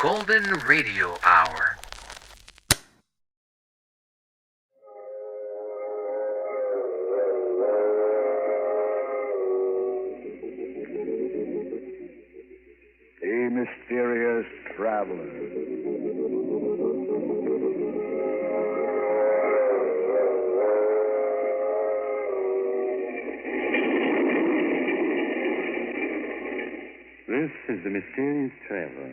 Golden Radio Hour. The Mysterious Traveler. This is the Mysterious Traveler,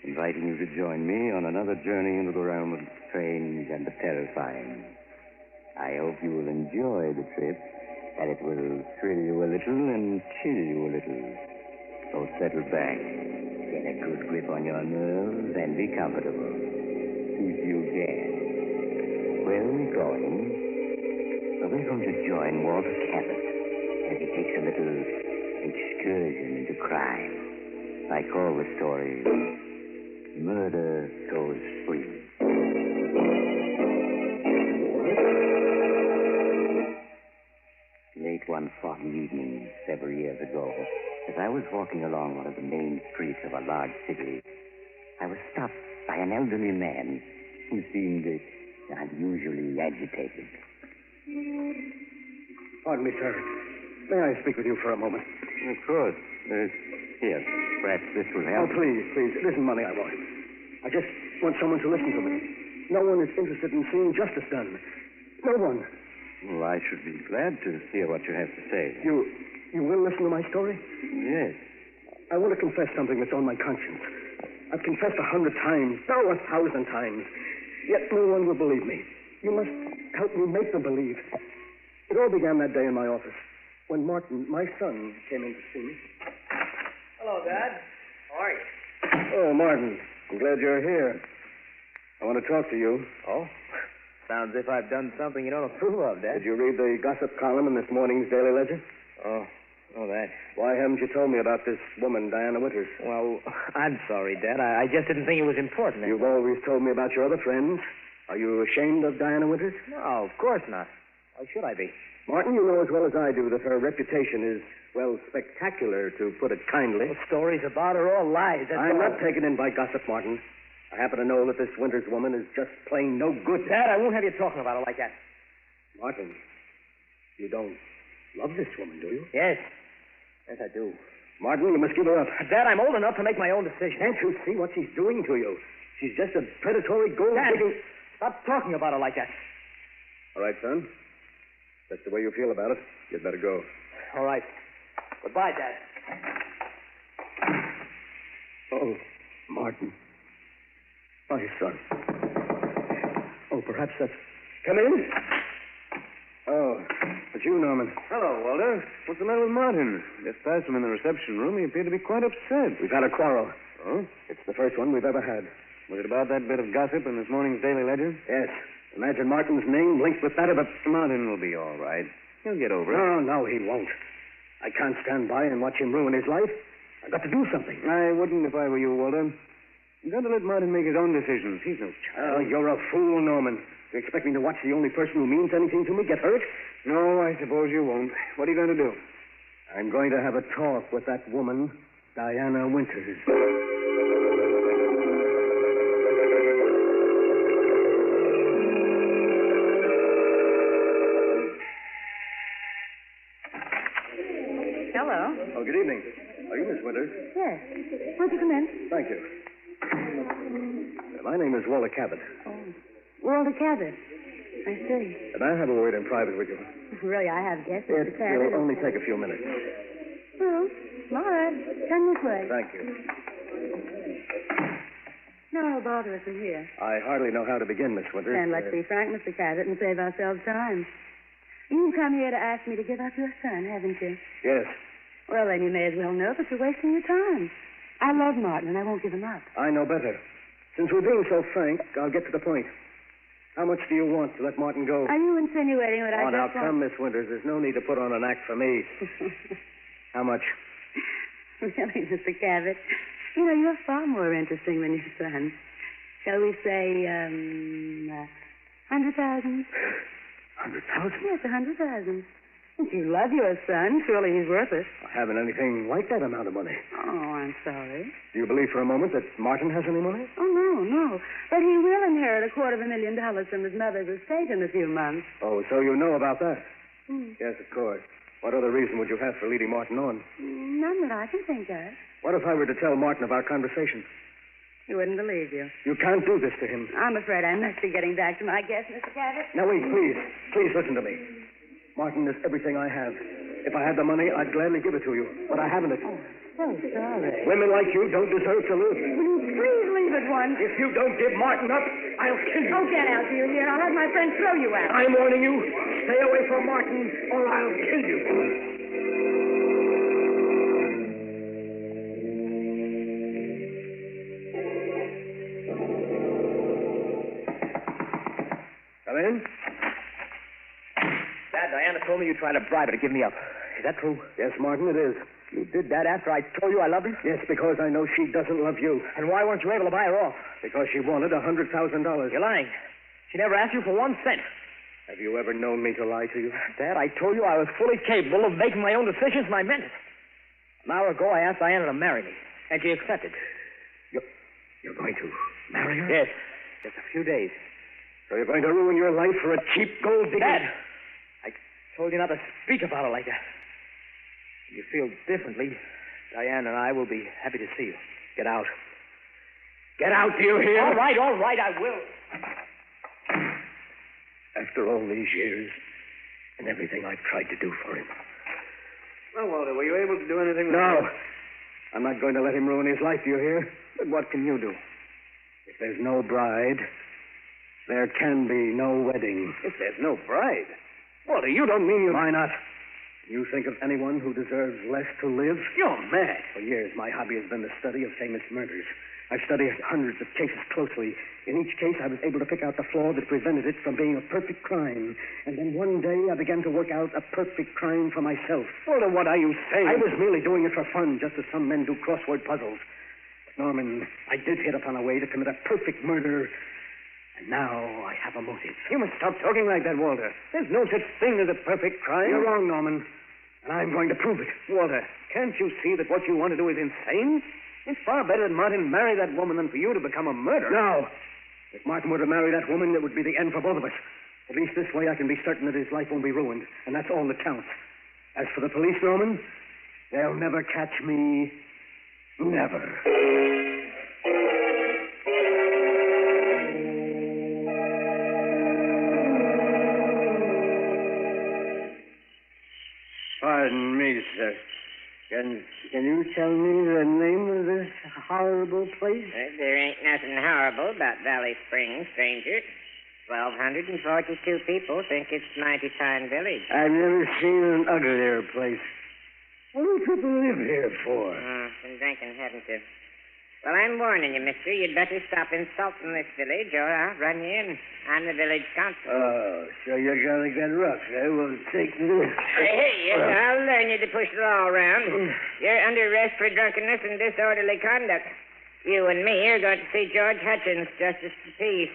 inviting you to join me on another journey into the realm of the strange and the terrifying. I hope you will enjoy the trip, and it will thrill you a little and chill you a little. So settle back, get a good grip on your nerves, and be comfortable, if you can. Where are we going? Well, we're going to join Walter Cabot as he takes a little excursion into crime. I call the story Murder Goes Free. Late one foggy evening several years ago, as I was walking along one of the main streets of a large city, I was stopped by an elderly man who seemed unusually agitated. Pardon me, sir. May I speak with you for a moment? Of course. Here, perhaps this will help. Oh, please. It isn't money I want. I just want someone to listen to me. No one is interested in seeing justice done. No one. Well, I should be glad to hear what you have to say. You will listen to my story? Yes. I want to confess something that's on my conscience. I've confessed 100 times, no, 1,000 times. Yet no one will believe me. You must help me make them believe. It all began that day in my office when Martin, my son, came in to see me. Hello, Dad. How are you? Oh, Martin, I'm glad you're here. I want to talk to you. Oh? Sounds as if I've done something you don't approve of, Dad. Did you read the gossip column in this morning's Daily Ledger? Oh, that. Why haven't you told me about this woman, Diana Winters? Well, I'm sorry, Dad. I just didn't think it was important. You've always told me about your other friends. Are you ashamed of Diana Winters? No, of course not. Why should I be? Martin, you know as well as I do that her reputation is, well, spectacular, to put it kindly. Well, stories about her all lies. I'm not taken in by gossip, Martin. I happen to know that this Winters woman is just plain no good. Dad, I won't have you talking about her like that. Martin, you don't love this woman, do you? Yes. Yes, I do. Martin, you must give her up. Dad, I'm old enough to make my own decision. Can't you see what she's doing to you? She's just a predatory gold-digging... Stop talking about her like that. All right, son. That's the way you feel about it. You'd better go. All right. Goodbye, Dad. Oh, Martin. My son. Oh, perhaps that's... Come in. Oh, it's you, Norman. Hello, Walter. What's the matter with Martin? Just passed him in the reception room. He appeared to be quite upset. We've had a quarrel. Oh? It's the first one we've ever had. Was it about that bit of gossip in this morning's Daily Ledger? Yes. Imagine Martin's name linked with that of a... Martin will be all right. He'll get over it. No, he won't. I can't stand by and watch him ruin his life. I've got to do something. I wouldn't if I were you, Walter. You've got to let Martin make his own decisions. He's no child. Oh, you're a fool, Norman. You expect me to watch the only person who means anything to me get hurt? No, I suppose you won't. What are you going to do? I'm going to have a talk with that woman, Diana Winters. Hello. Oh, good evening. Are you Miss Winters? Yes. Won't you come in? Thank you. My name is Walter Cabot. Oh. Walter Cabot. I see. And I have a word in private with you. Really, I have guessed, It Mr. Cabot. will only take a few minutes. Well, all right. Come this way. Thank you. No, no bother us in here. I hardly know how to begin, Miss Winters. And let's be frank, Mr. Cabot, and save ourselves time. You've come here to ask me to give up your son, haven't you? Yes. Well, then you may as well know that you're wasting your time. I love Martin, and I won't give him up. I know better. Since we're being so frank, I'll get to the point. How much do you want to let Martin go? Are you insinuating that I now, just come, Miss Winters. There's no need to put on an act for me. How much? Really, Mr. Cabot, you know, you're far more interesting than your son. Shall we say, 100,000? 100,000? Yes, 100,000. If you love your son, surely he's worth it. I haven't anything like that amount of money. Oh, I'm sorry. Do you believe for a moment that Martin has any money? Oh, no. But he will inherit $250,000 from his mother's estate in a few months. Oh, so you know about that? Hmm. Yes, of course. What other reason would you have for leading Martin on? None that I can think of. What if I were to tell Martin of our conversation? He wouldn't believe you. You can't do this to him. I'm afraid I must be getting back to my guest, Mr. Cabot. Now, wait, please. Please listen to me. Martin is everything I have. If I had the money, I'd gladly give it to you. But I haven't it. Oh, so sorry. Women like you don't deserve to live. Will you please leave at once? If you don't give Martin up, I'll kill you. Oh, get out, do you hear? I'll have my friends throw you out. I'm warning you. Stay away from Martin, or I'll kill you. Come in. Dad, Diana told me you tried to bribe her to give me up. Is that true? Yes, Martin, it is. You did that after I told you I loved her? Yes, because I know she doesn't love you. And why weren't you able to buy her off? Because she wanted $100,000. You're lying. She never asked you for 1 cent. Have you ever known me to lie to you? Dad, I told you I was fully capable of making my own decisions, and I meant it. An hour ago, I asked Diana to marry me, and she accepted. You're going to marry her? Yes. Just a few days. So you're going to ruin your life for a cheap gold digger? Dad, I told you not to speak about her like that. If you feel differently, Diana and I will be happy to see you. Get out. Get out, do you hear? All right, I will. After all these years and everything I've tried to do for him. Well, Walter, were you able to do anything? No. I'm not going to let him ruin his life, do you hear? But what can you do? If there's no bride, there can be no wedding. If there's no bride? Walter, you don't mean you... Why not? You think of anyone who deserves less to live? You're mad. For years, my hobby has been the study of famous murders. I've studied hundreds of cases closely. In each case, I was able to pick out the flaw that prevented it from being a perfect crime. And then one day, I began to work out a perfect crime for myself. Walter, what are you saying? I was merely doing it for fun, just as some men do crossword puzzles. But, Norman, I did hit upon a way to commit a perfect murder. And now I have a motive. You must stop talking like that, Walter. There's no such thing as a perfect crime. You're wrong, Norman. And I'm going to prove it. Walter, can't you see that what you want to do is insane? It's far better that Martin marry that woman than for you to become a murderer. No. If Martin were to marry that woman, it would be the end for both of us. At least this way I can be certain that his life won't be ruined. And that's all that counts. As for the police, Norman, they'll never catch me. Never. Pardon me, sir. Can you tell me the name of this horrible place? There ain't nothing horrible about Valley Springs, stranger. 1,242 people think it's mighty fine village. I've never seen an uglier place. What do people live here for? Been drinking, haven't you? Well, I'm warning you, mister. You'd better stop insulting this village, or I'll run you in. I'm the village council. Oh, so you're gonna get rough, eh? Well, take this. Hey, I'll learn you to push the law around. You're under arrest for drunkenness and disorderly conduct. You and me are going to see George Hutchins, Justice of the Peace.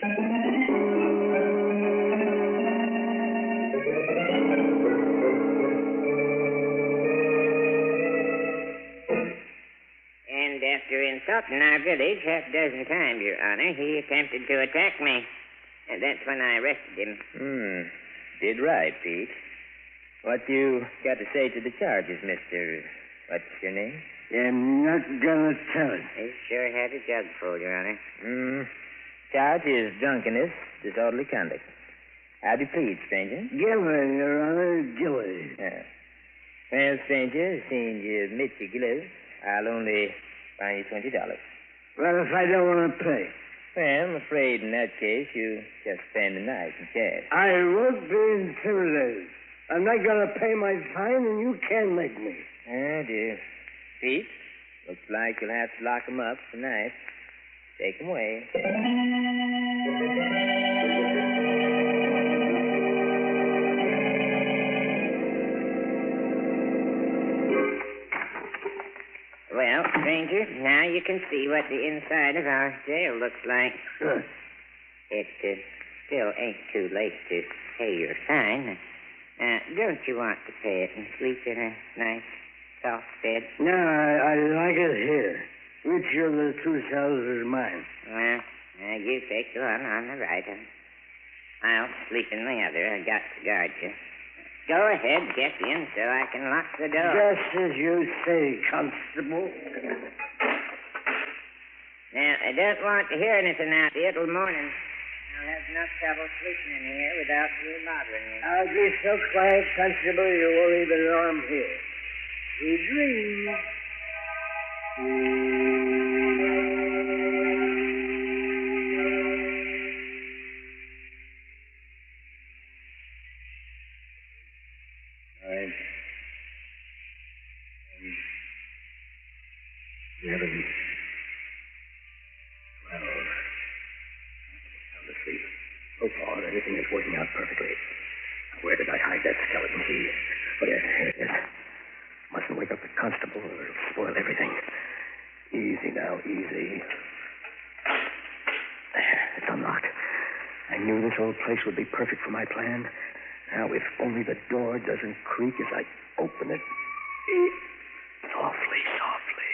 And after insulting our village half a dozen times, Your Honor, he attempted to attack me. And that's when I arrested him. Did right, Pete. What you got to say to the charges, mister... What's your name? I'm not gonna tell it. He sure had a jug full, Your Honor. Charge is drunkenness, disorderly conduct. How'd you plead, stranger? Gilly, Your Honor, Gilly. Yeah. Well, stranger, seeing you admit your guilt, I'll only fine you $20. Well, if I don't want to pay? Well, I'm afraid in that case you just spend the night in cash. I won't be intimidated. I'm not gonna pay my fine, and you can't make me. Oh, dear. Pete, looks like you'll have to lock 'em up tonight. Take 'em away. Well, stranger, now you can see what the inside of our jail looks like. Good. It still ain't too late to pay your fine. Don't you want to pay it and sleep in a nice, soft bed? No, I like it here. Which of the two cells is mine? Well, you take the one on the right. I'll sleep in the other. I got to guard you. Go ahead, get in so I can lock the door. Just as you say, Constable. Now, I don't want to hear anything out here till morning. I'll have enough trouble sleeping in here without you bothering me. I'll be so quiet, Constable, you won't even know I'm here. You dream. So far, everything is working out perfectly. Where did I hide that skeleton key? Oh, yes, here it is. Mustn't wake up the constable or it'll spoil everything. Easy now, easy. There, it's unlocked. I knew this old place would be perfect for my plan. Now, if only the door doesn't creak as I open it. Softly, softly.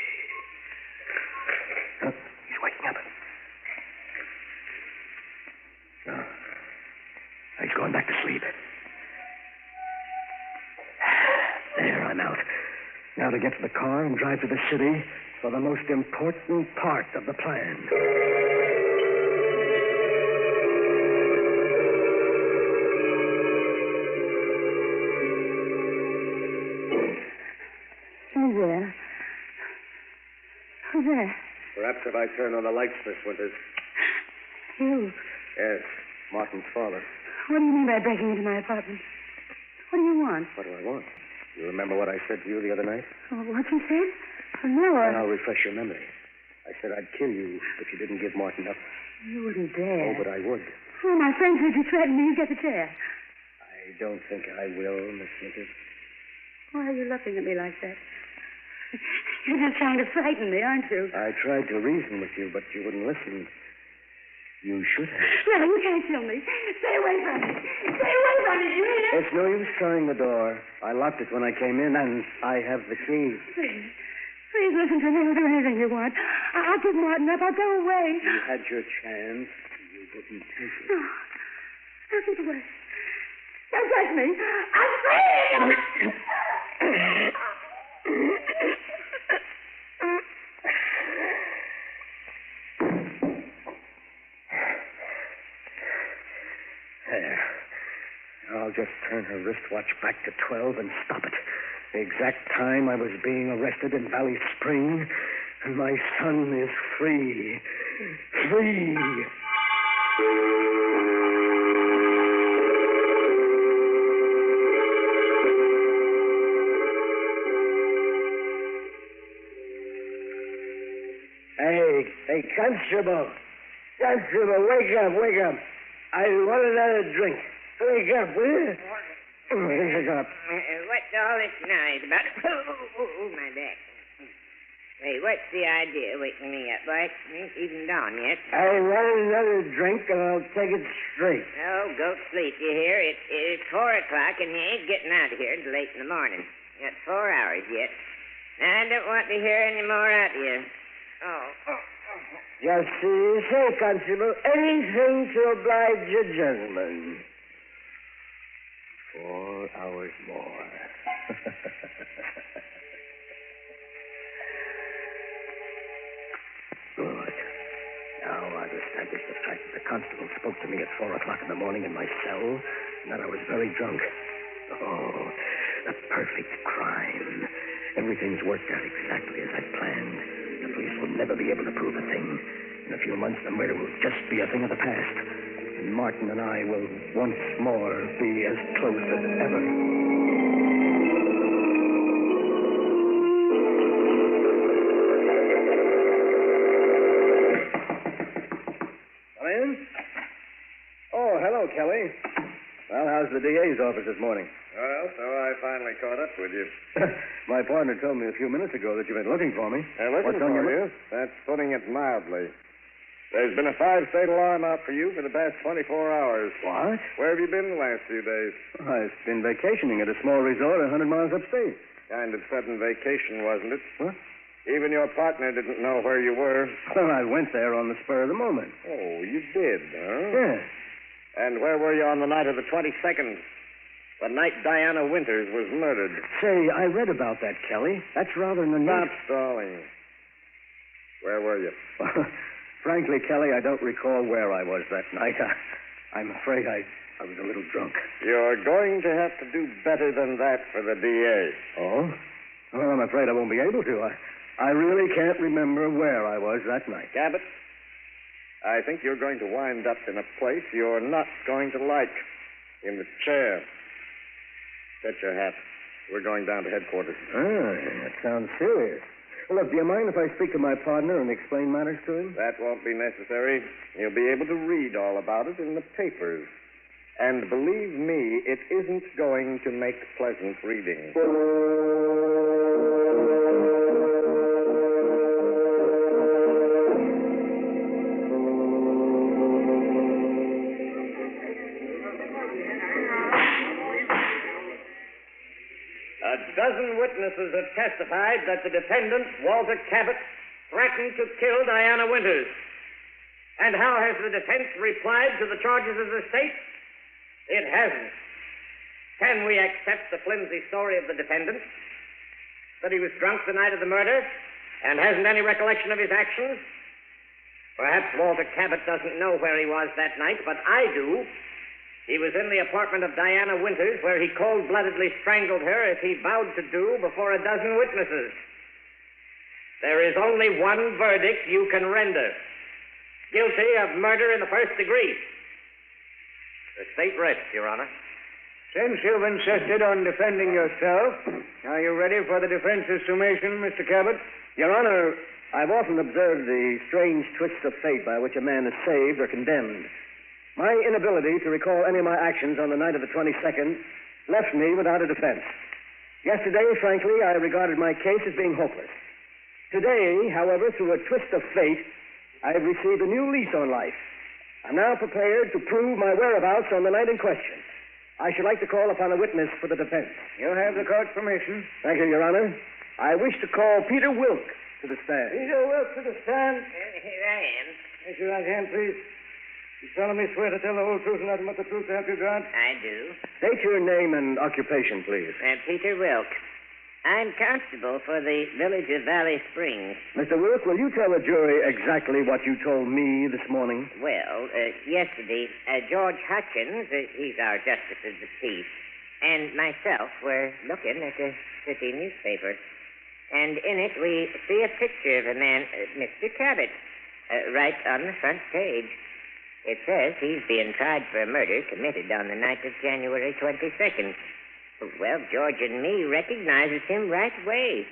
Oh, he's waking up. No. He's going back to sleep. There, I'm out. Now to get to the car and drive to the city for the most important part of the plan. Who's there? Who's there? Perhaps if I turn on the lights, Miss Winters. You. Yes, Martin's father. What do you mean by breaking into my apartment? What do you want? What do I want? You remember what I said to you the other night? Oh, what you said? Oh, no, I'll refresh your memory. I said I'd kill you if you didn't give Martin up. You wouldn't dare. Oh, but I would. Oh, my friends heard you threaten me. You get the chair. I don't think I will, Miss Winters. Why are you looking at me like that? You're just trying to frighten me, aren't you? I tried to reason with you, but you wouldn't listen. You should have. No, you can't kill me. Stay away from me. Stay away from me, you hear? It's no use trying the door. I locked it when I came in, and I have the key. Please. Please listen to me. I'll do anything you want. I'll give Martin up. I'll go away. You had your chance. You didn't take it. No. Don't keep away. Don't touch me. I'm free! There. I'll just turn her wristwatch back to 12 and stop it. The exact time I was being arrested in Valley Spring, and my son is free. Free! Hey, Constable. Constable, wake up, wake up. I want another drink. Wake up, will you? Wake up. What's all this noise about? Oh, my back. Hey, what's the idea waking me up, boy? It ain't even dawn yet. I want another drink, and I'll take it straight. Oh, go to sleep, you hear? It's 4 o'clock, and you ain't getting out of here until late in the morning. You got 4 hours yet. Now, I don't want to hear any more out of you. Oh. Just as you say, Constable. Anything to oblige a gentleman. 4 hours more. Good. Now I've established the fact that the constable spoke to me at 4 o'clock in the morning in my cell, and that I was very drunk. Oh, the perfect crime. Everything's worked out exactly as I planned. The police will never be able to prove a thing. In a few months, the murder will just be a thing of the past. And Martin and I will once more be as close as ever. Come in. Oh, hello, Kelly. Well, how's the DA's office this morning? Well, so I finally caught up with you. My partner told me a few minutes ago that you've been looking for me. Looking What's on for your you? That's putting it mildly. There's been a 5-state alarm out for you for the past 24 hours. What? Where have you been the last few days? I've been vacationing at a small resort 100 miles upstate. Kind of sudden vacation, wasn't it? What? Even your partner didn't know where you were. Well, I went there on the spur of the moment. Oh, you did, huh? Yes. And where were you on the night of the 22nd? The night Diana Winters was murdered. Say, I read about that, Kelly. That's rather an Stop stalling. Where were you? Frankly, Kelly, I don't recall where I was that night. I'm afraid I was a little drunk. You're going to have to do better than that for the DA. Oh? Well, I'm afraid I won't be able to. I really can't remember where I was that night. Cabot, I think you're going to wind up in a place you're not going to like. In the chair. Get your hat. We're going down to headquarters. That sounds serious. Well, look, do you mind if I speak to my partner and explain matters to him? That won't be necessary. You'll be able to read all about it in the papers. And believe me, it isn't going to make pleasant reading. A dozen witnesses have testified that the defendant, Walter Cabot, threatened to kill Diana Winters. And how has the defense replied to the charges of the state? It hasn't. Can we accept the flimsy story of the defendant? That he was drunk the night of the murder and hasn't any recollection of his actions? Perhaps Walter Cabot doesn't know where he was that night, but I do. He was in the apartment of Diana Winters, where he cold-bloodedly strangled her as he vowed to do before a dozen witnesses. There is only one verdict you can render. Guilty of murder in the first degree. The state rests, Your Honor. Since you've insisted on defending yourself, are you ready for the defense's summation, Mr. Cabot? Your Honor, I've often observed the strange twists of fate by which a man is saved or condemned. My inability to recall any of my actions on the night of the 22nd left me without a defense. Yesterday, frankly, I regarded my case as being hopeless. Today, however, through a twist of fate, I have received a new lease on life. I'm now prepared to prove my whereabouts on the night in question. I should like to call upon a witness for the defense. You have the court's permission. Thank you, Your Honor. I wish to call Peter Wilk to the stand. Peter Wilk to the stand. Here I am. Raise your right hand, please. You solemnly swear to tell the whole truth and nothing but the truth to help you God? I do. State your name and occupation, please. Peter Wilk. I'm constable for the village of Valley Springs. Mr. Wilk, will you tell the jury exactly what you told me this morning? Well, yesterday, George Hutchins, he's our justice of the peace, and myself were looking at a city newspaper. And in it, we see a picture of a man, Mr. Cabot, right on the front page. It says he's being tried for a murder committed on the night of January 22nd. Well, George and me recognizes him right away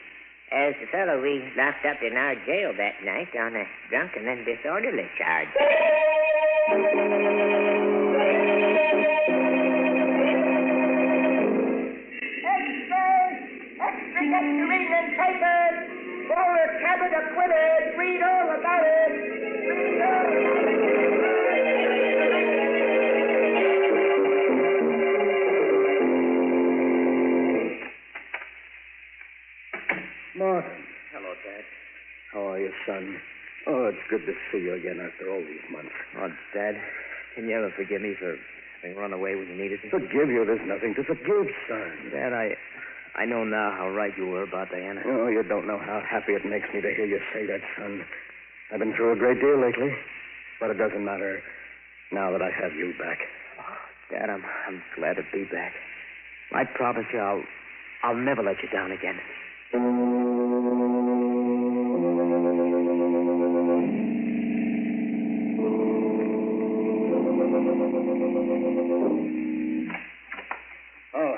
as the fellow we locked up in our jail that night on a drunken and disorderly charge. Extra, get to reading in papers. Walter Cabot acquitted. Read all about it. Read all about it. Martin. Hello, Dad. How are you, son? Oh, it's good to see you again after all these months. Oh, Dad, can you ever forgive me for having run away when you needed me? Forgive you? There's nothing to forgive, son. Dad, I know now how right you were about Diana. Oh, you don't know how happy it makes me to hear you say that, son. I've been through a great deal lately, but it doesn't matter now that I have you back. Oh, Dad, I'm glad to be back. I promise you I'll never let you down again. Oh,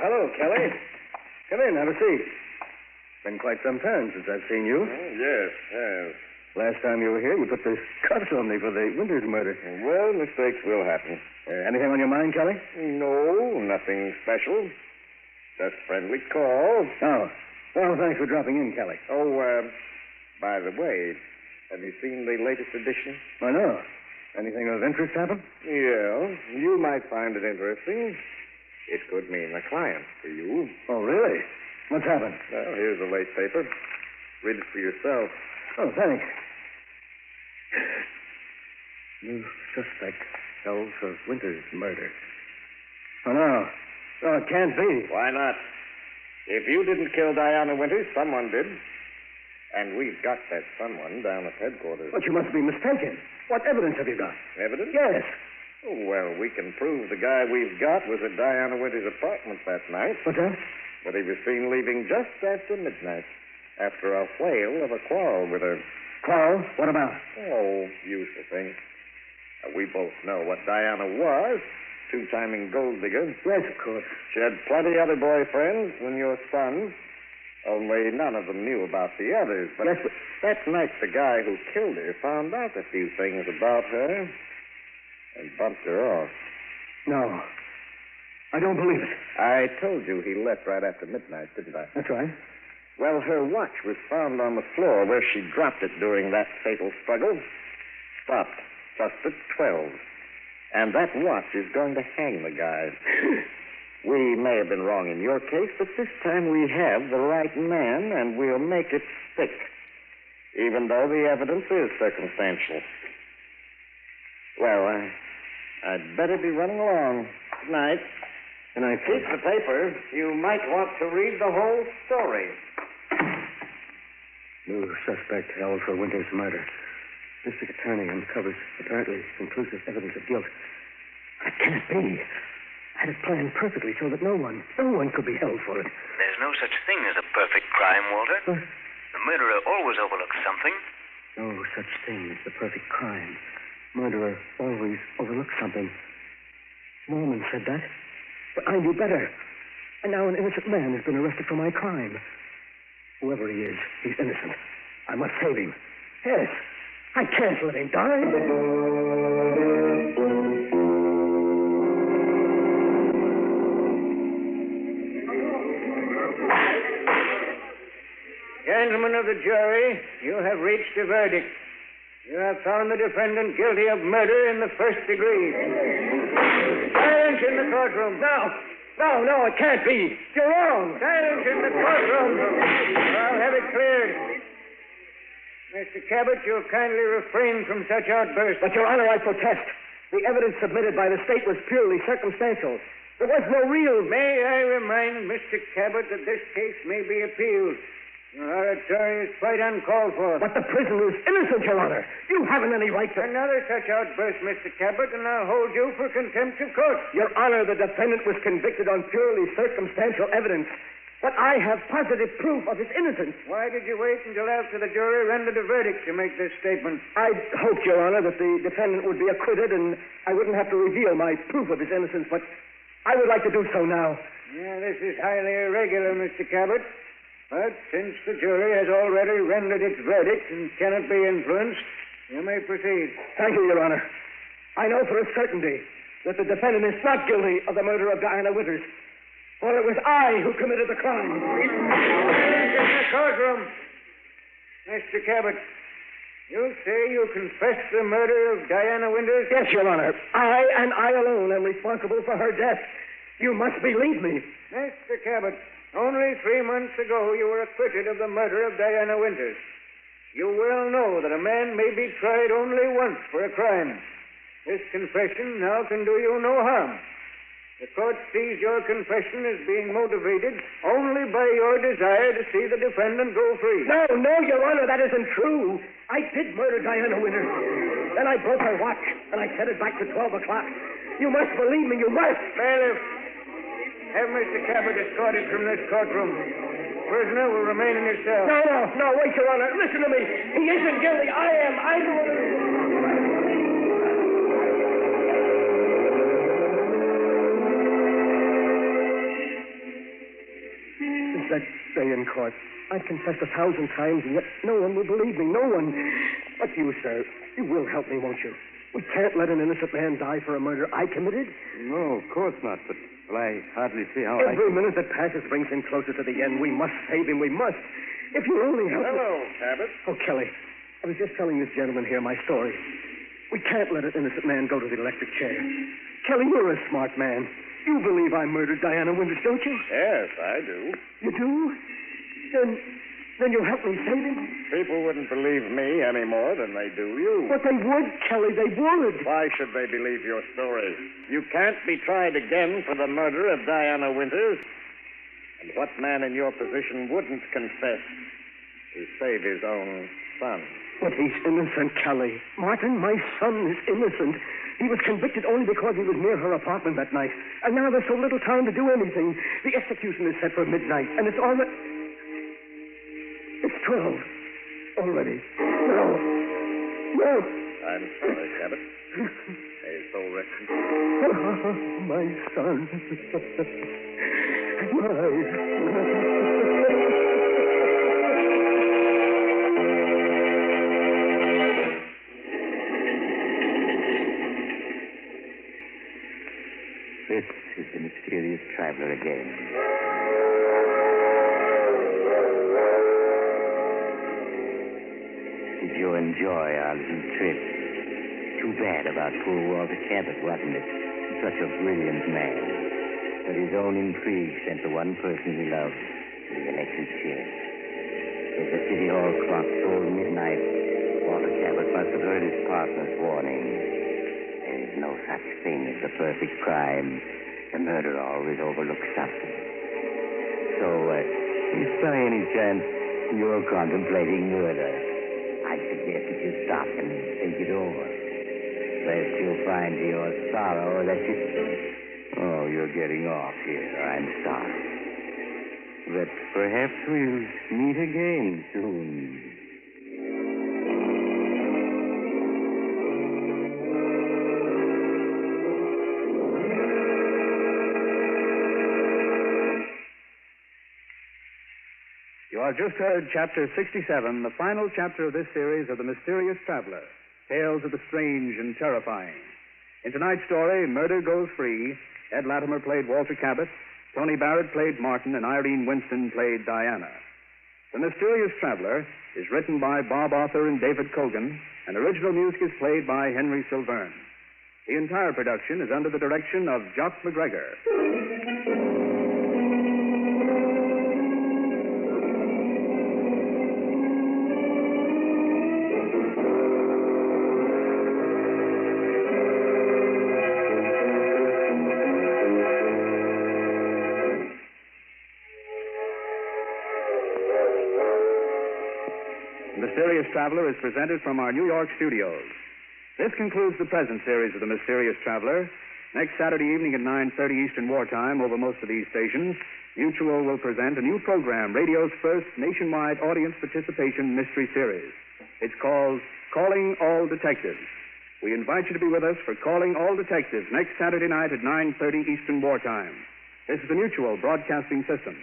hello, Kelly. Come in, have a seat. Been quite some time since I've seen you. Yes. Last time you were here, you put the cuffs on me for the Winters murder. Well, mistakes will happen. Anything on your mind, Kelly? No, nothing special. Just friendly call. Oh. Well, thanks for dropping in, Kelly. Oh, by the way, Have you seen the latest edition? I know. Anything of interest happen? Yeah, you might find it interesting. It could mean a client for you. Oh, really? What's happened? Well, here's the late paper. Read it for yourself. Oh, thanks. New suspect held for Winters' murder. Oh, no. Oh, it can't be. Why not? If you didn't kill Diana Winters, someone did. And we've got that someone down at headquarters. But you must be mistaken. What evidence have you got? Evidence? Yes. Oh, well, we can prove the guy we've got was at Diana Winters' apartment that night. What's that? But he was seen leaving just after midnight, after a whale of a quarrel with her. Quarrel? What about? Oh, usual thing. We both know what Diana was. Two-timing gold digger. Yes, of course. She had plenty other boyfriends than your son. Only none of them knew about the others. But Yes, that night, the guy who killed her found out a few things about her and bumped her off. No. I don't believe it. I told you he left right after midnight, didn't I? That's right. Well, her watch was found on the floor where she dropped it during that fatal struggle. Stopped just at 12. And that watch is going to hang the guy. We may have been wrong in your case, but this time we have the right man, and we'll make it stick, even though the evidence is circumstantial. Well, I'd better be running along. Good night. Good night, Keep the paper. You might want to read the whole story. New suspect held for Winters' murder. District Attorney uncovers apparently conclusive evidence of guilt. That can't be. I had it planned perfectly so that no one could be held for it. There's no such thing as a perfect crime, Walter. Huh? The murderer always overlooks something. No such thing as the perfect crime. Murderer always overlooks something. Norman said that. But I knew better. And now an innocent man has been arrested for my crime. Whoever he is, he's innocent. I must save him. Yes. I can't let him die. Gentlemen of the jury, you have reached a verdict. You have found the defendant guilty of murder in the first degree. Silence in the courtroom. No, it can't be. You're wrong. Silence in the courtroom. I'll have it cleared. Mr. Cabot, you'll kindly refrain from such outbursts. But, Your Honor, I protest. The evidence submitted by the state was purely circumstantial. There was no real... May I remind Mr. Cabot that this case may be appealed. Your oratory is quite uncalled for. But the prisoner is innocent, Your Honor. You haven't any right to... Another such outburst, Mr. Cabot, and I'll hold you for contempt of court. Your Honor, the defendant was convicted on purely circumstantial evidence. But I have positive proof of his innocence. Why did you wait until after the jury rendered a verdict to make this statement? I hoped, Your Honor, that the defendant would be acquitted and I wouldn't have to reveal my proof of his innocence, but I would like to do so now. Yeah, this is highly irregular, Mr. Cabot. But since the jury has already rendered its verdict and cannot be influenced, you may proceed. Thank you, Your Honor. I know for a certainty that the defendant is not guilty of the murder of Diana Winters. For it was I who committed the crime. In the courtroom. Mr. Cabot, you say you confessed the murder of Diana Winters? Yes, Your Honor. I and I alone am responsible for her death. You must believe me. Mr. Cabot, only 3 months ago you were acquitted of the murder of Diana Winters. You well know that a man may be tried only once for a crime. This confession now can do you no harm. The court sees your confession as being motivated only by your desire to see the defendant go free. No, Your Honor, that isn't true. I did murder Diana Winters. Then I broke her watch, and I set it back to 12 o'clock. You must believe me, you must. Bailiff, have Mr. Cabot escorted from this courtroom. Prisoner will remain in his cell. No, wait, Your Honor. Listen to me. He isn't guilty. I'm the one who... That day in court, I've confessed 1,000 times, and yet no one will believe me. No one. But you, sir, you will help me, won't you? We can't let an innocent man die for a murder I committed. No, of course not, but I hardly see how Every minute that passes brings him closer to the end. We must save him. We must. If you only help Hello, Cabot. Oh, Kelly. I was just telling this gentleman here my story. We can't let an innocent man go to the electric chair. Kelly, you're a smart man. You believe I murdered Diana Winters, don't you? Yes, I do. You do? Then you'll help me save him? People wouldn't believe me any more than they do you. But they would, Kelly, they would. Why should they believe your story? You can't be tried again for the murder of Diana Winters. And what man in your position wouldn't confess to save his own son? But he's innocent, Kelly. Martin, my son is innocent. He was convicted only because he was near her apartment that night. And now there's so little time to do anything. The execution is set for midnight, and it's already... It's 12. Already. No. I'm sorry, Cabot. May his soul rest in peace. Oh, my son. This is the mysterious traveler again. Did you enjoy our little trip? Too bad about poor Walter Cabot, wasn't it? Such a brilliant man. But his own intrigue sent the one person he loved to the electric chair. As the city hall clock tolled midnight, Walter Cabot must have heard his partner's warning. There is no such thing as the perfect crime. The murderer always overlooks something. So, if by any chance you're contemplating murder, I suggest that you stop and think it over. Lest you'll find to your sorrow that you... Oh, you're getting off here. I'm sorry. But perhaps we'll meet again soon. You have just heard Chapter 67, the final chapter of this series of The Mysterious Traveler, Tales of the Strange and Terrifying. In tonight's story, Murder Goes Free, Ed Latimer played Walter Cabot, Tony Barrett played Martin, and Irene Winston played Diana. The Mysterious Traveler is written by Bob Arthur and David Cogan, and original music is played by Henry Silverne. The entire production is under the direction of Jock McGregor. The Mysterious Traveler is presented from our New York studios. This concludes the present series of The Mysterious Traveler. Next Saturday evening at 9:30 Eastern Wartime over most of these stations, Mutual will present a new program, radio's first nationwide audience participation mystery series. It's called Calling All Detectives. We invite you to be with us for Calling All Detectives next Saturday night at 9:30 Eastern Wartime. This is the Mutual Broadcasting System.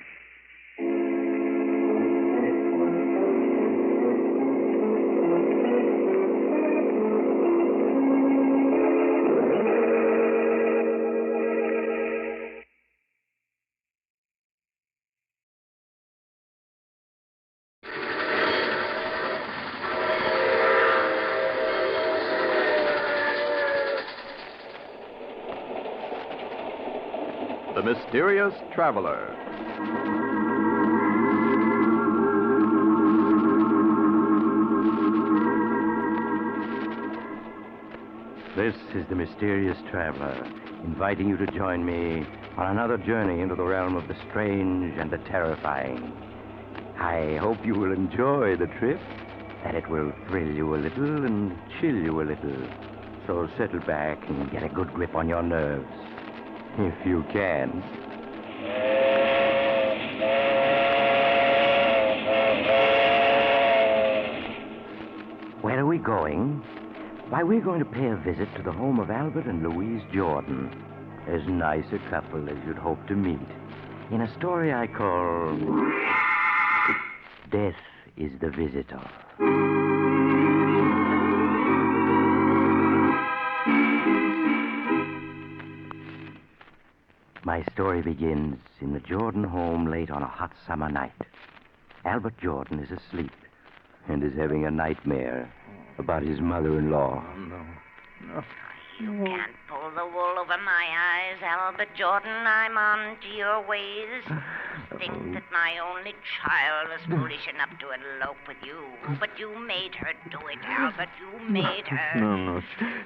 The Mysterious Traveler. This is the Mysterious Traveler, inviting you to join me on another journey into the realm of the strange and the terrifying. I hope you will enjoy the trip, that it will thrill you a little and chill you a little. So settle back and get a good grip on your nerves. If you can. Where are we going? Why, we're going to pay a visit to the home of Albert and Louise Jordan. As nice a couple as you'd hope to meet. In a story I call... Death is the Visitor. My story begins in the Jordan home late on a hot summer night. Albert Jordan is asleep. and is having a nightmare about his mother-in-law. No. You can't pull the wool over my eyes, Albert Jordan. I'm on to your ways. Think that my only child was foolish enough to elope with you. But you made her do it, Albert. You made her. No.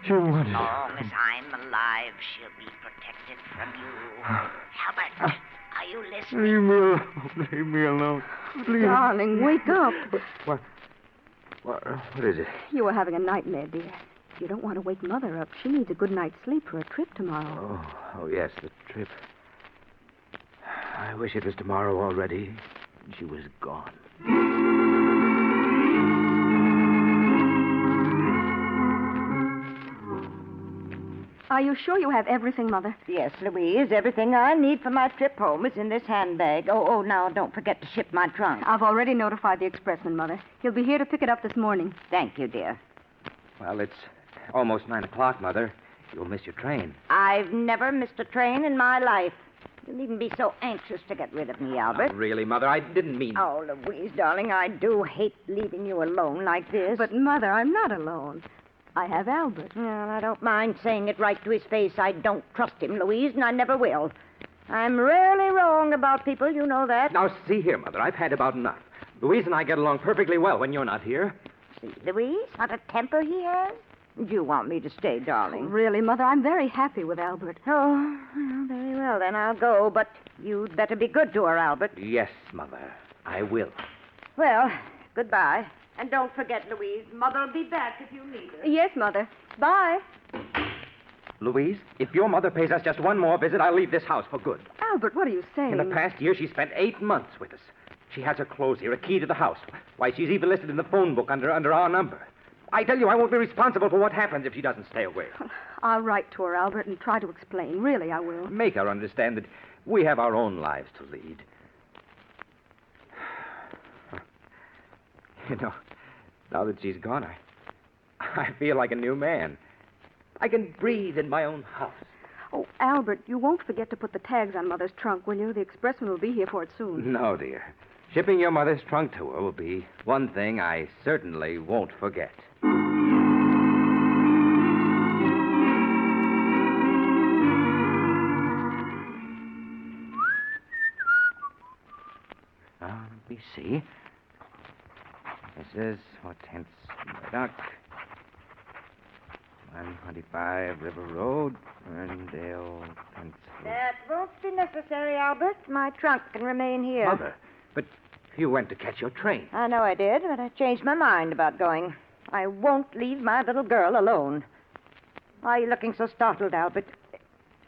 She wanted... As long as I'm alive, she'll be protected from you. Albert, are you listening? Leave me alone. Please. Darling, wake up. What is it? You were having a nightmare, dear. You don't want to wake Mother up. She needs a good night's sleep for a trip tomorrow. Oh, yes, the trip. I wish it was tomorrow already. She was gone. Are you sure you have everything, Mother? Yes, Louise. Everything I need for my trip home is in this handbag. Oh, now don't forget to ship my trunk. I've already notified the expressman, Mother. He'll be here to pick it up this morning. Thank you, dear. Well, it's almost 9 o'clock, Mother. You'll miss your train. I've never missed a train in my life. You needn't be so anxious to get rid of me, Albert. Not really, Mother. I didn't mean... Oh, Louise, darling, I do hate leaving you alone like this. But, Mother, I'm not alone. I have Albert. Well, I don't mind saying it right to his face. I don't trust him, Louise, and I never will. I'm rarely wrong about people, you know that. Now, see here, Mother. I've had about enough. Louise and I get along perfectly well when you're not here. See, Louise, what a temper he has. Do you want me to stay, darling? Really, Mother, I'm very happy with Albert. Oh, well, very well, then I'll go. But you'd better be good to her, Albert. Yes, Mother. I will. Well, goodbye. And don't forget, Louise, Mother'll be back if you need her. Yes, Mother. Bye. Louise, if your mother pays us just one more visit, I'll leave this house for good. Albert, what are you saying? In the past year, she spent 8 months with us. She has her clothes here, a key to the house. Why, she's even listed in the phone book under our number. I tell you, I won't be responsible for what happens if she doesn't stay away. I'll write to her, Albert, and try to explain. Really, I will. Make her understand that we have our own lives to lead. You know, now that she's gone, I feel like a new man. I can breathe in my own house. Oh, Albert, you won't forget to put the tags on Mother's trunk, will you? The expressman will be here for it soon. No, dear. Shipping your mother's trunk to her will be one thing I certainly won't forget. Let me see. This is Hortense Murdoch. 125 River Road, Ferndale, Pennsylvania. That won't be necessary, Albert. My trunk can remain here. Mother, but you went to catch your train. I know I did, but I changed my mind about going. I won't leave my little girl alone. Why are you looking so startled, Albert?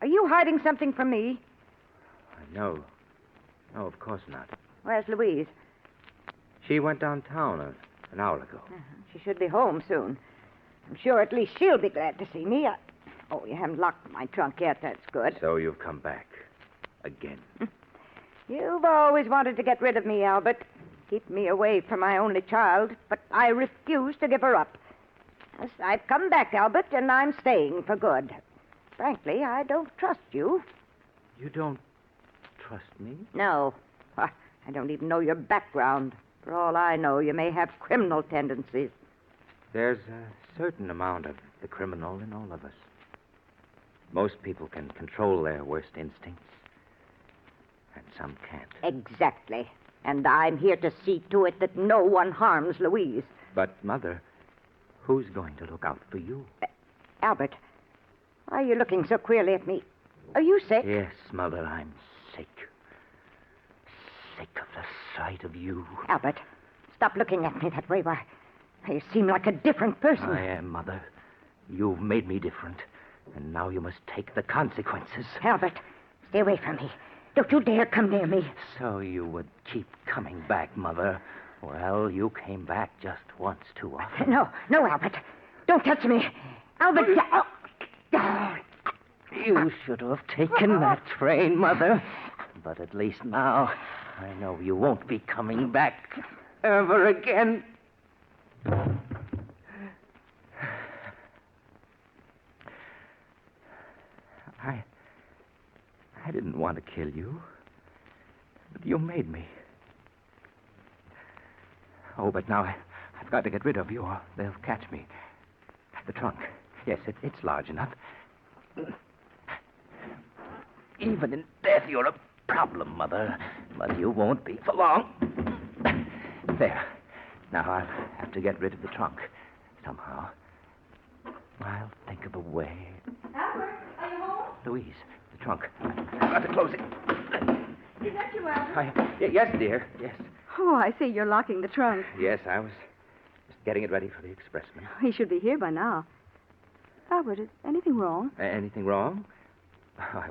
Are you hiding something from me? No. No, of course not. Where's Louise? She went downtown an hour ago. She should be home soon. I'm sure at least she'll be glad to see me. Oh, you haven't locked my trunk yet. That's good. So you've come back. Again. You've always wanted to get rid of me, Albert. Keep me away from my only child, but I refuse to give her up. Yes, I've come back, Albert, and I'm staying for good. Frankly, I don't trust you. You don't trust me? No. I don't even know your background. For all I know, you may have criminal tendencies. There's a certain amount of the criminal in all of us. Most people can control their worst instincts, and some can't. Exactly. And I'm here to see to it that no one harms Louise. But, Mother, who's going to look out for you? Albert, why are you looking so queerly at me? Are you sick? Yes, Mother, I'm sick. Sick of the sight of you. Albert, stop looking at me that way. Why, you seem like a different person. I am, Mother. You've made me different, and now you must take the consequences. Albert, stay away from me. Don't you dare come near me. So you would keep coming back, Mother. Well, you came back just once too often. No, Albert. Don't touch me. Albert, You should have taken that train, Mother. But at least now, I know you won't be coming back ever again. I didn't want to kill you, but you made me. Oh, but now I've got to get rid of you or they'll catch me. The trunk. Yes, it's large enough. Even in death, you're a problem, Mother. But you won't be for long. There. Now I'll have to get rid of the trunk. Somehow. I'll think of a way. Albert, are you home? Louise, the trunk. I've got to close it. Is that you, Albert? Yes, dear. Yes. Oh, I see. You're locking the trunk. Yes, I was just getting it ready for the expressman. He should be here by now. Albert, is anything wrong? Anything wrong?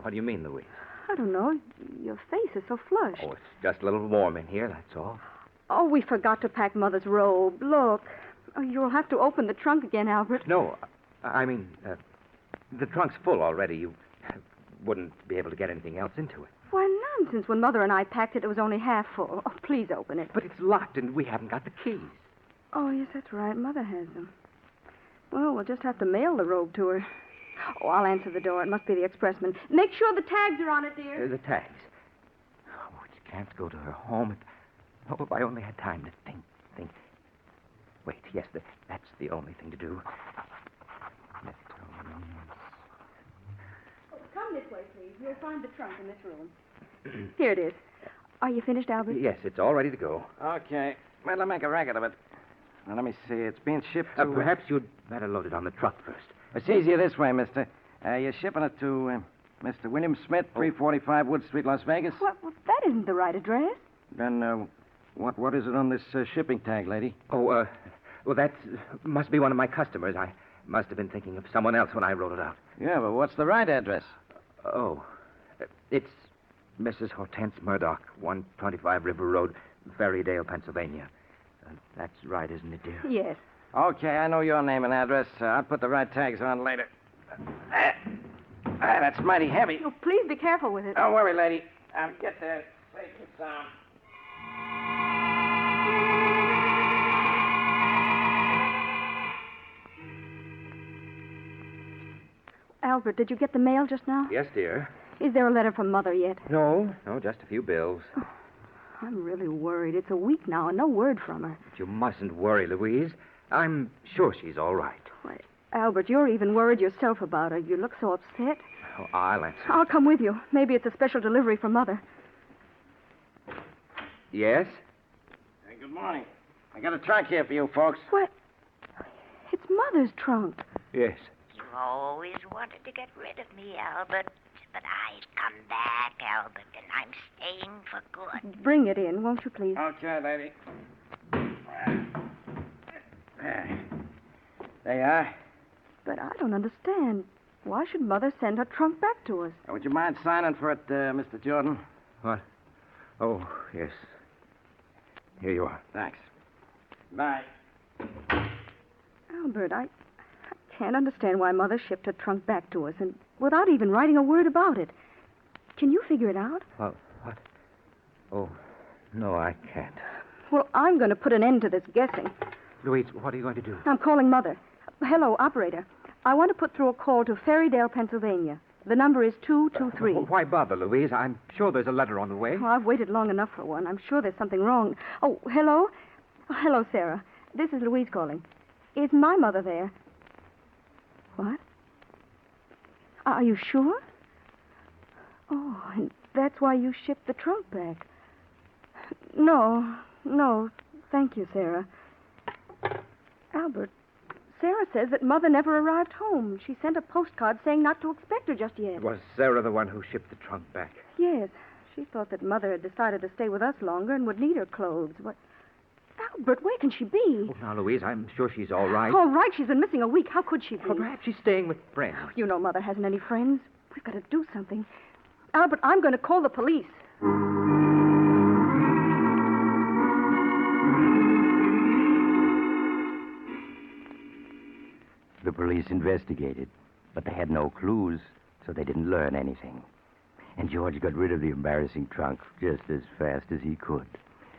What do you mean, Louise? I don't know. Your face is so flushed. Oh, it's just a little warm in here, that's all. Oh, we forgot to pack Mother's robe. Look. Oh, you'll have to open the trunk again, Albert. No, I mean, the trunk's full already. You wouldn't be able to get anything else into it. Why, nonsense. When Mother and I packed it, it was only half full. Oh, please open it. But it's locked, and we haven't got the keys. Oh, yes, that's right. Mother has them. Well, we'll just have to mail the robe to her. Oh, I'll answer the door. It must be the expressman. Make sure the tags are on it, dear. The tags. Oh, we can't go to her home. Oh, if I only had time to think. Wait, yes, that's the only thing to do. Oh, come this way, please. You'll find the trunk in this room. Here it is. Are you finished, Albert? Yes, it's all ready to go. Okay. Well, I'll make a racket of it. Now, let me see. It's being shipped to... Perhaps you'd better load it on the truck first. It's easier this way, mister. You're shipping it to Mr. William Smith, 345 Wood Street, Las Vegas. Well, that isn't the right address. Then, what is it on this shipping tag, lady? Oh, well, that must be one of my customers. I must have been thinking of someone else when I wrote it out. Yeah, but what's the right address? Oh, it's Mrs. Hortense Murdoch, 125 River Road, Ferrydale, Pennsylvania. That's right, isn't it, dear? Yes. Okay, I know your name and address. I'll put the right tags on later. That's mighty heavy. Oh, please be careful with it. Don't worry, lady. I'll get there safe and sound. Albert, did you get the mail just now? Yes, dear. Is there a letter from Mother yet? No, just a few bills. Oh, I'm really worried. It's a week now and no word from her. But you mustn't worry, Louise. I'm sure she's all right. Why, Albert, you're even worried yourself about her. You look so upset. Oh, I'll answer. I'll come with you. Maybe it's a special delivery from Mother. Yes? Hey, good morning. I got a trunk here for you folks. What? It's Mother's trunk. Yes. You always wanted to get rid of me, Albert. But I've come back, Albert, and I'm staying for good. Bring it in, won't you, please? Okay, lady. There you are. But I don't understand. Why should Mother send her trunk back to us? Would you mind signing for it, Mr. Jordan? What? Oh, yes. Here you are. Thanks. Bye. Albert, I can't understand why Mother shipped her trunk back to us and without even writing a word about it. Can you figure it out? What? Oh, no, I can't. Well, I'm going to put an end to this guessing. Louise, what are you going to do? I'm calling Mother. Hello, operator. I want to put through a call to Ferrydale, Pennsylvania. The number is 223. Why bother, Louise? I'm sure there's a letter on the way. Oh, I've waited long enough for one. I'm sure there's something wrong. Oh, hello? Oh, hello, Sarah. This is Louise calling. Is my mother there? What? Are you sure? Oh, and that's why you shipped the trunk back. No, thank you, Sarah. Albert, Sarah says that Mother never arrived home. She sent a postcard saying not to expect her just yet. Was Sarah the one who shipped the trunk back? Yes. She thought that Mother had decided to stay with us longer and would need her clothes. What? Albert, where can she be? Oh, now, Louise, I'm sure she's all right. All right, she's been missing a week. How could she be? Well, perhaps she's staying with friends. Oh, you know Mother hasn't any friends. We've got to do something. Albert, I'm going to call the police. The police investigated, but they had no clues, so they didn't learn anything. And George got rid of the embarrassing trunk just as fast as he could.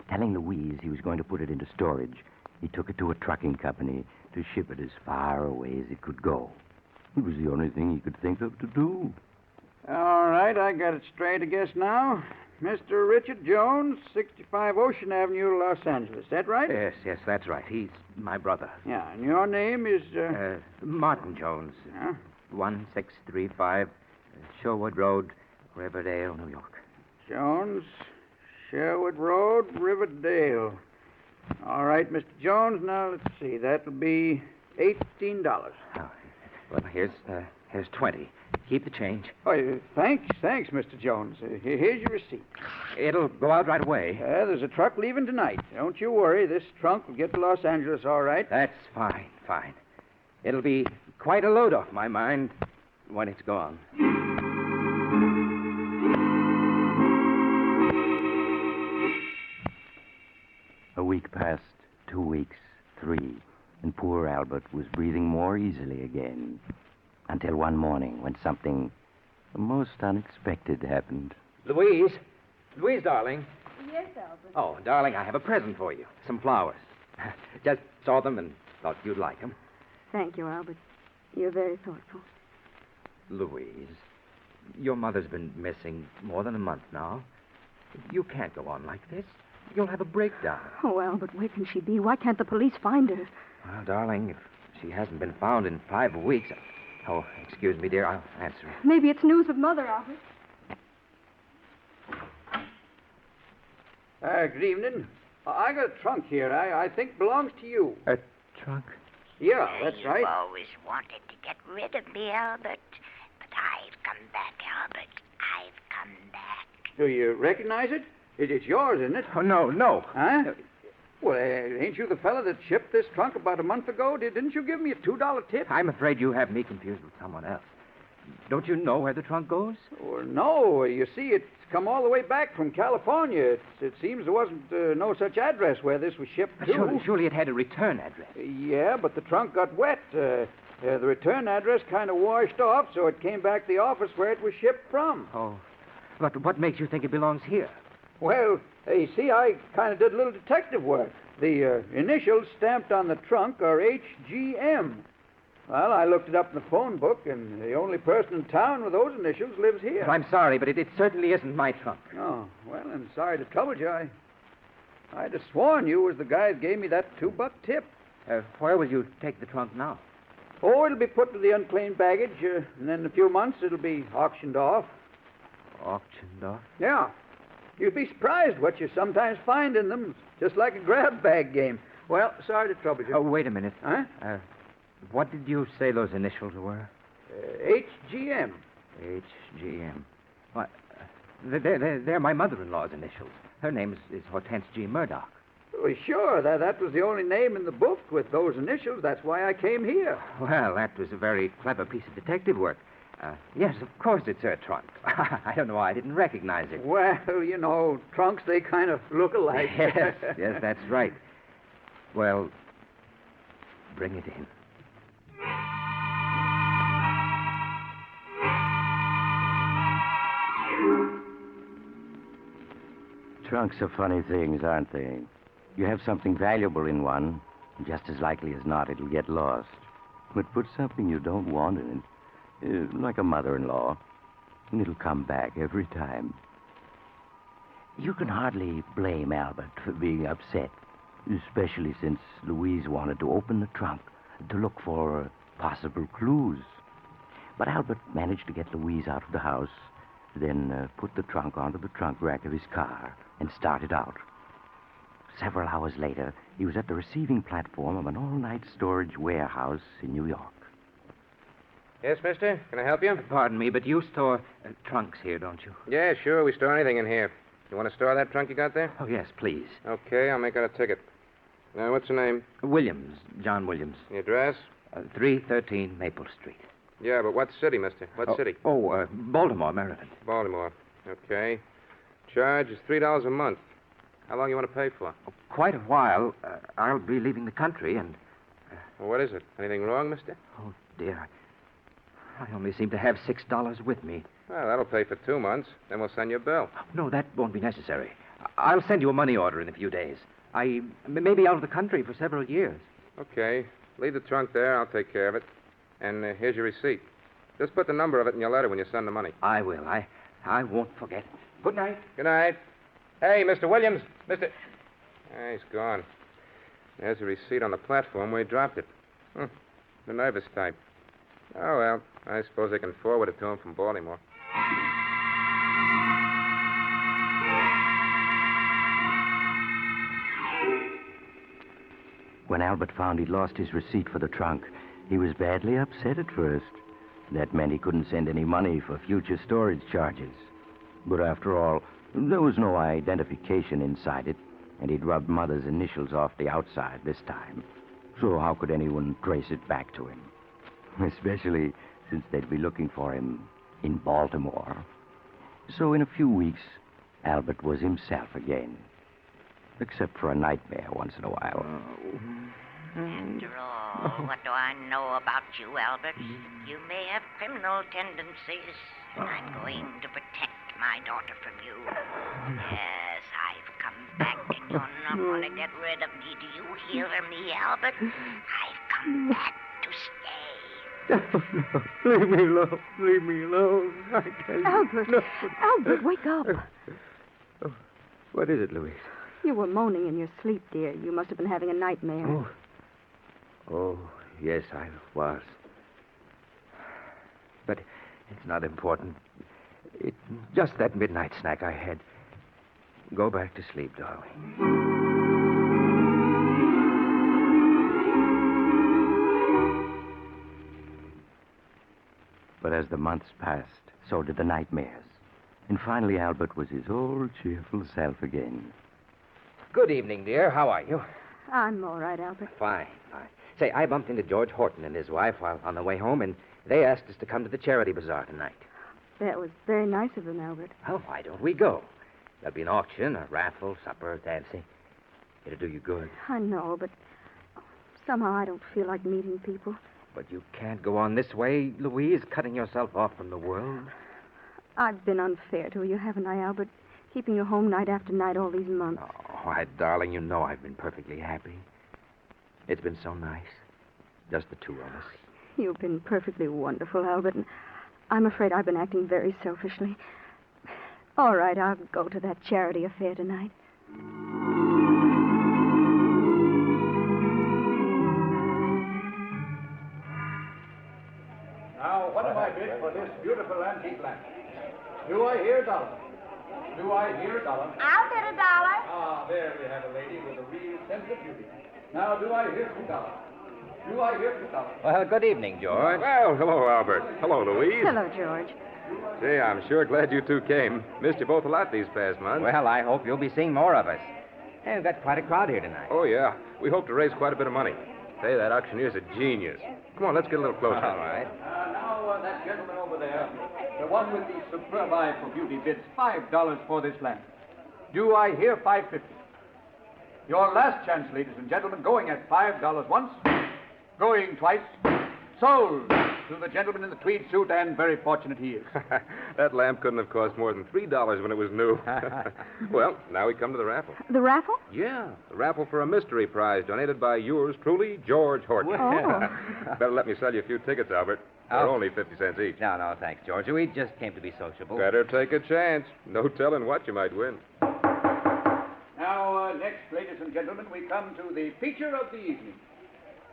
Telling Louise he was going to put it into storage, he took it to a trucking company to ship it as far away as it could go. It was the only thing he could think of to do. All right, I got it straight, I guess, now. Mr. Richard Jones, 65 Ocean Avenue, Los Angeles. Is that right? Yes, that's right. He's my brother. Yeah, and your name is, Martin Jones. Yeah? 1635 Sherwood Road, Riverdale, New York. Jones, Sherwood Road, Riverdale. All right, Mr. Jones, now let's see. That'll be $18. Oh, well, here's 20. Keep the change. Oh, thanks, Mr. Jones. Here's your receipt. It'll go out right away. There's a truck leaving tonight. Don't you worry. This trunk will get to Los Angeles all right. That's fine. It'll be quite a load off my mind when it's gone. A week passed, 2 weeks, 3, and poor Albert was breathing more easily again. Until one morning when something most unexpected happened. Louise, darling. Yes, Albert. Oh, darling, I have a present for you. Some flowers. Just saw them and thought you'd like them. Thank you, Albert. You're very thoughtful. Louise, your mother's been missing more than a month now. You can't go on like this. You'll have a breakdown. Oh, Albert, where can she be? Why can't the police find her? Well, darling, if she hasn't been found in 5 weeks... Oh, excuse me, dear. I'll answer it. Maybe it's news of Mother, Albert. Good evening. I got a trunk here. I think belongs to you. A trunk? Yeah, that's right. You've always wanted to get rid of me, Albert. But I've come back, Albert. I've come back. Do you recognize it? It's yours, isn't it? Oh, no. Huh? Well, ain't you the fella that shipped this trunk about a month ago? Didn't you give me a $2 tip? I'm afraid you have me confused with someone else. Don't you know where the trunk goes? Well, no. You see, it's come all the way back from California. It seems there wasn't no such address where this was shipped to. Surely it had a return address. Yeah, but the trunk got wet. The return address kind of washed off, so it came back to the office where it was shipped from. Oh. But what makes you think it belongs here? Well, you see, I kind of did a little detective work. The initials stamped on the trunk are HGM. Well, I looked it up in the phone book, and the only person in town with those initials lives here. Well, I'm sorry, but it certainly isn't my trunk. Oh, well, I'm sorry to trouble you. I'd have sworn you was the guy that gave me that $2 tip. Where will you take the trunk now? Oh, it'll be put to the unclaimed baggage, and then in a few months it'll be auctioned off. Auctioned off? Yeah. You'd be surprised what you sometimes find in them, just like a grab bag game. Well, sorry to trouble you. Oh, wait a minute. Huh? What did you say those initials were? HGM. HGM. What? They're my mother-in-law's initials. Her name is Hortense G. Murdoch. Well, sure. That was the only name in the book with those initials. That's why I came here. Well, that was a very clever piece of detective work. Yes, of course it's her trunk. I don't know why I didn't recognize it. Well, you know, trunks, they kind of look alike. Yes, that's right. Well, bring it in. Trunks are funny things, aren't they? You have something valuable in one, and just as likely as not, it'll get lost. But put something you don't want in it, like a mother-in-law, and it'll come back every time. You can hardly blame Albert for being upset, especially since Louise wanted to open the trunk to look for possible clues. But Albert managed to get Louise out of the house, then put the trunk onto the trunk rack of his car and started out. Several hours later, he was at the receiving platform of an all-night storage warehouse in New York. Yes, mister? Can I help you? Pardon me, but you store trunks here, don't you? Yeah, sure. We store anything in here. You want to store that trunk you got there? Oh, yes, please. Okay, I'll make out a ticket. Now, what's your name? Williams, John Williams. The address? 313 Maple Street. Yeah, but what city, mister? What city? Baltimore, Maryland. Baltimore. Okay. Charge is $3 a month. How long you want to pay for? Quite a while. I'll be leaving the country and... Well, what is it? Anything wrong, mister? Oh, dear. I only seem to have $6 with me. Well, that'll pay for 2 months. Then we'll send you a bill. No, that won't be necessary. I'll send you a money order in a few days. I may be out of the country for several years. Okay. Leave the trunk there. I'll take care of it. And here's your receipt. Just put the number of it in your letter when you send the money. I will. I won't forget. Good night. Good night. Hey, Mr. Williams. Mr. He's gone. There's a receipt on the platform where he dropped it. The nervous type. Oh, well, I suppose they can forward it to him from Baltimore. When Albert found he'd lost his receipt for the trunk, he was badly upset at first. That meant he couldn't send any money for future storage charges. But after all, there was no identification inside it, and he'd rubbed Mother's initials off the outside this time. So how could anyone trace it back to him? Especially since they'd be looking for him in Baltimore. So in a few weeks, Albert was himself again. Except for a nightmare once in a while. After all, what do I know about you, Albert? You may have criminal tendencies, and I'm going to protect my daughter from you. Yes, I've come back, and you're not going to get rid of me. Do you hear me, Albert? I've come back to stay. No. Leave me alone. Leave me alone. I tell you. Albert! No. Albert, wake up. What is it, Louise? You were moaning in your sleep, dear. You must have been having a nightmare. Oh, yes, I was. But it's not important. It's just that midnight snack I had. Go back to sleep, darling. But as the months passed, so did the nightmares. And finally, Albert was his old cheerful self again. Good evening, dear. How are you? I'm all right, Albert. Fine. Say, I bumped into George Horton and his wife while on the way home, and they asked us to come to the charity bazaar tonight. That was very nice of them, Albert. Well, why don't we go? There'll be an auction, a raffle, supper, dancing. It'll do you good. I know, but somehow I don't feel like meeting people. But you can't go on this way, Louise, cutting yourself off from the world. I've been unfair to you, haven't I, Albert? Keeping you home night after night all these months. Oh, why, darling, you know I've been perfectly happy. It's been so nice. Just the two of us. You've been perfectly wonderful, Albert, and I'm afraid I've been acting very selfishly. All right, I'll go to that charity affair tonight. Now, what am I bid for this beautiful antique lamp? Do I hear a dollar? Do I hear a dollar? I'll bid $1. Ah, there we have a lady with a real sense of beauty. Now, do I hear $2? Do I hear $2? Well, good evening, George. Well, hello, Albert. Hello, Louise. Hello, George. Say, I'm sure glad you two came. Missed you both a lot these past months. Well, I hope you'll be seeing more of us. Hey, we've got quite a crowd here tonight. Oh, yeah. We hope to raise quite a bit of money. Say, that auctioneer's a genius. Come on, let's get a little closer. All right. Now, that gentleman over there, the one with the superb eye for beauty, bids $5 for this lamp. Do I hear $5.50? Your last chance, ladies and gentlemen, going at $5 once, going twice, sold to the gentleman in the tweed suit, and very fortunate he is. That lamp couldn't have cost more than $3 when it was new. Well, now we come to the raffle. The raffle? Yeah, the raffle for a mystery prize donated by yours truly, George Horton. Oh. Better let me sell you a few tickets, Albert. They're only 50 cents each. No, thanks, George. We just came to be sociable. Better take a chance. No telling what you might win. Now, next, ladies and gentlemen, we come to the feature of the evening.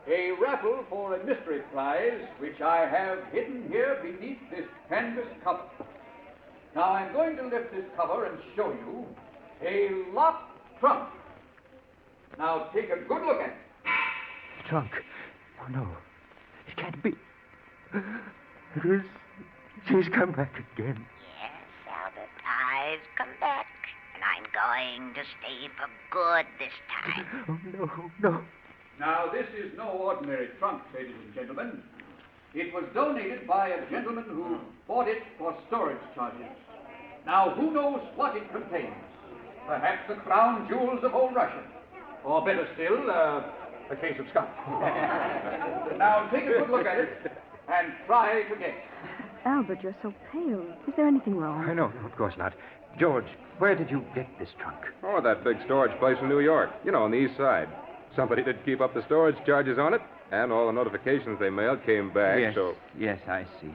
A raffle for a mystery prize, which I have hidden here beneath this canvas cover. Now, I'm going to lift this cover and show you a locked trunk. Now, take a good look at it. The trunk. Oh, no. It can't be. It is. She's come back again. Yes, Albert, I've come back, and I'm going to stay for good this time. Oh, no. Now, this is no ordinary trunk, ladies and gentlemen. It was donated by a gentleman who bought it for storage charges. Now, who knows what it contains? Perhaps the crown jewels of old Russia. Or better still, a case of scotch. Now, take a good look at it and try to guess. Albert, you're so pale. Is there anything wrong? No, of course not. George, where did you get this trunk? Oh, that big storage place in New York. You know, on the east side. Somebody did keep up the storage charges on it, and all the notifications they mailed came back, Yes, so... yes, I see.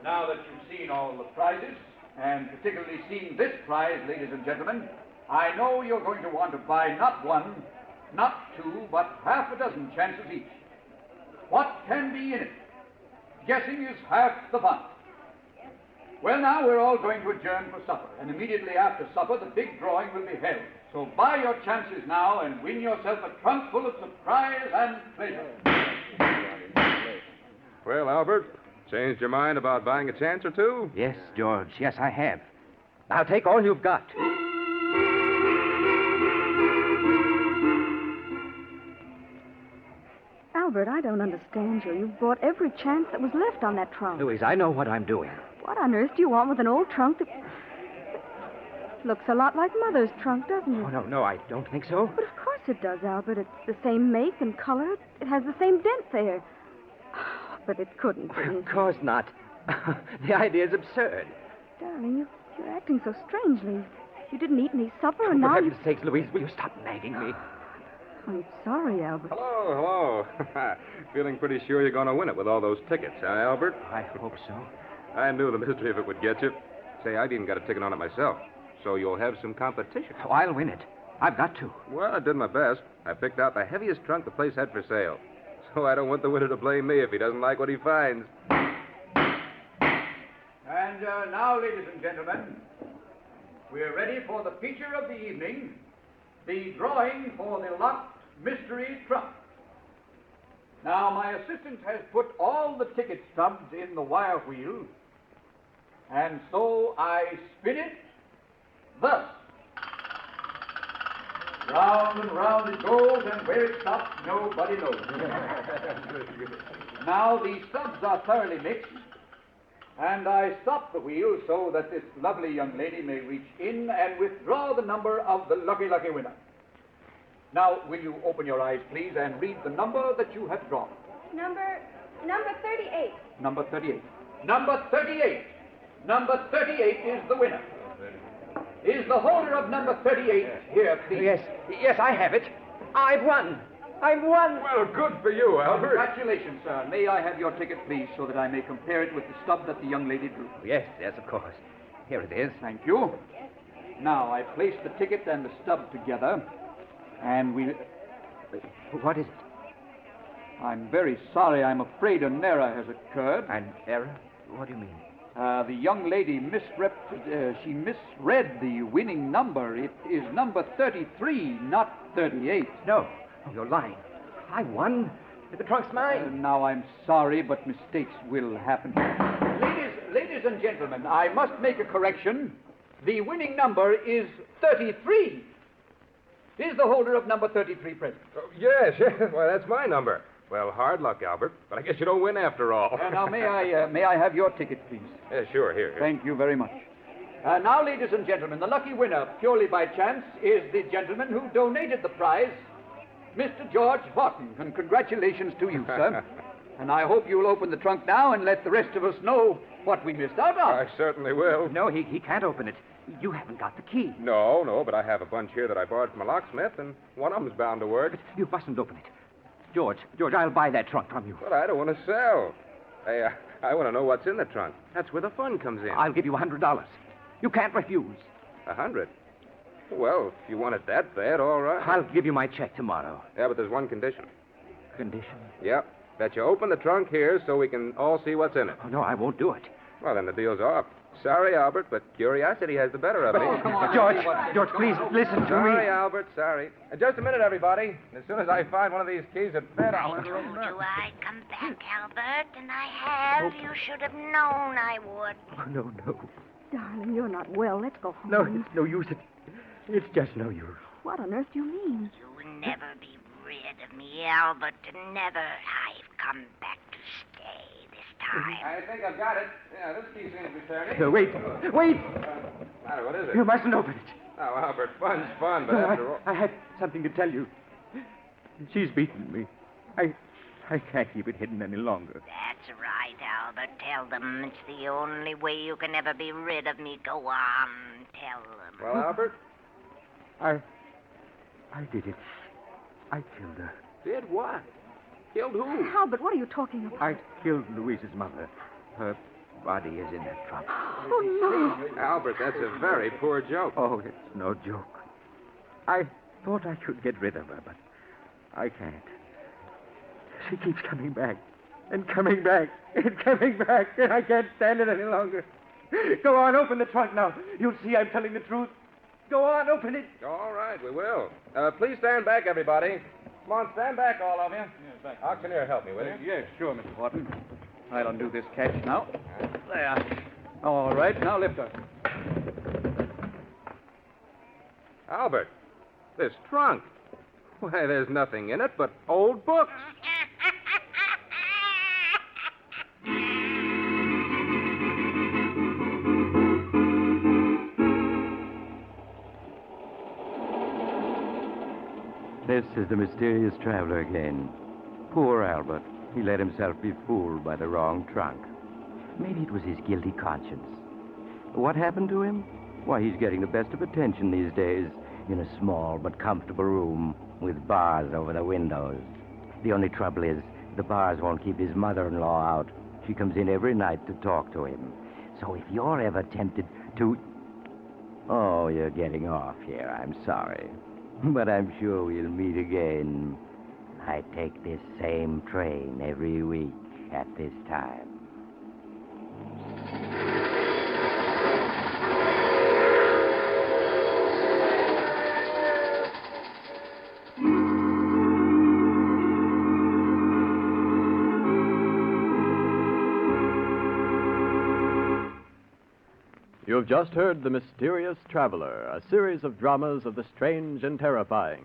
Now that you've seen all the prizes and particularly seeing this prize, ladies and gentlemen, I know you're going to want to buy not one, not two, but half a dozen chances each. What can be in it? Guessing is half the fun. Well, now we're all going to adjourn for supper, and immediately after supper, the big drawing will be held. So buy your chances now and win yourself a trunk full of surprise and pleasure. Well, Albert, changed your mind about buying a chance or two? Yes, George. Yes, I have. Now take all you've got. Albert, I don't understand you. You've bought every chance that was left on that trunk. Louise, I know what I'm doing. What on earth do you want with an old trunk that looks a lot like Mother's trunk, doesn't it? Oh, no, I don't think so. But of course it does, Albert. It's the same make and color. It has the same dent there. But it couldn't be. Of course not. The idea is absurd. Darling, you're acting so strangely. You didn't eat any supper, and For now heaven's sakes, Louise, will you stop nagging me? I'm sorry, Albert. Hello. Feeling pretty sure you're going to win it with all those tickets, huh, Albert? I hope so. I knew the mystery of it would get you. Say, I'd even got a ticket on it myself. So you'll have some competition. Oh, I'll win it. I've got to. Well, I did my best. I picked out the heaviest trunk the place had for sale. So I don't want the winner to blame me if he doesn't like what he finds. And now, ladies and gentlemen, we're ready for the feature of the evening, the drawing for the locked mystery trunk. Now, my assistant has put all the ticket stubs in the wire wheel, and so I spin it thus. Round and round it goes, and where it stops, nobody knows. Now, the stubs are thoroughly mixed, and I stop the wheel so that this lovely young lady may reach in and withdraw the number of the lucky winner. Now, will you open your eyes, please, and read the number that you have drawn? Number 38. Number 38. Number 38. Number 38 is the winner. Is the holder of number 38 here, please? Yes, I have it. I've won. I've won. Well, good for you, Albert. Congratulations, sir. May I have your ticket, please, so that I may compare it with the stub that the young lady drew? Yes, of course. Here it is. Thank you. Now, I place the ticket and the stub together, and we... What is it? I'm very sorry. I'm afraid an error has occurred. An error? What do you mean? The young lady misread the winning number. It is number 33, not 38. No, you're lying. I won. The trunk's mine. Now, I'm sorry, but mistakes will happen. Ladies and gentlemen, I must make a correction. The winning number is 33. Is the holder of number 33 present? Oh, yes. Well, that's my number. Well, hard luck, Albert, but I guess you don't win after all. Now, may I have your ticket, please? Yeah, sure, here. Thank you very much. Now, ladies and gentlemen, the lucky winner, purely by chance, is the gentleman who donated the prize, Mr. George Horton. And congratulations to you, sir. And I hope you'll open the trunk now and let the rest of us know what we missed out on. I certainly will. No, he can't open it. You haven't got the key. No, but I have a bunch here that I borrowed from a locksmith, and one of them's bound to work. But you mustn't open it. George, I'll buy that trunk from you. But I don't want to sell. Hey, I want to know what's in the trunk. That's where the fun comes in. I'll give you $100. You can't refuse. 100? Well, if you want it that bad, all right. I'll give you my check tomorrow. Yeah, but there's one condition. Condition? Yep. That you open the trunk here so we can all see what's in it. Oh, no, I won't do it. Well, then the deal's off. Sorry, Albert, but curiosity has the better of me. Oh, come on. George, please, listen to me. Sorry, Albert, sorry. Just a minute, everybody. As soon as I find one of these keys at bed, I'll... I told you I'd come back, Albert, and I have. You should have known I would. Oh, no. Darling, you're not well. Let's go home. No, it's no use. It's just no use. What on earth do you mean? You'll never be rid of me, Albert. Never. I've come back to stay this time. I think I've got it. Yeah, this key seems to be turning. Wait. Matter, what is it? You mustn't open it. Oh, Albert, fun's fun, but after all... I had something to tell you. She's beaten me. I can't keep it hidden any longer. That's right, Albert. Tell them it's the only way you can ever be rid of me. Go on, tell them. Well, Albert? I did it. I killed her. Did what? Killed who? Albert, what are you talking about? I killed Louise's mother. Her body is in that trunk. Oh, no. Albert, that's a very poor joke. Oh, it's no joke. I thought I could get rid of her, but I can't. She keeps coming back and coming back and coming back, and I can't stand it any longer. Go on, open the trunk now. You'll see I'm telling the truth. Go on, open it. All right, we will. Please stand back, everybody. Come on, stand back, all of you. Auctioneer, help me, will you? Yes, sure, Mr. Horton. I'll undo this catch now. There. All right, now lift her. Albert, this trunk. Why, there's nothing in it but old books. This is the mysterious traveler again. Poor Albert. He let himself be fooled by the wrong trunk. Maybe it was his guilty conscience. What happened to him? Why, he's getting the best of attention these days in a small but comfortable room with bars over the windows. The only trouble is the bars won't keep his mother-in-law out. She comes in every night to talk to him. So if you're ever tempted to... Oh, you're getting off here. I'm sorry. But I'm sure we'll meet again. I take this same train every week at this time. You've just heard The Mysterious Traveler, a series of dramas of the strange and terrifying.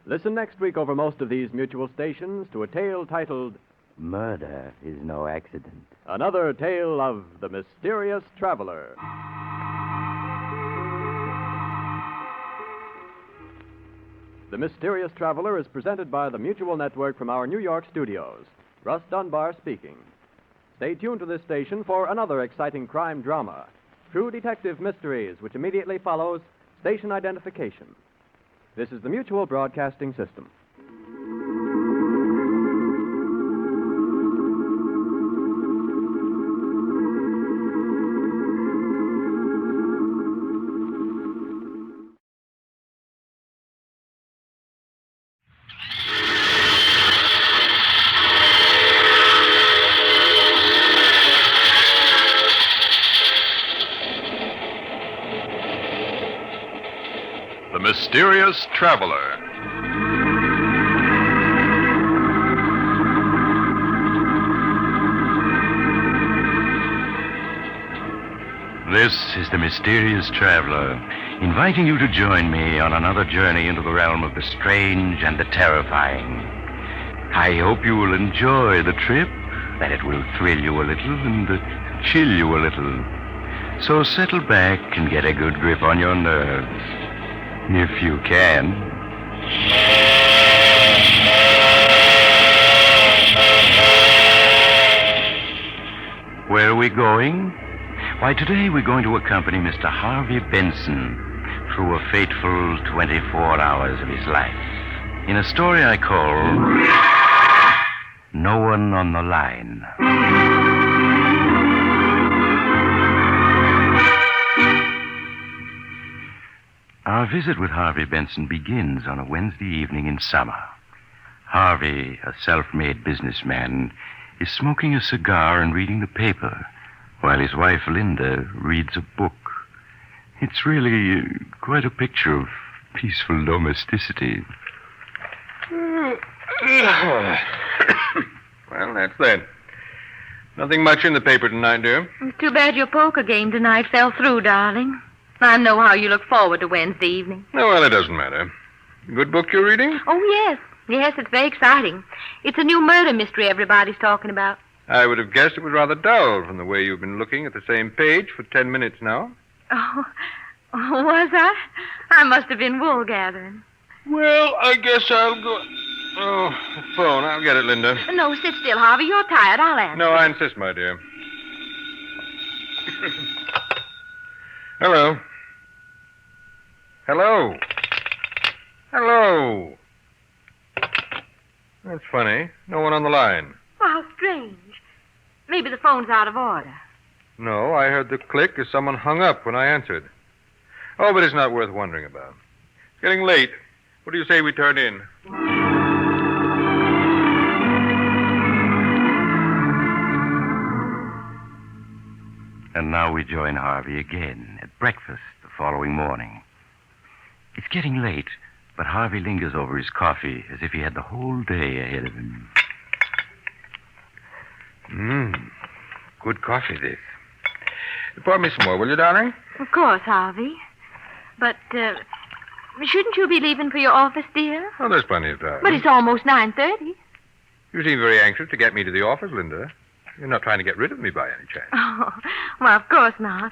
Listen next week over most of these mutual stations to a tale titled Murder is no accident. Another Tale of the Mysterious Traveler. The Mysterious Traveler is presented by the Mutual Network from our New York studios. Russ Dunbar speaking. Stay tuned to this station for another exciting crime drama. True Detective Mysteries, which immediately follows station identification. This is the Mutual Broadcasting System. The Mysterious Traveler. This is the Mysterious Traveler, inviting you to join me on another journey into the realm of the strange and the terrifying. I hope you will enjoy the trip, that it will thrill you a little and chill you a little. So settle back and get a good grip on your nerves. If you can. Where are we going? Why, today we're going to accompany Mr. Harvey Benson through a fateful 24 hours of his life in a story I call No One on the Line. Our visit with Harvey Benson begins on a Wednesday evening in summer. Harvey, a self-made businessman, is smoking a cigar and reading the paper, while his wife, Linda, reads a book. It's really quite a picture of peaceful domesticity. Well, that's that. Nothing much in the paper tonight, dear. Too bad your poker game tonight fell through, darling. I know how you look forward to Wednesday evening. Oh, well, it doesn't matter. Good book you're reading? Oh, yes. Yes, it's very exciting. It's a new murder mystery everybody's talking about. I would have guessed it was rather dull from the way you've been looking at the same page for 10 minutes now. Oh, was I? I must have been wool gathering. Well, I guess I'll go... Oh, the phone. I'll get it, Linda. No, sit still, Harvey. You're tired. I'll answer. No, I insist, my dear. Hello. Hello. Hello. That's funny. No one on the line. Well, how strange. Maybe the phone's out of order. No, I heard the click as someone hung up when I answered. Oh, but it's not worth wondering about. It's getting late. What do you say we turn in? And now we join Harvey again at breakfast the following morning. It's getting late, but Harvey lingers over his coffee as if he had the whole day ahead of him. Good coffee, this. Pour me some more, will you, darling? Of course, Harvey. But, shouldn't you be leaving for your office, dear? Oh, there's plenty of time. But it's almost 9:30. You seem very anxious to get me to the office, Linda. You're not trying to get rid of me by any chance. Oh, well, of course not.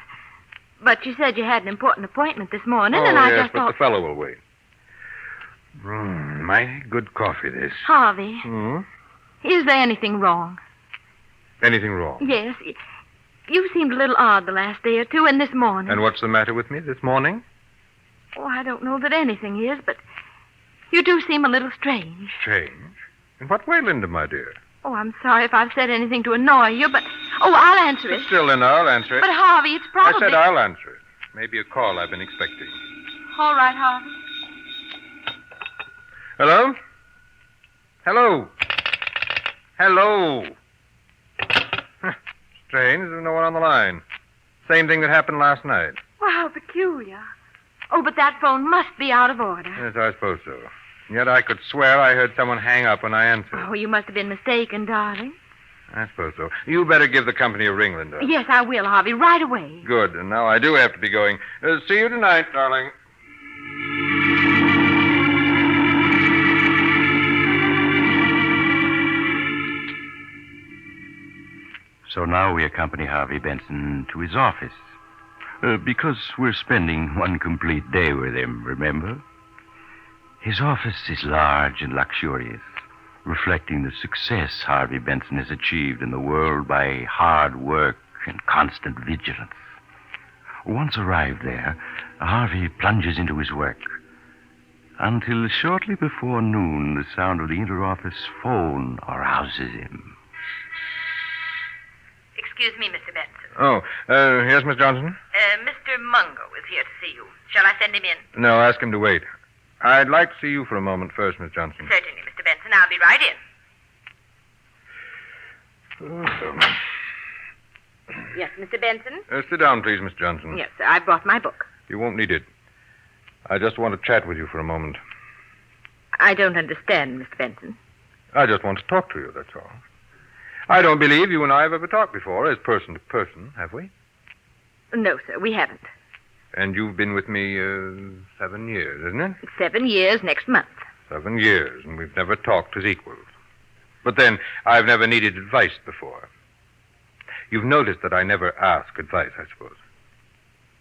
But you said you had an important appointment this morning, and I yes, just but thought... the fellow will wait. Mighty good coffee, this. Harvey, Hmm? is there anything wrong? Anything wrong? Yes. You seemed a little odd the last day or two, and this morning. And what's the matter with me this morning? Oh, I don't know that anything is, but you do seem a little strange. Strange? In what way, Linda, my dear? Oh, I'm sorry if I've said anything to annoy you, but... Oh, I'll answer it. Still, Linda, I'll answer it. But, Harvey, it's probably... I said I'll answer it. Maybe a call I've been expecting. All right, Harvey. Hello? Hello? Hello? Strange, there's no one on the line. Same thing that happened last night. Well, how peculiar. Oh, but that phone must be out of order. Yes, I suppose so. And yet I could swear I heard someone hang up when I answered. Oh, you must have been mistaken, darling. I suppose so. You better give the company a ring, Linda. Yes, I will, Harvey, right away. Good. And now I do have to be going. See you tonight, darling. So now we accompany Harvey Benson to his office. Because we're spending one complete day with him, remember? His office is large and luxurious, reflecting the success Harvey Benson has achieved in the world by hard work and constant vigilance. Once arrived there, Harvey plunges into his work until shortly before noon, the sound of the interoffice phone arouses him. Excuse me, Mr. Benson. Oh, yes, Miss Johnson? Mr. Mungo is here to see you. Shall I send him in? No, ask him to wait. I'd like to see you for a moment first, Miss Johnson. Certainly, Mr. Benson. I'll be right in. Yes, Mr. Benson? Sit down, please, Miss Johnson. Yes, sir. I've brought my book. You won't need it. I just want to chat with you for a moment. I don't understand, Mr. Benson. I just want to talk to you, that's all. I don't believe you and I have ever talked before as person to person, have we? No, sir, we haven't. And you've been with me 7 years, isn't it? 7 years next month. 7 years, and we've never talked as equals. But then, I've never needed advice before. You've noticed that I never ask advice, I suppose.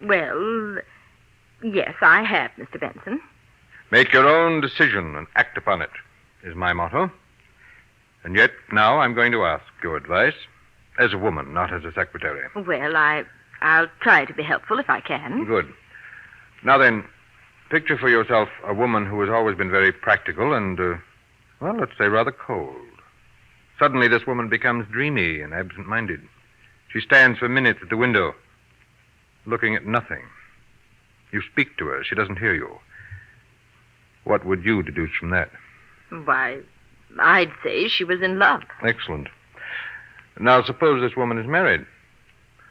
Well, yes, I have, Mr. Benson. Make your own decision and act upon it, is my motto. And yet, now I'm going to ask your advice as a woman, not as a secretary. Well, I'll try to be helpful if I can. Good. Now then, picture for yourself a woman who has always been very practical and, well, let's say rather cold. Suddenly, this woman becomes dreamy and absent-minded. She stands for minutes at the window, looking at nothing. You speak to her. She doesn't hear you. What would you deduce from that? Why, I'd say she was in love. Excellent. Now, suppose this woman is married.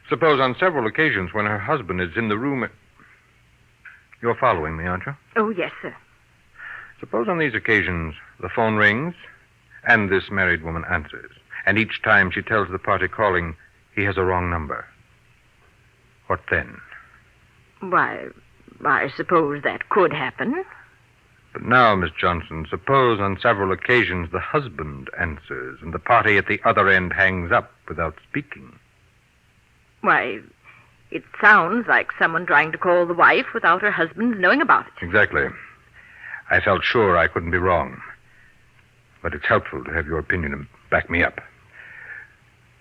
Suppose on several occasions when her husband is in the room... You're following me, aren't you? Oh, yes, sir. Suppose on these occasions the phone rings and this married woman answers. And each time she tells the party calling he has a wrong number. What then? Why, I suppose that could happen. But now, Miss Johnson, suppose on several occasions the husband answers and the party at the other end hangs up without speaking. Why, it sounds like someone trying to call the wife without her husband's knowing about it. Exactly. I felt sure I couldn't be wrong. But it's helpful to have your opinion and back me up.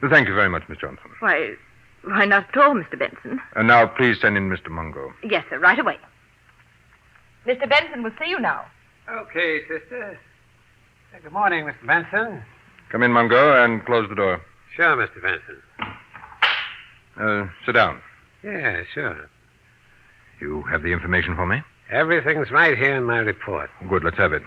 Thank you very much, Miss Johnson. Why not at all, Mr. Benson. And now, please send in Mr. Mungo. Yes, sir, right away. Mr. Benson will see you now. Okay, sister. Good morning, Mr. Benson. Come in, Mungo, and close the door. Sure, Mr. Benson. Sit down. Yeah, sure. You have the information for me? Everything's right here in my report. Good, let's have it.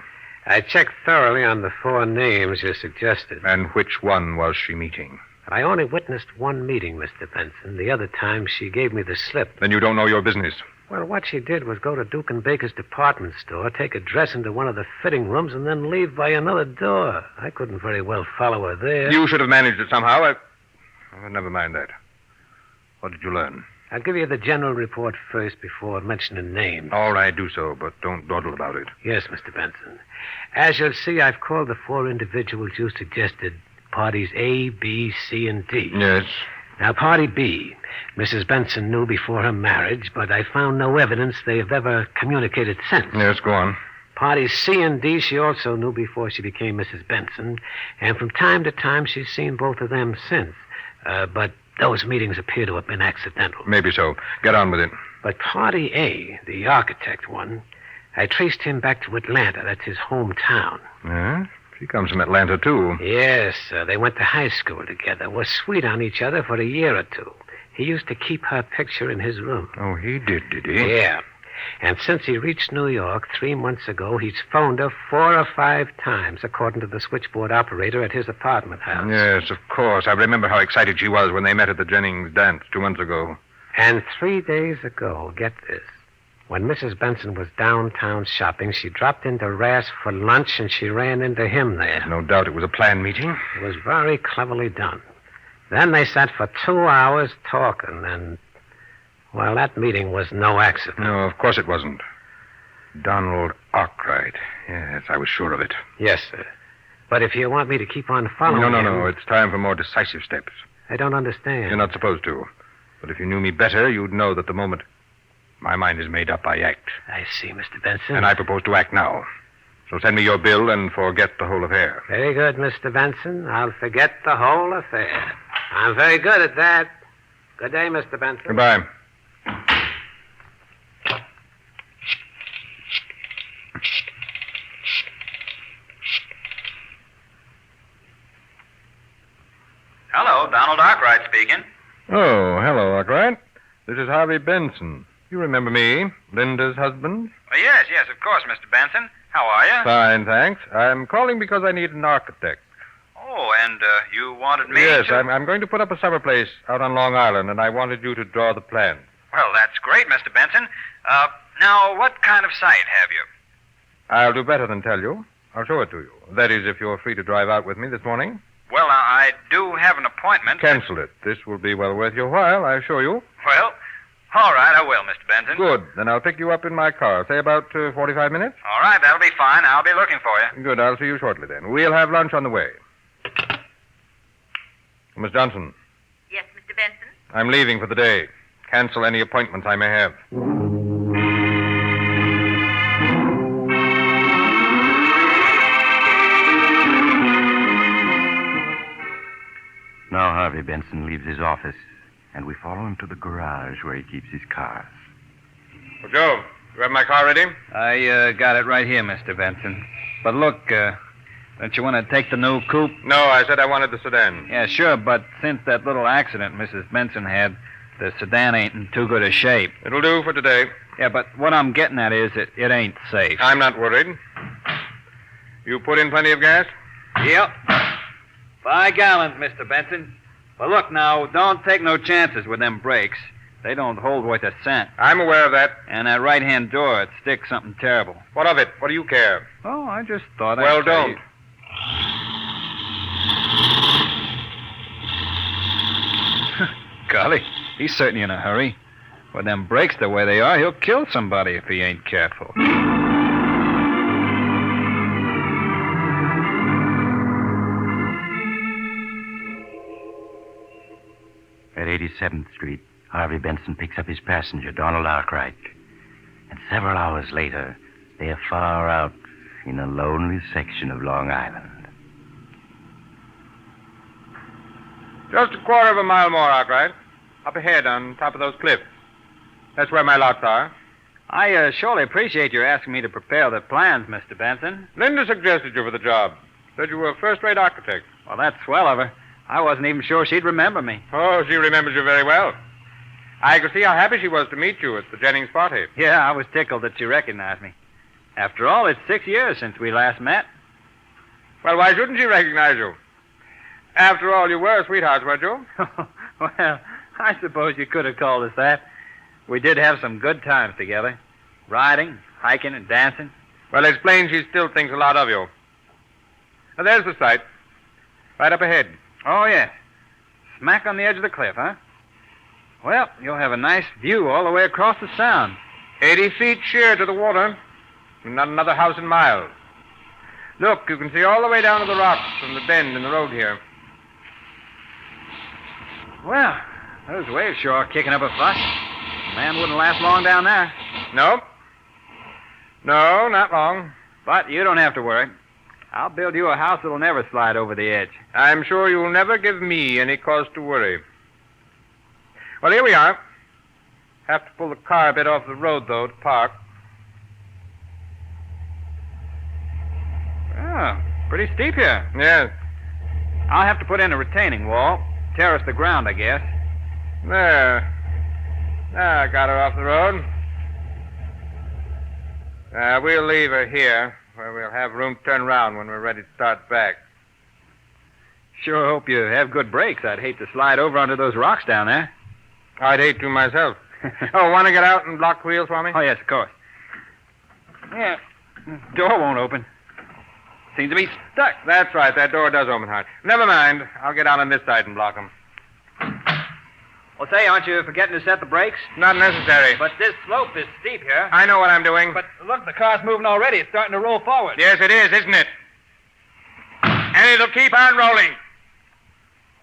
I checked thoroughly on the 4 names you suggested. And which one was she meeting? I only witnessed one meeting, Mr. Benson. The other time, she gave me the slip. Then you don't know your business. Well, what she did was go to Duke and Baker's department store, take a dress into one of the fitting rooms, and then leave by another door. I couldn't very well follow her there. You should have managed it somehow. Never mind that. What did you learn? I'll give you the general report first before mentioning names. All right, do so, but don't dawdle about it. Yes, Mr. Benson. As you'll see, I've called the 4 individuals you suggested parties A, B, C, and D. Yes. Now, party B, Mrs. Benson knew before her marriage, but I found no evidence they have ever communicated since. Yes, go on. Parties C and D she also knew before she became Mrs. Benson, and from time to time she's seen both of them since. But those meetings appear to have been accidental. Maybe so. Get on with it. But party A, the architect one, I traced him back to Atlanta. That's his hometown. Yeah? She comes from Atlanta, too. Yes, they went to high school together, were sweet on each other for a year or two. He used to keep her picture in his room. Oh, he did he? Yeah. And since he reached New York 3 months ago, he's phoned her 4 or 5 times, according to the switchboard operator at his apartment house. Yes, of course. I remember how excited she was when they met at the Jennings dance 2 months ago. And 3 days ago, get this, when Mrs. Benson was downtown shopping, she dropped into Rass for lunch, and she ran into him there. No doubt it was a planned meeting. It was very cleverly done. Then they sat for 2 hours talking, and, well, that meeting was no accident. No, of course it wasn't. Donald Arkwright. Yes, I was sure of it. Yes, sir. But if you want me to keep on following No. It's time for more decisive steps. I don't understand. You're not supposed to. But if you knew me better, you'd know that the moment my mind is made up, I act. I see, Mr. Benson. And I propose to act now. So send me your bill and forget the whole affair. Very good, Mr. Benson. I'll forget the whole affair. I'm very good at that. Good day, Mr. Benson. Goodbye. Hello, Donald Arkwright speaking. Oh, hello, Arkwright. This is Harvey Benson. You remember me, Linda's husband? Oh, yes, of course, Mr. Benson. How are you? Fine, thanks. I'm calling because I need an architect. Oh, and you wanted me Yes, to... I'm going to put up a summer place out on Long Island, and I wanted you to draw the plan. Well, that's great, Mr. Benson. Now, what kind of site have you? I'll do better than tell you. I'll show it to you. That is, if you're free to drive out with me this morning. Well, I do have an appointment. Cancel it. This will be well worth your while, I assure you. Well, all right, I will, Mr. Benson. Good. Then I'll pick you up in my car. Say about 45 minutes. All right, that'll be fine. I'll be looking for you. Good. I'll see you shortly then. We'll have lunch on the way. Miss Johnson. Yes, Mr. Benson? I'm leaving for the day. Cancel any appointments I may have. Now Harvey Benson leaves his office, and we follow him to the garage where he keeps his cars. Well, Joe, you have my car ready? I got it right here, Mr. Benson. But look, don't you want to take the new coupe? No, I said I wanted the sedan. Yeah, sure, but since that little accident Mrs. Benson had, the sedan ain't in too good a shape. It'll do for today. Yeah, but what I'm getting at is it ain't safe. I'm not worried. You put in plenty of gas? Yep. 5 gallons, Mr. Benson. But look now, don't take no chances with them brakes. They don't hold worth a cent. I'm aware of that. And that right-hand door, it sticks something terrible. What of it? What do you care? Oh, I just thought I'd Well, tell don't. you. Golly, he's certainly in a hurry. With them brakes the way they are, he'll kill somebody if he ain't careful. At 87th Street, Harvey Benson picks up his passenger, Donald Arkwright. And several hours later, they are far out in a lonely section of Long Island. Just a quarter of a mile more, Arkwright. Up ahead on top of those cliffs. That's where my lots are. I surely appreciate your asking me to prepare the plans, Mr. Benson. Linda suggested you for the job. Said you were a first-rate architect. Well, that's swell of her. I wasn't even sure she'd remember me. Oh, she remembers you very well. I could see how happy she was to meet you at the Jennings party. Yeah, I was tickled that she recognized me. After all, it's 6 years since we last met. Well, why shouldn't she recognize you? After all, you were sweethearts, weren't you? Well, I suppose you could have called us that. We did have some good times together. Riding, hiking, and dancing. Well, it's plain she still thinks a lot of you. Now, there's the site. Right up ahead. Oh, yes. Smack on the edge of the cliff, huh? Well, you'll have a nice view all the way across the sound. 80 feet sheer to the water. Not another house in miles. Look, you can see all the way down to the rocks from the bend in the road here. Well, those waves sure are kicking up a fuss. A man wouldn't last long down there. No. No, not long. But you don't have to worry. I'll build you a house that'll never slide over the edge. I'm sure you'll never give me any cause to worry. Well, here we are. Have to pull the car a bit off the road, though, to park. Oh, pretty steep here. Yes. I'll have to put in a retaining wall. Terrace the ground, I guess. There. I got her off the road. We'll leave her here, where we'll have room to turn around when we're ready to start back. Sure hope you have good brakes. I'd hate to slide over onto those rocks down there. I'd hate to myself. Oh, want to get out and block the wheels for me? Oh, yes, of course. Yeah, door won't open. Seems to be stuck. That's right, that door does open hard. Never mind, I'll get out on this side and block them. Well, say, aren't you forgetting to set the brakes? Not necessary. But this slope is steep here. I know what I'm doing. But look, the car's moving already. It's starting to roll forward. Yes, it is, isn't it? And it'll keep on rolling.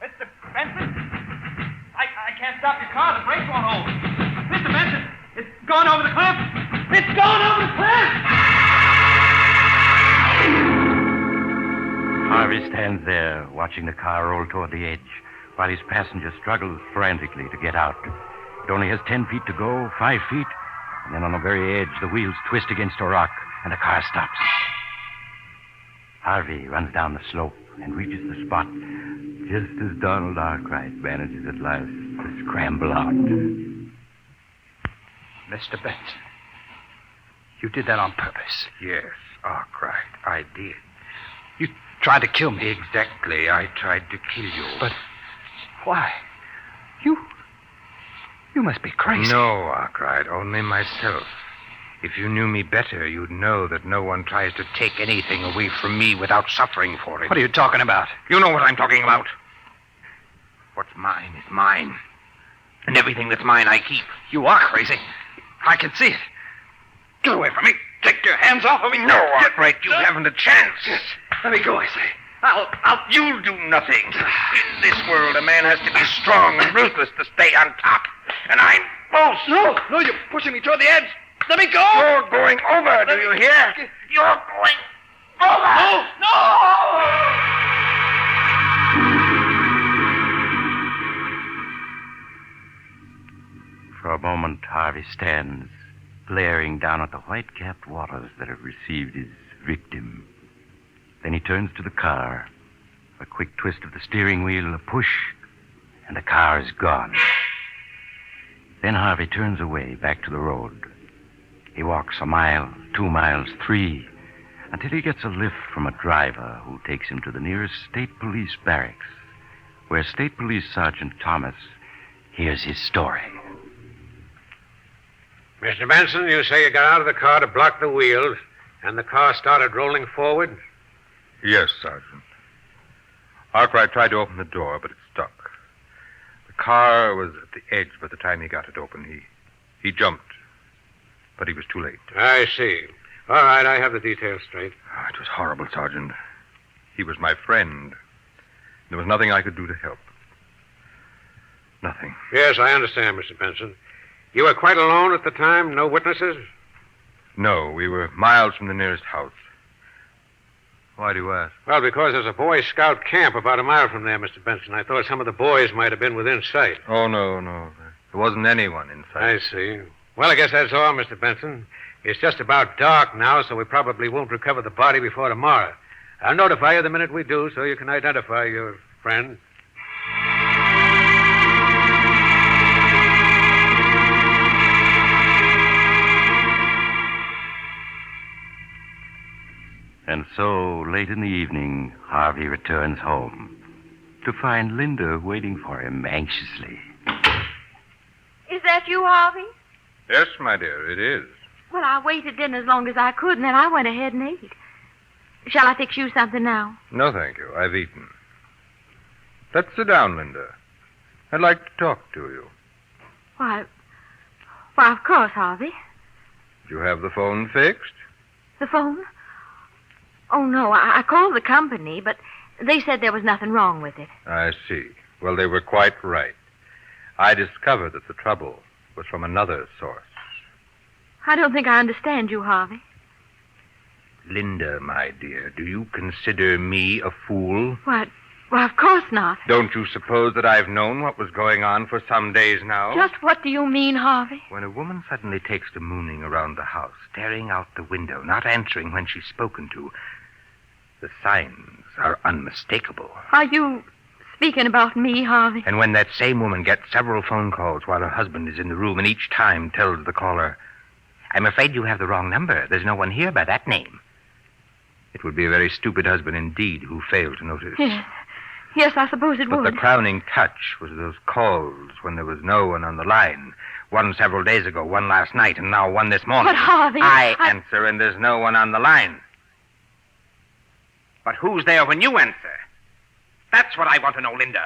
Mr. Benson? I can't stop your car. The brakes won't hold. Mr. Benson, it's gone over the cliff. It's gone over the cliff! Harvey stands there, watching the car roll toward the edge, while his passenger struggles frantically to get out. It only has 10 feet to go, 5 feet, and then on the very edge, the wheels twist against a rock, and the car stops. Harvey runs down the slope and reaches the spot just as Donald Arkwright manages at last to scramble out. Mr. Benson, you did that on purpose. Yes, Arkwright, I did. You tried to kill me. Exactly, I tried to kill you. But why? You must be crazy. No, Arkwright, only myself. If you knew me better, you'd know that no one tries to take anything away from me without suffering for it. What are you talking about? You know what I'm talking about. What's mine is mine. And everything that's mine, I keep. You are crazy. I can see it. Get away from me. Take your hands off of me. No, Arkwright, you haven't a chance. Let me go, I say. You'll do nothing. In this world, a man has to be strong and ruthless to stay on top. And I'm both. No, you're pushing me toward the edge. Let me go! You're going over, do you hear? You're going over! No! For a moment, Harvey stands, glaring down at the white-capped waters that have received his victim. Then he turns to the car. A quick twist of the steering wheel, a push, and the car is gone. Then Harvey turns away, back to the road. He walks a mile, 2 miles, 3, until he gets a lift from a driver who takes him to the nearest state police barracks, where State Police Sergeant Thomas hears his story. Mr. Benson, you say you got out of the car to block the wheels, and the car started rolling forward? Yes, Sergeant. Arkwright tried to open the door, but it stuck. The car was at the edge by the time he got it open. He jumped. But he was too late. I see. All right, I have the details straight. Oh, it was horrible, Sergeant. He was my friend. There was nothing I could do to help. Nothing. Yes, I understand, Mr. Benson. You were quite alone at the time? No witnesses? No, we were miles from the nearest house. Why do you ask? Well, because there's a Boy Scout camp about a mile from there, Mr. Benson. I thought some of the boys might have been within sight. Oh, no. There wasn't anyone in sight. I see. Well, I guess that's all, Mr. Benson. It's just about dark now, so we probably won't recover the body before tomorrow. I'll notify you the minute we do, so you can identify your friend. And so, late in the evening, Harvey returns home to find Linda waiting for him anxiously. Is that you, Harvey? Yes, my dear, it is. Well, I waited dinner as long as I could, and then I went ahead and ate. Shall I fix you something now? No, thank you. I've eaten. Let's sit down, Linda. I'd like to talk to you. Why, of course, Harvey. Do you have the phone fixed? The phone? Oh, no, I called the company, but they said there was nothing wrong with it. I see. Well, they were quite right. I discovered that the trouble was from another source. I don't think I understand you, Harvey. Linda, my dear, do you consider me a fool? Well, of course not. Don't you suppose that I've known what was going on for some days now? Just what do you mean, Harvey? When a woman suddenly takes to mooning around the house, staring out the window, not answering when she's spoken to, the signs are unmistakable. Are you speaking about me, Harvey? And when that same woman gets several phone calls while her husband is in the room and each time tells the caller, "I'm afraid you have the wrong number. There's no one here by that name." It would be a very stupid husband indeed who failed to notice. Yes, I suppose it But would. the crowning touch was those calls when there was no one on the line. One several days ago, one last night, and now one this morning. But, Harvey, I answer and there's no one on the line. But who's there when you answer? That's what I want to know, Linda.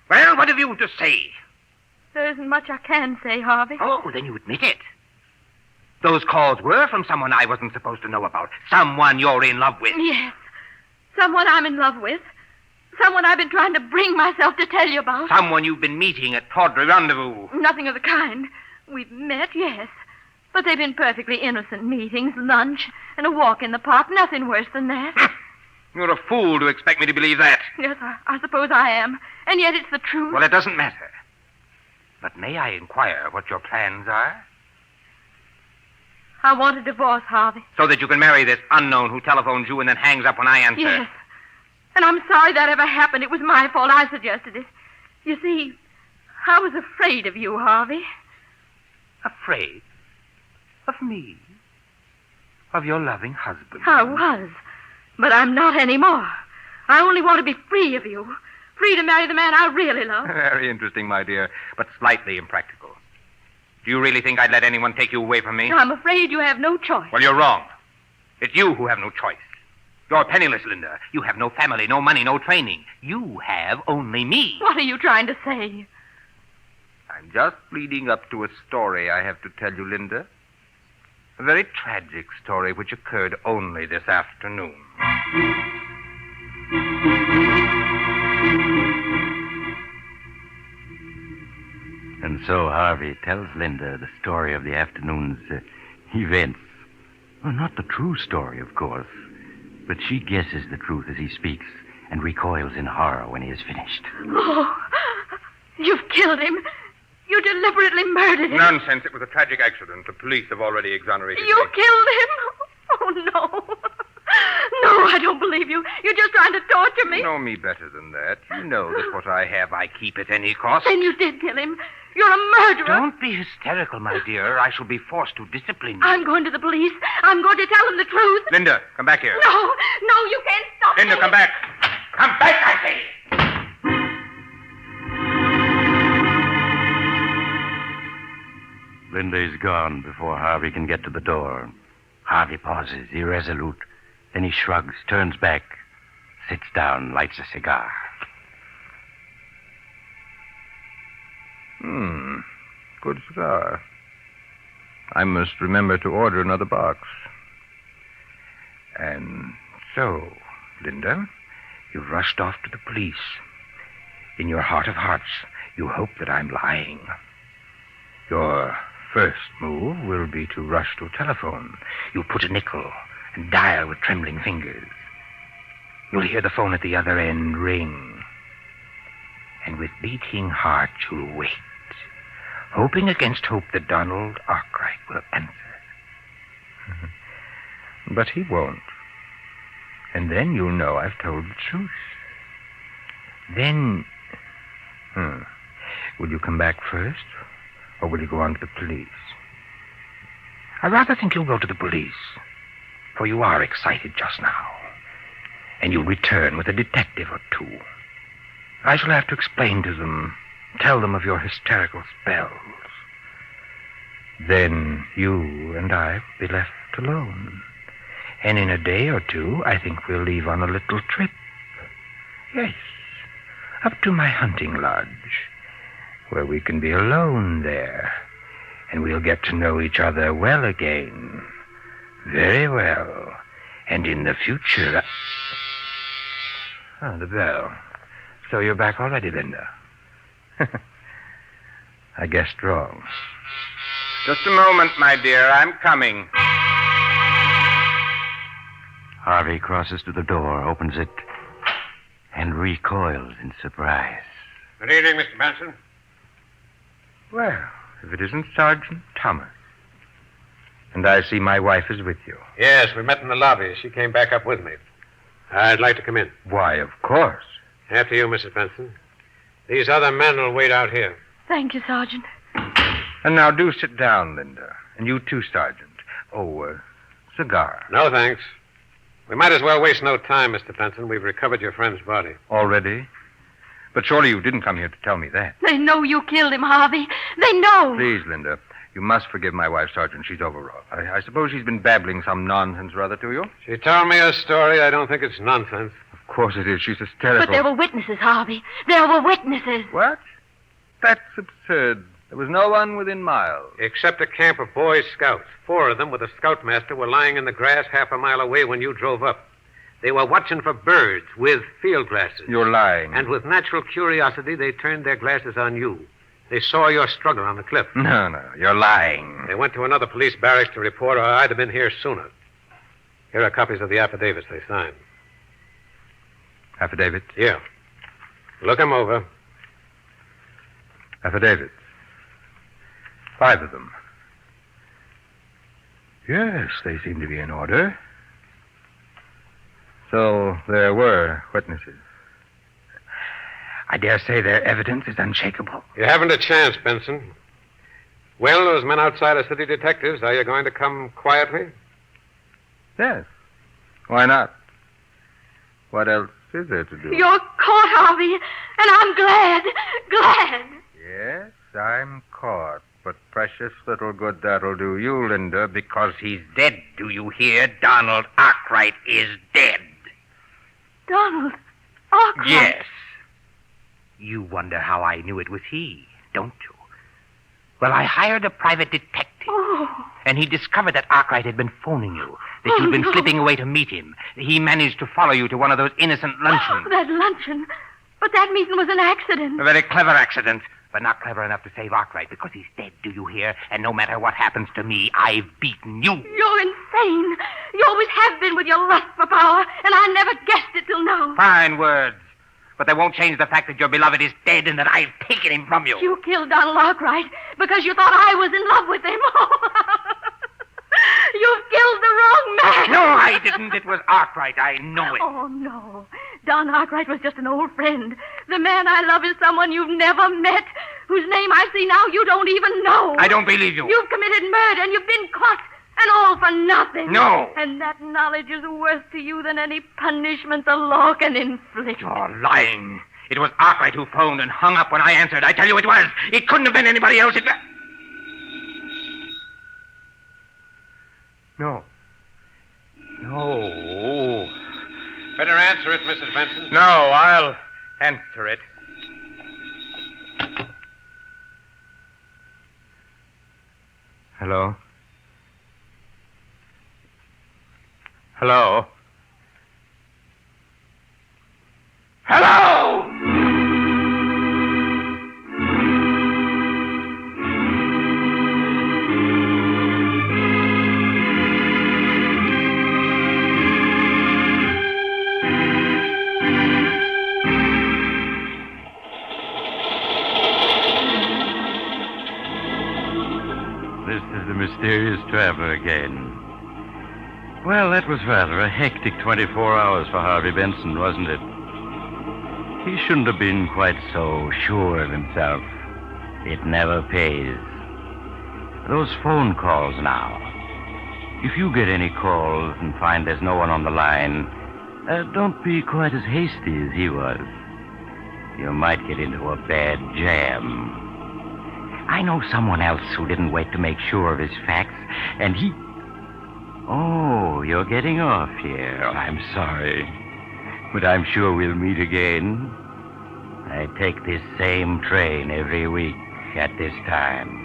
Well, what have you to say? There isn't much I can say, Harvey. Oh, then you admit it. Those calls were from someone I wasn't supposed to know about. Someone you're in love with. Yes. Someone I'm in love with. Someone I've been trying to bring myself to tell you about. Someone you've been meeting at Tawdry Rendezvous. Nothing of the kind. We've met, yes. But they've been perfectly innocent meetings, lunch, and a walk in the park. Nothing worse than that. You're a fool to expect me to believe that. Yes, I suppose I am. And yet it's the truth. Well, it doesn't matter. But may I inquire what your plans are? I want a divorce, Harvey. So that you can marry this unknown who telephones you and then hangs up when I answer. Yes. And I'm sorry that ever happened. It was my fault. I suggested it. You see, I was afraid of you, Harvey. Afraid? Of me? Of your loving husband? I was. But I'm not anymore. I only want to be free of you. Free to marry the man I really love. Very interesting, my dear, but slightly impractical. Do you really think I'd let anyone take you away from me? I'm afraid you have no choice. Well, you're wrong. It's you who have no choice. You're penniless, Linda. You have no family, no money, no training. You have only me. What are you trying to say? I'm just leading up to a story I have to tell you, Linda. A very tragic story which occurred only this afternoon. And so Harvey tells Linda the story of the afternoon's events. Well, not the true story, of course, but she guesses the truth as he speaks and recoils in horror when he is finished. Oh, you've killed him. You deliberately murdered him. Nonsense. It was a tragic accident. The police have already exonerated You me. killed him? Oh, no. No, I don't believe you. You're just trying to torture me. You know me better than that. You know that what I have I keep at any cost. Then you did kill him. You're a murderer. Don't be hysterical, my dear. I shall be forced to discipline you. I'm going to the police. I'm going to tell them the truth. Linda, come back here. No, you can't stop Linda, me. come back. Come back, I say. Linda is gone before Harvey can get to the door. Harvey pauses, irresolute. Then he shrugs, turns back, sits down, lights a cigar. Good cigar. I must remember to order another box. And so, Linda, you've rushed off to the police. In your heart of hearts, you hope that I'm lying. Your first move will be to rush to a telephone. You'll put a nickel and dial with trembling fingers. You'll hear the phone at the other end ring. And with beating heart, you'll wait, hoping against hope that Donald Arkwright will answer. But he won't. And then you'll know I've told the truth. Then, will you come back first, or will you go on to the police? I rather think you'll go to the police. For you are excited just now. And you'll return with a detective or two. I shall have to explain to them, tell them of your hysterical spells. Then you and I will be left alone. And in a day or two, I think we'll leave on a little trip. Yes, up to my hunting lodge, where we can be alone there. And we'll get to know each other well again. Very well. And in the future... Oh, the bell. So you're back already, Linda. I guessed wrong. Just a moment, my dear. I'm coming. Harvey crosses to the door, opens it, and recoils in surprise. Good evening, Mr. Benson. Well, if it isn't Sergeant Thomas. And I see my wife is with you. Yes, we met in the lobby. She came back up with me. I'd like to come in. Why, of course. After you, Mrs. Benson. These other men will wait out here. Thank you, Sergeant. And now do sit down, Linda. And you too, Sergeant. Oh, cigar. No, thanks. We might as well waste no time, Mr. Benson. We've recovered your friend's body. Already? But surely you didn't come here to tell me that. They know you killed him, Harvey. They know. Please, Linda. You must forgive my wife, Sergeant. She's overwrought. I suppose she's been babbling some nonsense or other to you? She told me a story. I don't think it's nonsense. Of course it is. She's hysterical. But there were witnesses, Harvey. There were witnesses. What? That's absurd. There was no one within miles. Except a camp of Boy Scouts. 4 of them with a scoutmaster were lying in the grass half a mile away when you drove up. They were watching for birds with field glasses. You're lying. And with natural curiosity, they turned their glasses on you. They saw your struggle on the cliff. No, you're lying. They went to another police barracks to report, or I'd have been here sooner. Here are copies of the affidavits they signed. Affidavits? Yeah. Look them over. Affidavits. 5 of them. Yes, they seem to be in order. So there were witnesses. I dare say their evidence is unshakable. You haven't a chance, Benson. Well, those men outside are city detectives. Are you going to come quietly? Yes. Why not? What else is there to do? You're caught, Harvey, and I'm glad. Glad. Yes, I'm caught. But precious little good that'll do you, Linda, because he's dead. Do you hear? Donald Arkwright is dead. Donald Arkwright? Yes. You wonder how I knew it was he, don't you? Well, I hired a private detective. Oh. And he discovered that Arkwright had been phoning you, that you'd been slipping away to meet him. He managed to follow you to one of those innocent luncheons. That luncheon? But that meeting was an accident. A very clever accident, but not clever enough to save Arkwright, because he's dead, do you hear? And no matter what happens to me, I've beaten you. You're insane. You always have been with your lust for power, and I never guessed it till now. Fine words. But they won't change the fact that your beloved is dead and that I've taken him from you. You killed Donald Arkwright because you thought I was in love with him. You've killed the wrong man. No, I didn't. It was Arkwright. I know it. Oh, no. Don Arkwright was just an old friend. The man I love is someone you've never met, whose name I see now you don't even know. I don't believe you. You've committed murder and you've been caught, and all for nothing. No. And that knowledge is worse to you than any punishment the law can inflict. You're lying. It was Arkwright who phoned and hung up when I answered. I tell you it was. It couldn't have been anybody else. No. No. Better answer it, Mrs. Benson. No, I'll answer it. Hello? Hello? Hello! This is the mysterious traveler again. Well, that was rather a hectic 24 hours for Harvey Benson, wasn't it? He shouldn't have been quite so sure of himself. It never pays. Those phone calls now. If you get any calls and find there's no one on the line, don't be quite as hasty as he was. You might get into a bad jam. I know someone else who didn't wait to make sure of his facts, and he... Oh, you're getting off here. I'm sorry. But I'm sure we'll meet again. I take this same train every week at this time.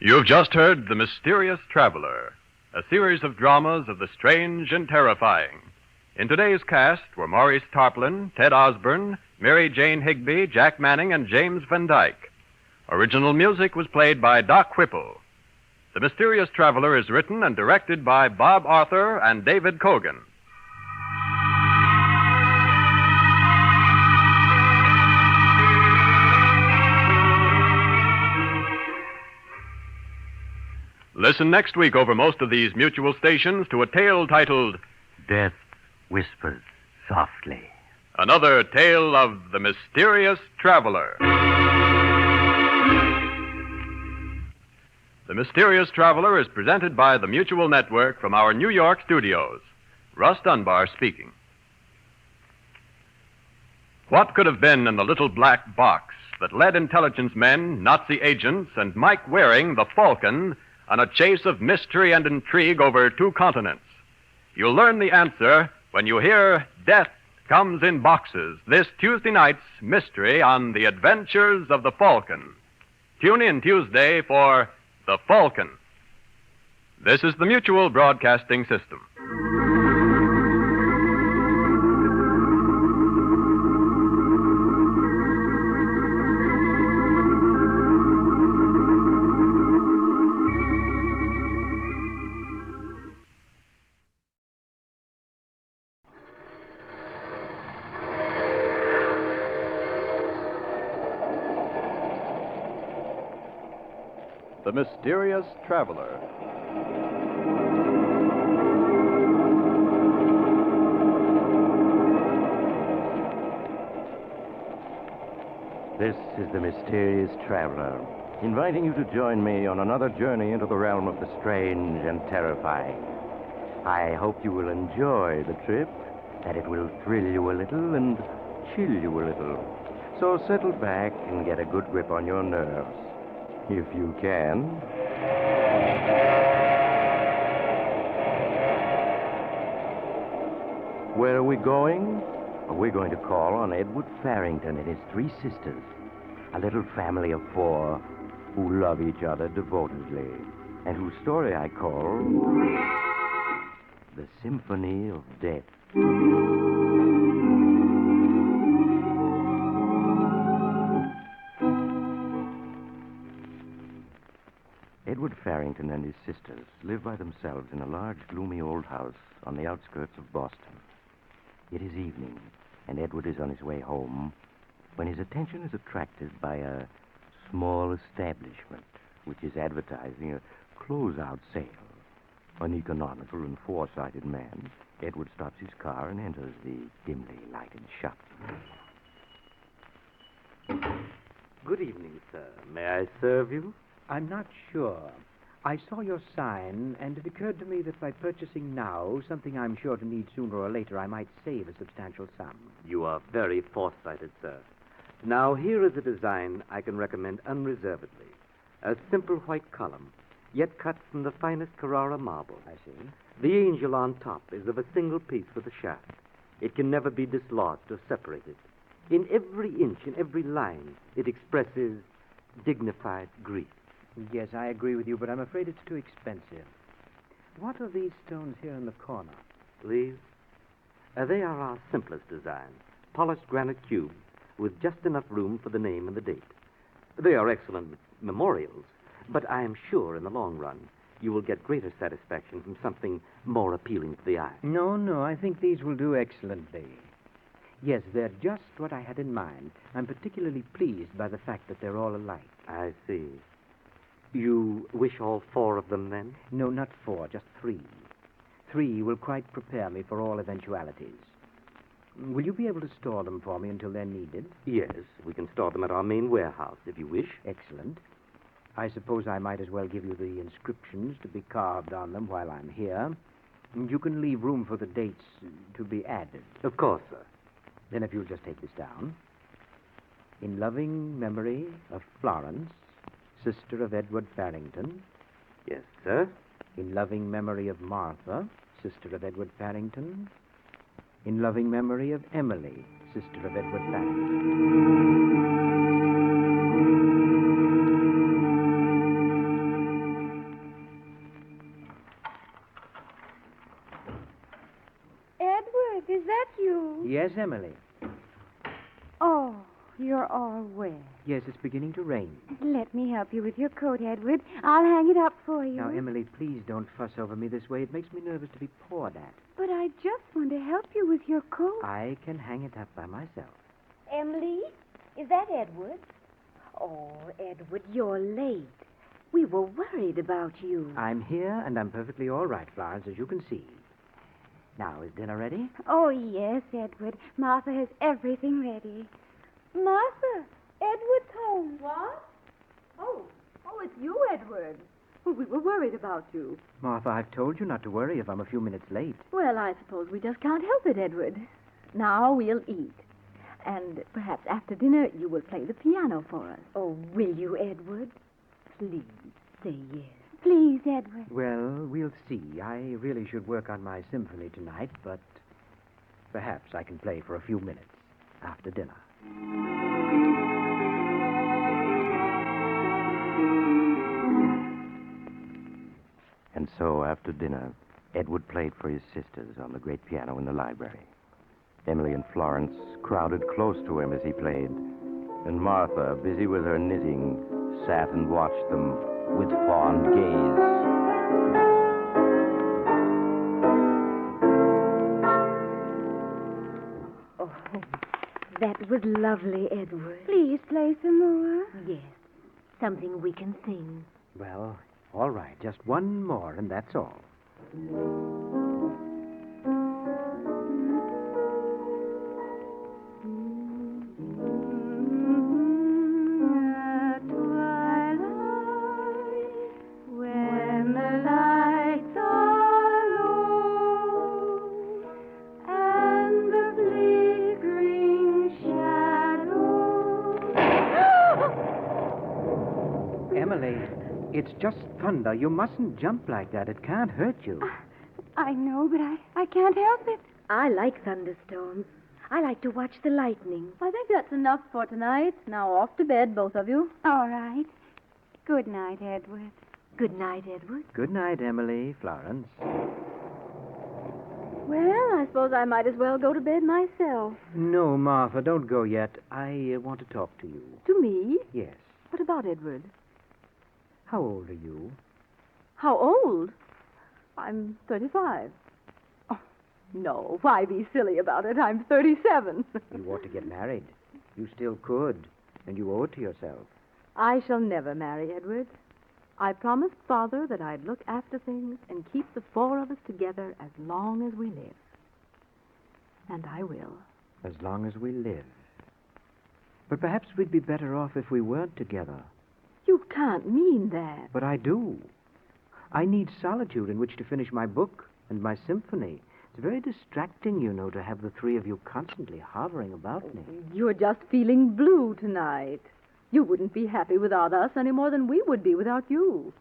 You've just heard The Mysterious Traveler, a series of dramas of the strange and terrifying. In today's cast were Maurice Tarplin, Ted Osborne, Mary Jane Higby, Jack Manning, and James Van Dyke. Original music was played by Doc Whipple. The Mysterious Traveler is written and directed by Bob Arthur and David Cogan. Listen next week over most of these mutual stations to a tale titled Death Whispers Softly. Another Tale of the Mysterious Traveler. The Mysterious Traveler is presented by the Mutual Network from our New York studios. Russ Dunbar speaking. What could have been in the little black box that led intelligence men, Nazi agents, and Mike Waring, the Falcon, on a chase of mystery and intrigue over 2 continents? You'll learn the answer when you hear Death Comes in Boxes, this Tuesday night's mystery on The Adventures of the Falcon. Tune in Tuesday for The Falcon. This is the Mutual Broadcasting System. The Mysterious Traveler. This is the Mysterious Traveler, inviting you to join me on another journey into the realm of the strange and terrifying. I hope you will enjoy the trip, that it will thrill you a little and chill you a little. So settle back and get a good grip on your nerves. If you can. Where are we going? We're going to call on Edward Farrington and his 3 sisters, a little family of 4 who love each other devotedly, and whose story I call The Symphony of Death. Edward Farrington and his sisters live by themselves in a large, gloomy old house on the outskirts of Boston. It is evening, and Edward is on his way home when his attention is attracted by a small establishment which is advertising a closeout sale. An economical and foresighted man, Edward stops his car and enters the dimly lighted shop. Good evening, sir. May I serve you? I'm not sure. I saw your sign, and it occurred to me that by purchasing now something I'm sure to need sooner or later, I might save a substantial sum. You are very foresighted, sir. Now, here is a design I can recommend unreservedly. A simple white column, yet cut from the finest Carrara marble. I see. The angel on top is of a single piece with a shaft. It can never be dislodged or separated. In every inch, in every line, it expresses dignified grief. Yes, I agree with you, but I'm afraid it's too expensive. What are these stones here in the corner? These? They are our simplest design. Polished granite cubes with just enough room for the name and the date. They are excellent memorials, but I am sure in the long run you will get greater satisfaction from something more appealing to the eye. No, I think these will do excellently. Yes, they're just what I had in mind. I'm particularly pleased by the fact that they're all alike. I see. You wish all 4 of them, then? No, not 4, just 3. 3 will quite prepare me for all eventualities. Will you be able to store them for me until they're needed? Yes, we can store them at our main warehouse, if you wish. Excellent. I suppose I might as well give you the inscriptions to be carved on them while I'm here. You can leave room for the dates to be added. Of course, sir. Then if you'll just take this down. In loving memory of Florence, sister of Edward Farrington. Yes, sir. In loving memory of Martha, sister of Edward Farrington. In loving memory of Emily, sister of Edward Farrington. Edward, is that you? Yes, Emily. Oh, you're all wet. Yes, it's beginning to rain. Let me help you with your coat, Edward. I'll hang it up for you. Now, Emily, please don't fuss over me this way. It makes me nervous to be poured at. But I just want to help you with your coat. I can hang it up by myself. Emily, is that Edward? Oh, Edward, you're late. We were worried about you. I'm here, and I'm perfectly all right, Florence, as you can see. Now, is dinner ready? Oh, yes, Edward. Martha has everything ready. Martha, Edward's home. What? Oh, it's you, Edward. Well, we were worried about you. Martha, I've told you not to worry if I'm a few minutes late. Well, I suppose we just can't help it, Edward. Now we'll eat. And perhaps after dinner you will play the piano for us. Oh, will you, Edward? Please say yes. Please, Edward. Well, we'll see. I really should work on my symphony tonight, but perhaps I can play for a few minutes after dinner. And so, after dinner, Edward played for his sisters on the great piano in the library. Emily and Florence crowded close to him as he played, and Martha, busy with her knitting, sat and watched them with fond gaze. Oh, that was lovely, Edward. Please play some more. Yes, something we can sing. Well, all right. Just one more, and that's all. Emily, it's just thunder. You mustn't jump like that. It can't hurt you. I know, but I can't help it. I like thunderstorms. I like to watch the lightning. I think that's enough for tonight. Now off to bed, both of you. All right. Good night, Edward. Good night, Edward. Good night, Emily, Florence. Well, I suppose I might as well go to bed myself. No, Martha, don't go yet. I want to talk to you. To me? Yes. What about Edward? How old are you? How old? I'm 35. Oh, no, why be silly about it? I'm 37. You ought to get married. You still could, and you owe it to yourself. I shall never marry Edward. I promised Father that I'd look after things and keep the 4 of us together as long as we live. And I will. As long as we live. But perhaps we'd be better off if we weren't together. You can't mean that. But I do. I need solitude in which to finish my book and my symphony. It's very distracting, you know, to have the 3 of you constantly hovering about me. You're just feeling blue tonight. You wouldn't be happy without us any more than we would be without you.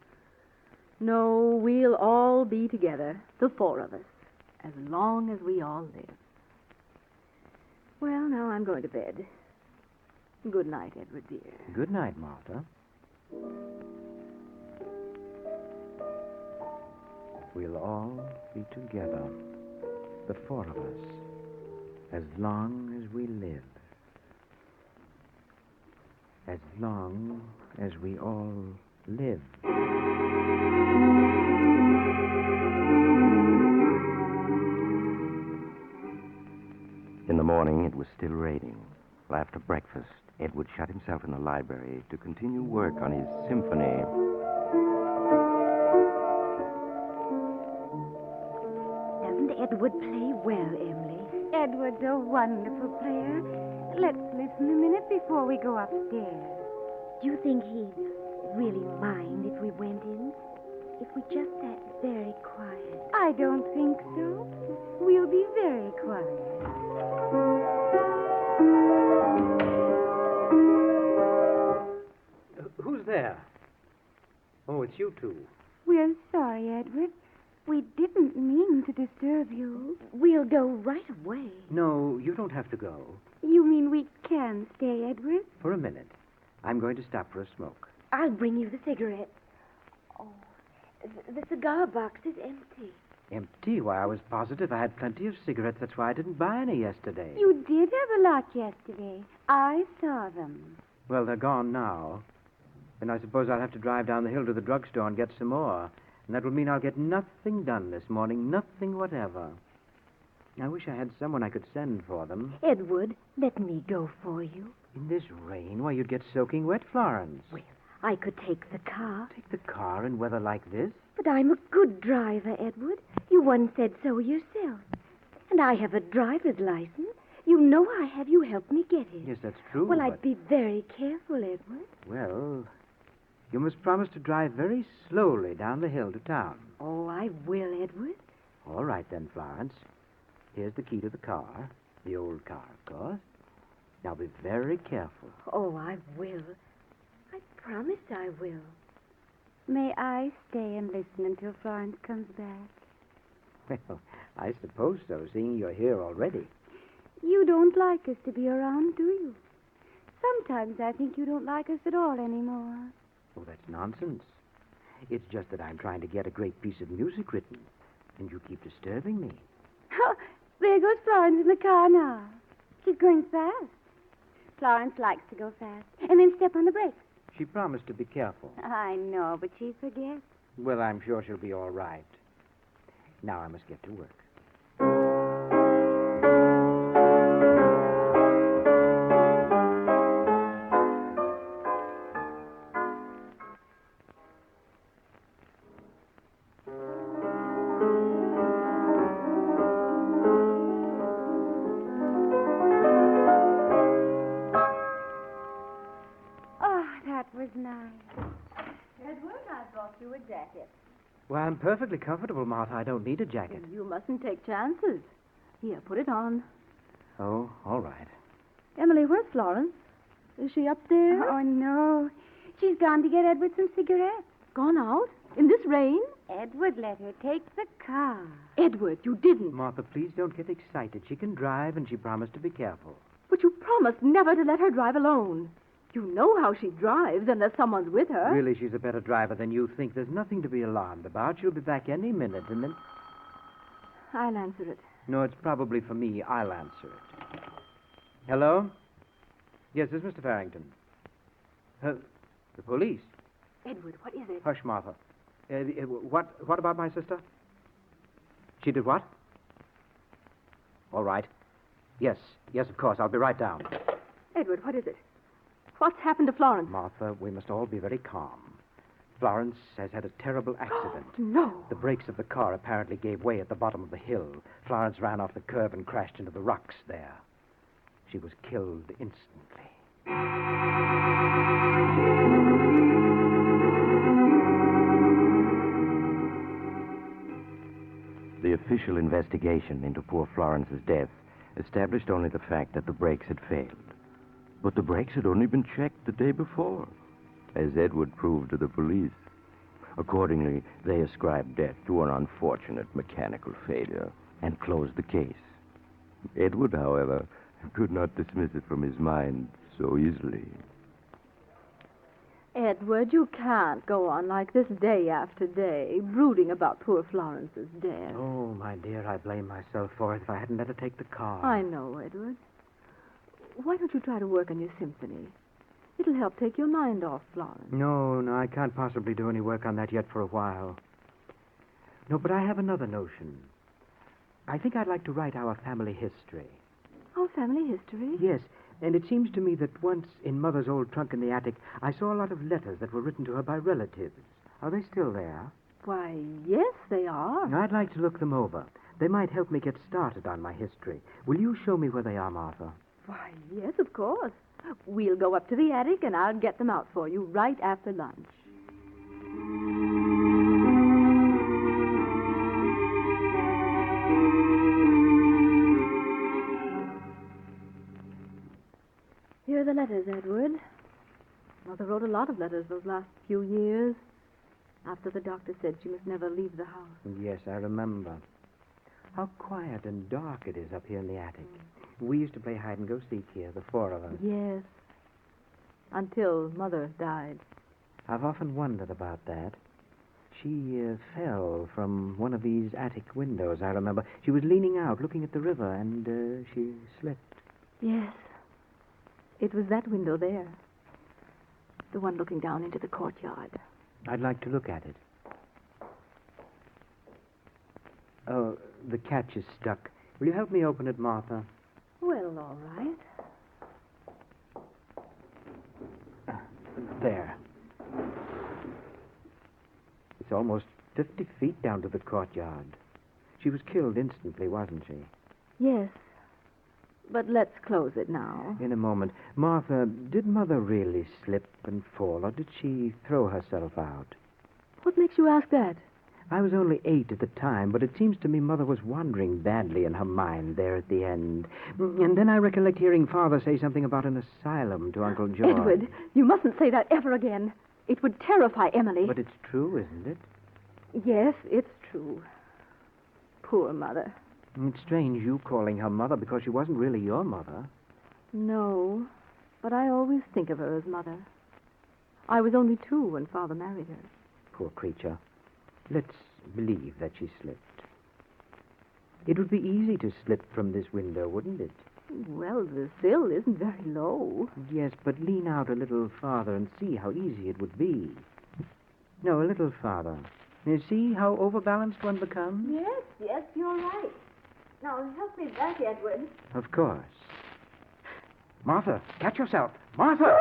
No, we'll all be together, the 4 of us, as long as we all live. Well, now I'm going to bed. Good night, Edward, dear. Good night, Martha. We'll all be together, the 4 of us, as long as we live. As long as we all live. In the morning, morning, it was still raining. After breakfast, Edward shut himself in the library to continue work on his symphony. Doesn't Edward play well, Emily? Edward's a wonderful player. Let's listen a minute before we go upstairs. Do you think he'd really mind if we went in? If we just sat very quiet? I don't think so. We'll be very quiet. Who's there? Oh, it's you two. We're sorry, Edward. We didn't mean to disturb you. We'll go right away. No, you don't have to go. You mean we can stay, Edward? For a minute. I'm going to stop for a smoke. I'll bring you the cigarettes. Oh, the cigar box is empty. Empty? Why, I was positive I had plenty of cigarettes. That's why I didn't buy any yesterday. You did have a lot yesterday. I saw them. Well, they're gone now. And I suppose I'll have to drive down the hill to the drugstore and get some more. And that will mean I'll get nothing done this morning, nothing whatever. I wish I had someone I could send for them. Edward, let me go for you. In this rain? Why, you'd get soaking wet, Florence. Well, I could take the car. Take the car in weather like this? But I'm a good driver, Edward. You once said so yourself. And I have a driver's license. You know I have. You helped me get it. Yes, that's true. Well, but... I'd be very careful, Edward. Well, you must promise to drive very slowly down the hill to town. Oh, I will, Edward. All right, then, Florence. Here's the key to the car. The old car, of course. Now, be very careful. Oh, I will. I promise I will. May I stay and listen until Florence comes back? Well, I suppose so, seeing you're here already. You don't like us to be around, do you? Sometimes I think you don't like us at all anymore. Oh, that's nonsense. It's just that I'm trying to get a great piece of music written, and you keep disturbing me. Oh, there goes Florence in the car now. She's going fast. Florence likes to go fast. And then step on the brakes. She promised to be careful. I know, but she forgets. Well, I'm sure she'll be all right. Now I must get to work. Oh, that was nice. Edward, I brought you a jacket. Well, I'm perfectly comfortable, Martha. I don't need a jacket. You mustn't take chances. Here, put it on. Oh, all right. Emily, where's Florence? Is she up there? Oh, no. She's gone to get Edward some cigarettes. Gone out? In this rain? Edward let her take the car. Edward, you didn't. Martha, please don't get excited. She can drive, and she promised to be careful. But you promised never to let her drive alone. You know how she drives unless someone's with her. Really, she's a better driver than you think. There's nothing to be alarmed about. She'll be back any minute, and then... I'll answer it. No, it's probably for me. I'll answer it. Hello? Yes, this is Mr. Farrington. The police? Edward, what is it? Hush, Martha. What about my sister? She did what? All right. Yes, of course. I'll be right down. Edward, what is it? What's happened to Florence? Martha, we must all be very calm. Florence has had a terrible accident. No. The brakes of the car apparently gave way at the bottom of the hill. Florence ran off the curb and crashed into the rocks there. She was killed instantly. The official investigation into poor Florence's death established only the fact that the brakes had failed. But the brakes had only been checked the day before, as Edward proved to the police. Accordingly, they ascribed death to an unfortunate mechanical failure and closed the case. Edward, however, could not dismiss it from his mind so easily. Edward, you can't go on like this day after day, brooding about poor Florence's death. Oh, my dear, I blame myself for it. If I hadn't let her take the car. I know, Edward. Why don't you try to work on your symphony? It'll help take your mind off Florence. No, I can't possibly do any work on that yet for a while. No, but I have another notion. I think I'd like to write our family history. Oh, family history? Yes, and it seems to me that once in Mother's old trunk in the attic, I saw a lot of letters that were written to her by relatives. Are they still there? Why, yes, they are. I'd like to look them over. They might help me get started on my history. Will you show me where they are, Martha? Why, yes, of course. We'll go up to the attic and I'll get them out for you right after lunch. Here are the letters, Edward. Mother wrote a lot of letters those last few years, after the doctor said she must never leave the house. Yes, I remember. How quiet and dark it is up here in the attic. We used to play hide-and-go-seek here, the four of us. Yes. Until Mother died. I've often wondered about that. She fell from one of these attic windows, I remember. She was leaning out, looking at the river, and she slipped. Yes. It was that window there. The one looking down into the courtyard. I'd like to look at it. Oh, the catch is stuck. Will you help me open it, Martha? Well, all right. There. It's almost 50 feet down to the courtyard. She was killed instantly, wasn't she? Yes. But let's close it now. In a moment. Martha, did Mother really slip and fall, or did she throw herself out? What makes you ask that? I was only 8 at the time, but it seems to me Mother was wandering badly in her mind there at the end. And then I recollect hearing Father say something about an asylum to Uncle George. Edward, you mustn't say that ever again. It would terrify Emily. But it's true, isn't it? Yes, it's true. Poor Mother. It's strange you calling her Mother because she wasn't really your mother. No, but I always think of her as Mother. I was only 2 when Father married her. Poor creature. Let's believe that she slipped. It would be easy to slip from this window, wouldn't it? Well, the sill isn't very low. Yes, but lean out a little farther and see how easy it would be. No, a little farther. You see how overbalanced one becomes? Yes, you're right. Now, help me back, Edward. Of course. Martha, catch yourself. Martha!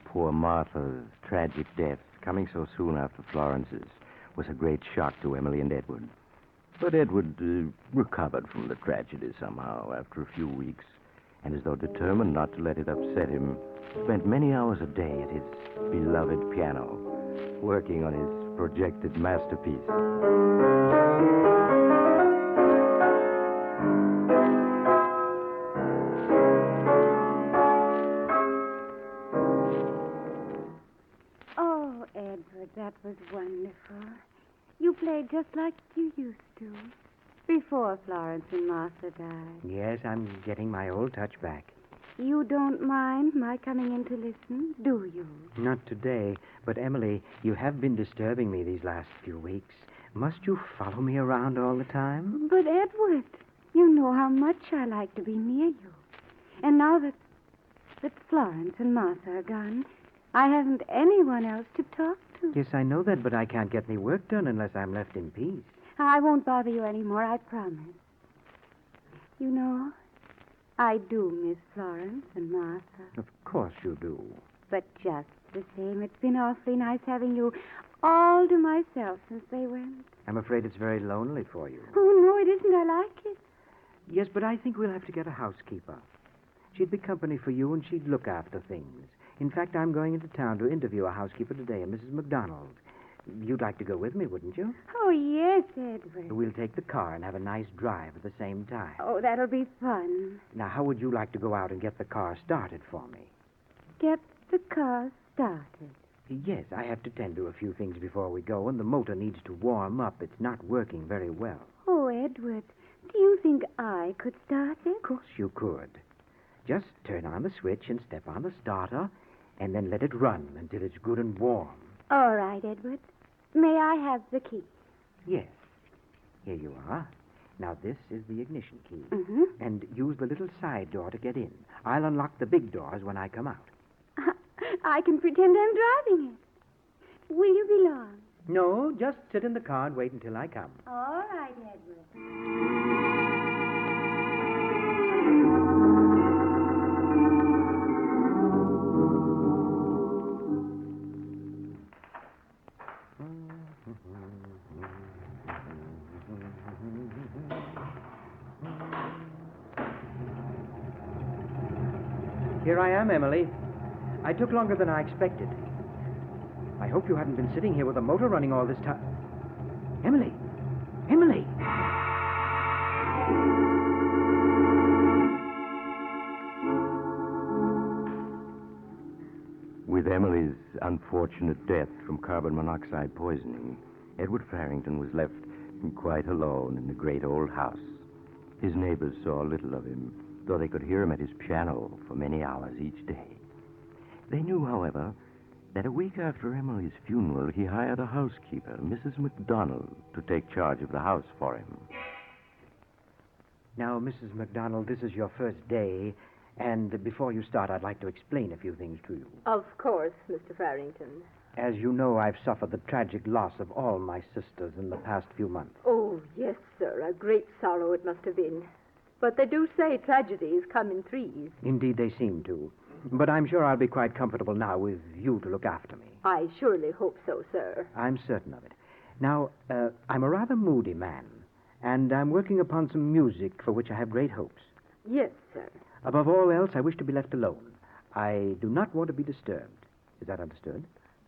Poor Martha's tragic death, coming so soon after Florence's, was a great shock to Emily and Edward. But Edward recovered from the tragedy somehow after a few weeks, and as though determined not to let it upset him, spent many hours a day at his beloved piano, working on his projected masterpiece. Oh, Edward, that was wonderful. You played just like you used to, before Florence and Martha died. Yes, I'm getting my old touch back. You don't mind my coming in to listen, do you? Not today, but Emily, you have been disturbing me these last few weeks. Must you follow me around all the time? But, Edward, you know how much I like to be near you. And now that Florence and Martha are gone, I haven't anyone else to talk to. Yes, I know that, but I can't get any work done unless I'm left in peace. I won't bother you anymore, I promise. You know, I do miss Florence and Martha. Of course you do. But just the same, it's been awfully nice having you all to myself since they went. I'm afraid it's very lonely for you. Oh, no, it isn't. I like it. Yes, but I think we'll have to get a housekeeper. She'd be company for you, and she'd look after things. In fact, I'm going into town to interview a housekeeper today, a Mrs. McDonald. You'd like to go with me, wouldn't you? Oh, yes, Edward. We'll take the car and have a nice drive at the same time. Oh, that'll be fun. Now, how would you like to go out and get the car started for me? Get the car started. Yes, I have to tend to a few things before we go, and the motor needs to warm up. It's not working very well. Oh, Edward, do you think I could start it? Of course you could. Just turn on the switch and step on the starter, and then let it run until it's good and warm. All right, Edward. May I have the key? Yes. Here you are. Now, this is the ignition key. Mm-hmm. And use the little side door to get in. I'll unlock the big doors when I come out. I can pretend I'm driving it. Will you be long? No, just sit in the car and wait until I come. All right, Edward. Here I am, Emily. I took longer than I expected. I hope you hadn't been sitting here with a motor running all this time. Emily! Emily! With Emily's unfortunate death from carbon monoxide poisoning, Edward Farrington was left quite alone in the great old house. His neighbors saw little of him, though they could hear him at his piano for many hours each day. They knew, however, that a week after Emily's funeral, he hired a housekeeper, Mrs. McDonald, to take charge of the house for him. Now, Mrs. McDonald, this is your first day, and before you start, I'd like to explain a few things to you. Of course, Mr. Farrington. As you know, I've suffered the tragic loss of all my sisters in the past few months. Oh, yes, sir. A great sorrow it must have been. But they do say tragedies come in threes. Indeed, they seem to. But I'm sure I'll be quite comfortable now with you to look after me. I surely hope so, sir. I'm certain of it. Now, I'm a rather moody man, and I'm working upon some music for which I have great hopes. Yes, sir. Above all else, I wish to be left alone. I do not want to be disturbed. Is that understood?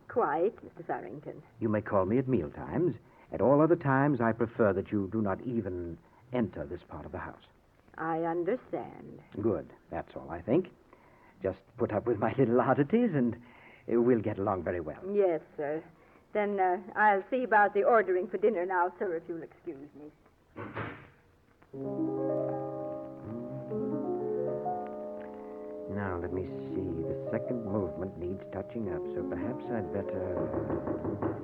Quite, Mr. Farrington. You may call me at mealtimes. At all other times, I prefer that you do not even enter this part of the house. I understand. Good. That's all, I think. Just put up with my little oddities, and we'll get along very well. Yes, sir. Then I'll see about the ordering for dinner now, sir, if you'll excuse me. Now, let me see. The second movement needs touching up, so perhaps I'd better...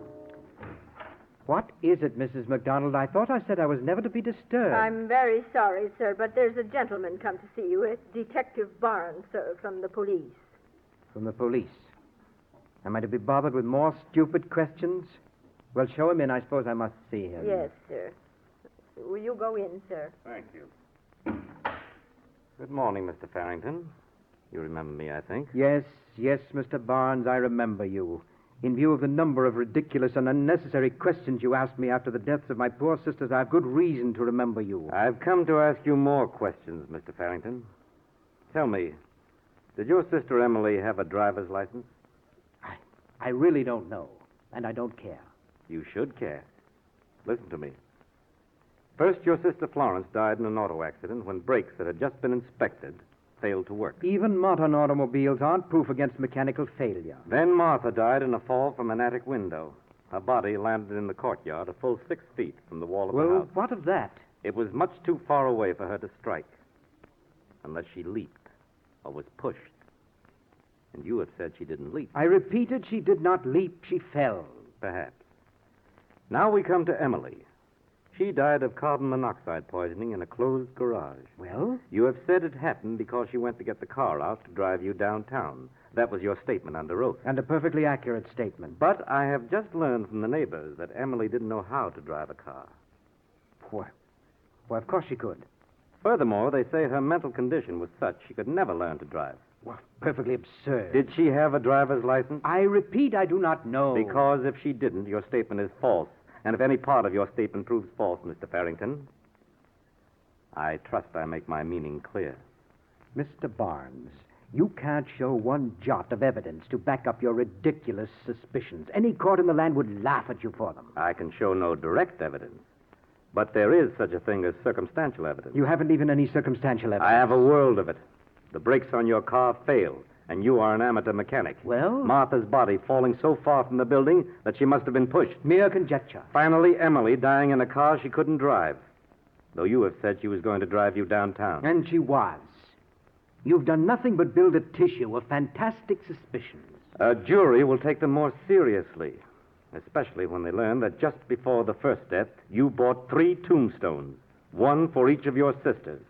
What is it, Mrs. McDonald? I thought I said I was never to be disturbed. I'm very sorry, sir, but there's a gentleman come to see you. It's Detective Barnes, sir, from the police. From the police? Am I to be bothered with more stupid questions? Well, show him in. I suppose I must see him. Yes, sir. Will you go in, sir? Thank you. Good morning, Mr. Farrington. You remember me, I think. Yes, Mr. Barnes, I remember you. In view of the number of ridiculous and unnecessary questions you asked me after the deaths of my poor sisters, I have good reason to remember you. I've come to ask you more questions, Mr. Farrington. Tell me, did your sister Emily have a driver's license? I really don't know, and I don't care. You should care. Listen to me. First, your sister Florence died in an auto accident when brakes that had just been inspected failed to work. Even modern automobiles aren't proof against mechanical failure. Then Martha died in a fall from an attic window. Her body landed in the courtyard a full 6 feet from the wall of the house. Well, what of that? It was much too far away for her to strike, unless she leaped or was pushed. And you have said she didn't leap. I repeated, she did not leap. She fell. Perhaps. Now we come to Emily. She died of carbon monoxide poisoning in a closed garage. Well? You have said it happened because she went to get the car out to drive you downtown. That was your statement under oath. And a perfectly accurate statement. But I have just learned from the neighbors that Emily didn't know how to drive a car. Well, of course she could. Furthermore, they say her mental condition was such she could never learn to drive. Well, perfectly absurd. Did she have a driver's license? I repeat, I do not know. Because if she didn't, your statement is false. And if any part of your statement proves false, Mr. Farrington, I trust I make my meaning clear. Mr. Barnes, you can't show one jot of evidence to back up your ridiculous suspicions. Any court in the land would laugh at you for them. I can show no direct evidence. But there is such a thing as circumstantial evidence. You haven't even any circumstantial evidence. I have a world of it. The brakes on your car failed, and you are an amateur mechanic. Well? Martha's body falling so far from the building that she must have been pushed. Mere conjecture. Finally, Emily dying in a car she couldn't drive, though you have said she was going to drive you downtown. And she was. You've done nothing but build a tissue of fantastic suspicions. A jury will take them more seriously, especially when they learn that just before the first death, you bought 3 tombstones, one for each of your sisters.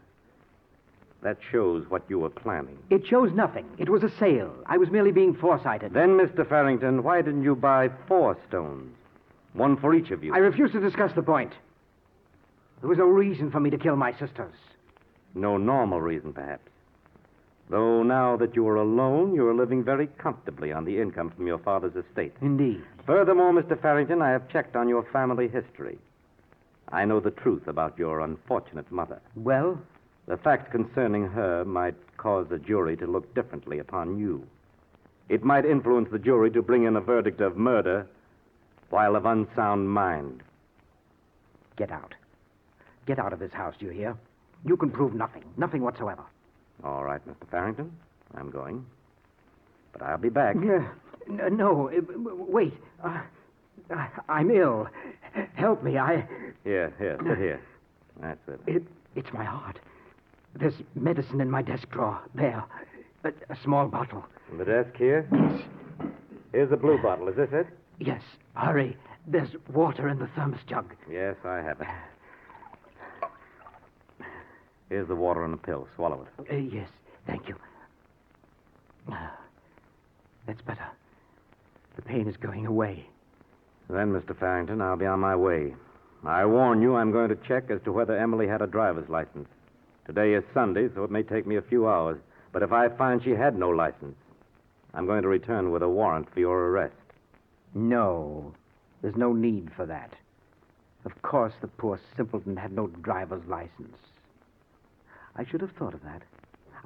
That shows what you were planning. It shows nothing. It was a sale. I was merely being foresighted. Then, Mr. Farrington, why didn't you buy 4 stones? One for each of you. I refuse to discuss the point. There was no reason for me to kill my sisters. No normal reason, perhaps. Though now that you are alone, you are living very comfortably on the income from your father's estate. Indeed. Furthermore, Mr. Farrington, I have checked on your family history. I know the truth about your unfortunate mother. Well? The fact concerning her might cause the jury to look differently upon you. It might influence the jury to bring in a verdict of murder while of unsound mind. Get out. Get out of this house, do you hear? You can prove nothing. Nothing whatsoever. All right, Mr. Farrington. I'm going. But I'll be back. No, wait. I'm ill. Help me. Here, sit here. That's it. It's my heart. There's medicine in my desk drawer. There. A small bottle. In the desk here? Yes. Here's the blue bottle. Is this it? Yes. Hurry. There's water in the thermos jug. Yes, I have it. Here's the water and the pill. Swallow it. Yes. Thank you. That's better. The pain is going away. Then, Mr. Farrington, I'll be on my way. I warn you, I'm going to check as to whether Emily had a driver's license. Today is Sunday, so it may take me a few hours. But if I find she had no license, I'm going to return with a warrant for your arrest. No. There's no need for that. Of course, the poor simpleton had no driver's license. I should have thought of that.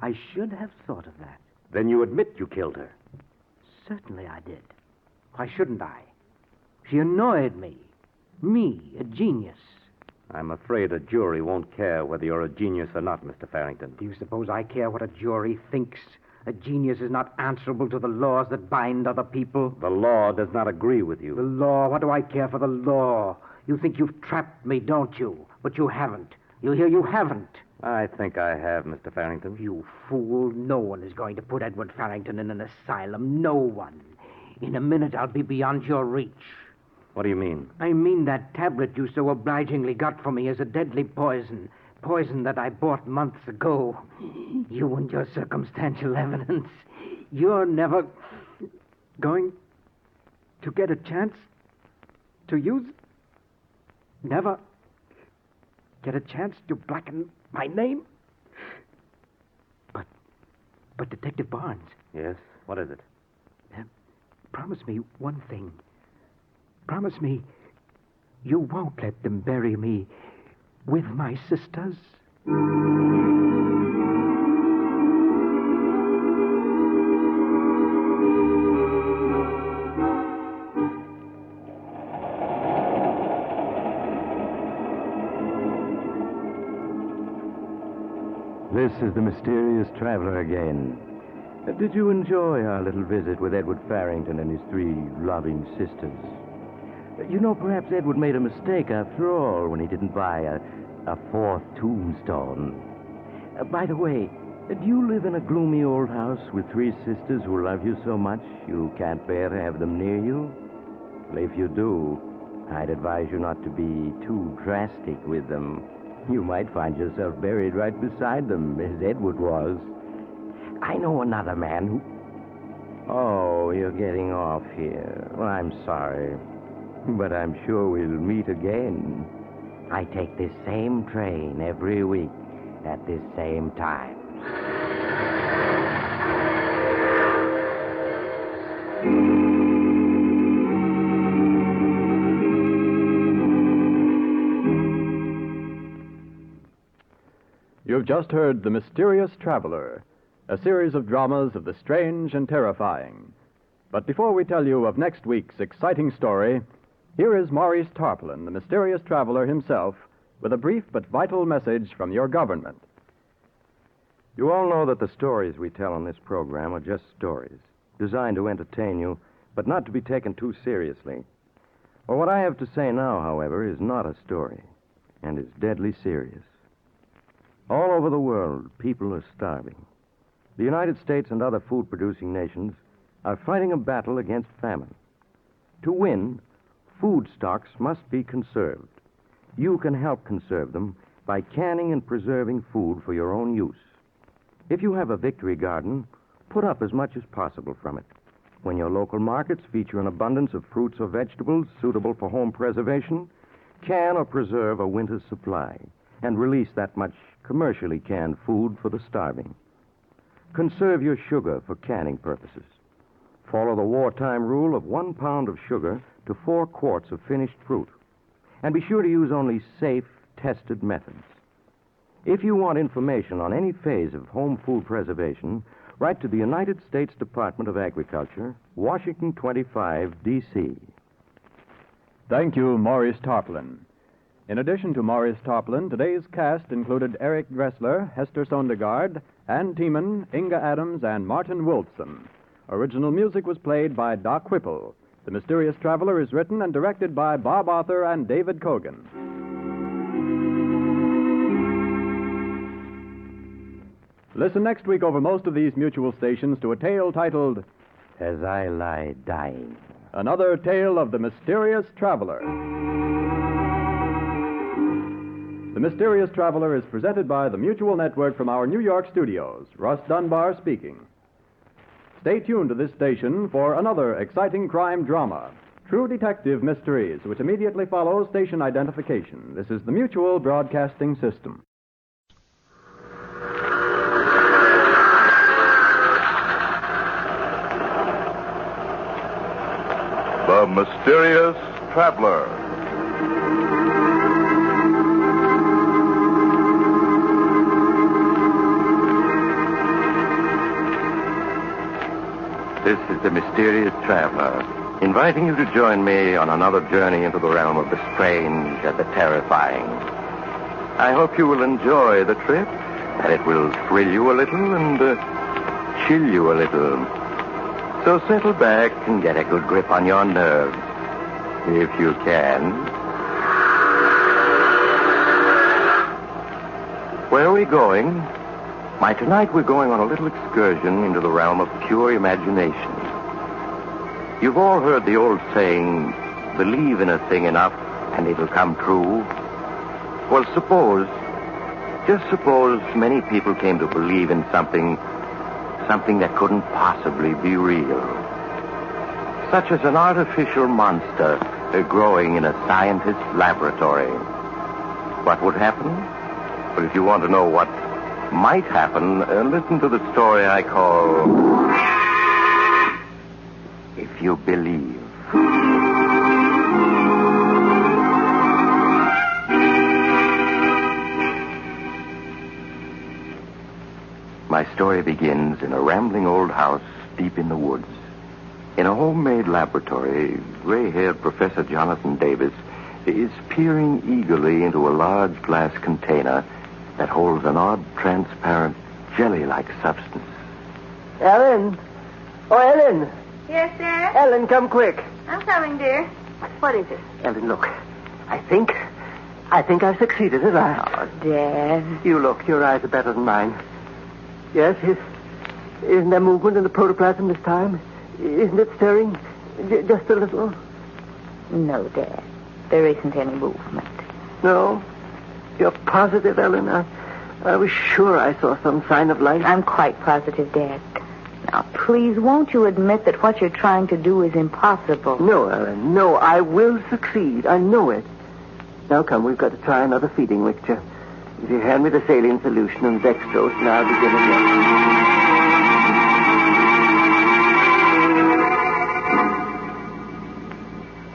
I should have thought of that. Then you admit you killed her? Certainly I did. Why shouldn't I? She annoyed me. Me, a genius. I'm afraid a jury won't care whether you're a genius or not, Mr. Farrington. Do you suppose I care what a jury thinks? A genius is not answerable to the laws that bind other people. The law does not agree with you. The law? What do I care for the law? You think you've trapped me, don't you? But you haven't. You hear, you haven't. I think I have, Mr. Farrington. You fool. No one is going to put Edward Farrington in an asylum. No one. In a minute, I'll be beyond your reach. What do you mean? I mean that tablet you so obligingly got for me is a deadly poison. Poison that I bought months ago. You and your circumstantial evidence. You're never going to get a chance to use it? Never get a chance to blacken my name? But Detective Barnes. Yes? What is it? Promise me one thing. Promise me you won't let them bury me with my sisters. This is the mysterious traveler again. Did you enjoy our little visit with Edward Farrington and his 3 loving sisters? You know, perhaps Edward made a mistake after all when he didn't buy a 4th tombstone. By the way, do you live in a gloomy old house with 3 sisters who love you so much you can't bear to have them near you? Well, if you do, I'd advise you not to be too drastic with them. You might find yourself buried right beside them, as Edward was. I know another man who... Oh, you're getting off here. Well, I'm sorry. But I'm sure we'll meet again. I take this same train every week at this same time. You've just heard The Mysterious Traveler, a series of dramas of the strange and terrifying. But before we tell you of next week's exciting story, here is Maurice Tarpaulin, the mysterious traveler himself, with a brief but vital message from your government. You all know that the stories we tell on this program are just stories, designed to entertain you, but not to be taken too seriously. Well, what I have to say now, however, is not a story, and is deadly serious. All over the world, people are starving. The United States and other food-producing nations are fighting a battle against famine. To win, food stocks must be conserved. You can help conserve them by canning and preserving food for your own use. If you have a victory garden, put up as much as possible from it. When your local markets feature an abundance of fruits or vegetables suitable for home preservation, can or preserve a winter's supply and release that much commercially canned food for the starving. Conserve your sugar for canning purposes. Follow the wartime rule of 1 pound of sugar to 4 quarts of finished fruit. And be sure to use only safe, tested methods. If you want information on any phase of home food preservation, write to the United States Department of Agriculture, Washington 25, D.C. Thank you, Maurice Tarplin. In addition to Maurice Tarplin, today's cast included Eric Dressler, Hester Sondergaard, Ann Tiemann, Inga Adams, and Martin Wolfson. Original music was played by Doc Whipple. The Mysterious Traveler is written and directed by Bob Arthur and David Kogan. Listen next week over most of these mutual stations to a tale titled As I Lie Dying. Another Tale of the Mysterious Traveler. The Mysterious Traveler is presented by the Mutual Network from our New York studios. Russ Dunbar speaking. Stay tuned to this station for another exciting crime drama, True Detective Mysteries, which immediately follows station identification. This is the Mutual Broadcasting System. The Mysterious Traveler. This is the Mysterious Traveler, inviting you to join me on another journey into the realm of the strange and the terrifying. I hope you will enjoy the trip, that it will thrill you a little and chill you a little. So settle back and get a good grip on your nerves, if you can. Where are we going? Why, tonight we're going on a little excursion into the realm of pure imagination. You've all heard the old saying, believe in a thing enough and it'll come true. Well, just suppose many people came to believe in something that couldn't possibly be real. Such as an artificial monster growing in a scientist's laboratory. What would happen? Well, if you want to know what might happen, listen to the story I call If You Believe. My story begins in a rambling old house deep in the woods. In a homemade laboratory, gray-haired Professor Jonathan Davis is peering eagerly into a large glass container that holds an odd, transparent, jelly-like substance. Ellen! Oh, Ellen! Yes, sir? Ellen, come quick. I'm coming, dear. What is it? Ellen, look. I think I've succeeded at last. Oh, Dad. You look. Your eyes are better than mine. Yes, isn't there movement in the protoplasm this time? Isn't it stirring just a little? No, Dad. There isn't any movement. No? You're positive, Ellen? I was sure I saw some sign of life. I'm quite positive, Dad. Now, please, won't you admit that what you're trying to do is impossible? No, Ellen, no. I will succeed. I know it. Now, come, we've got to try another feeding mixture. If you hand me the saline solution and dextrose, and I'll begin again.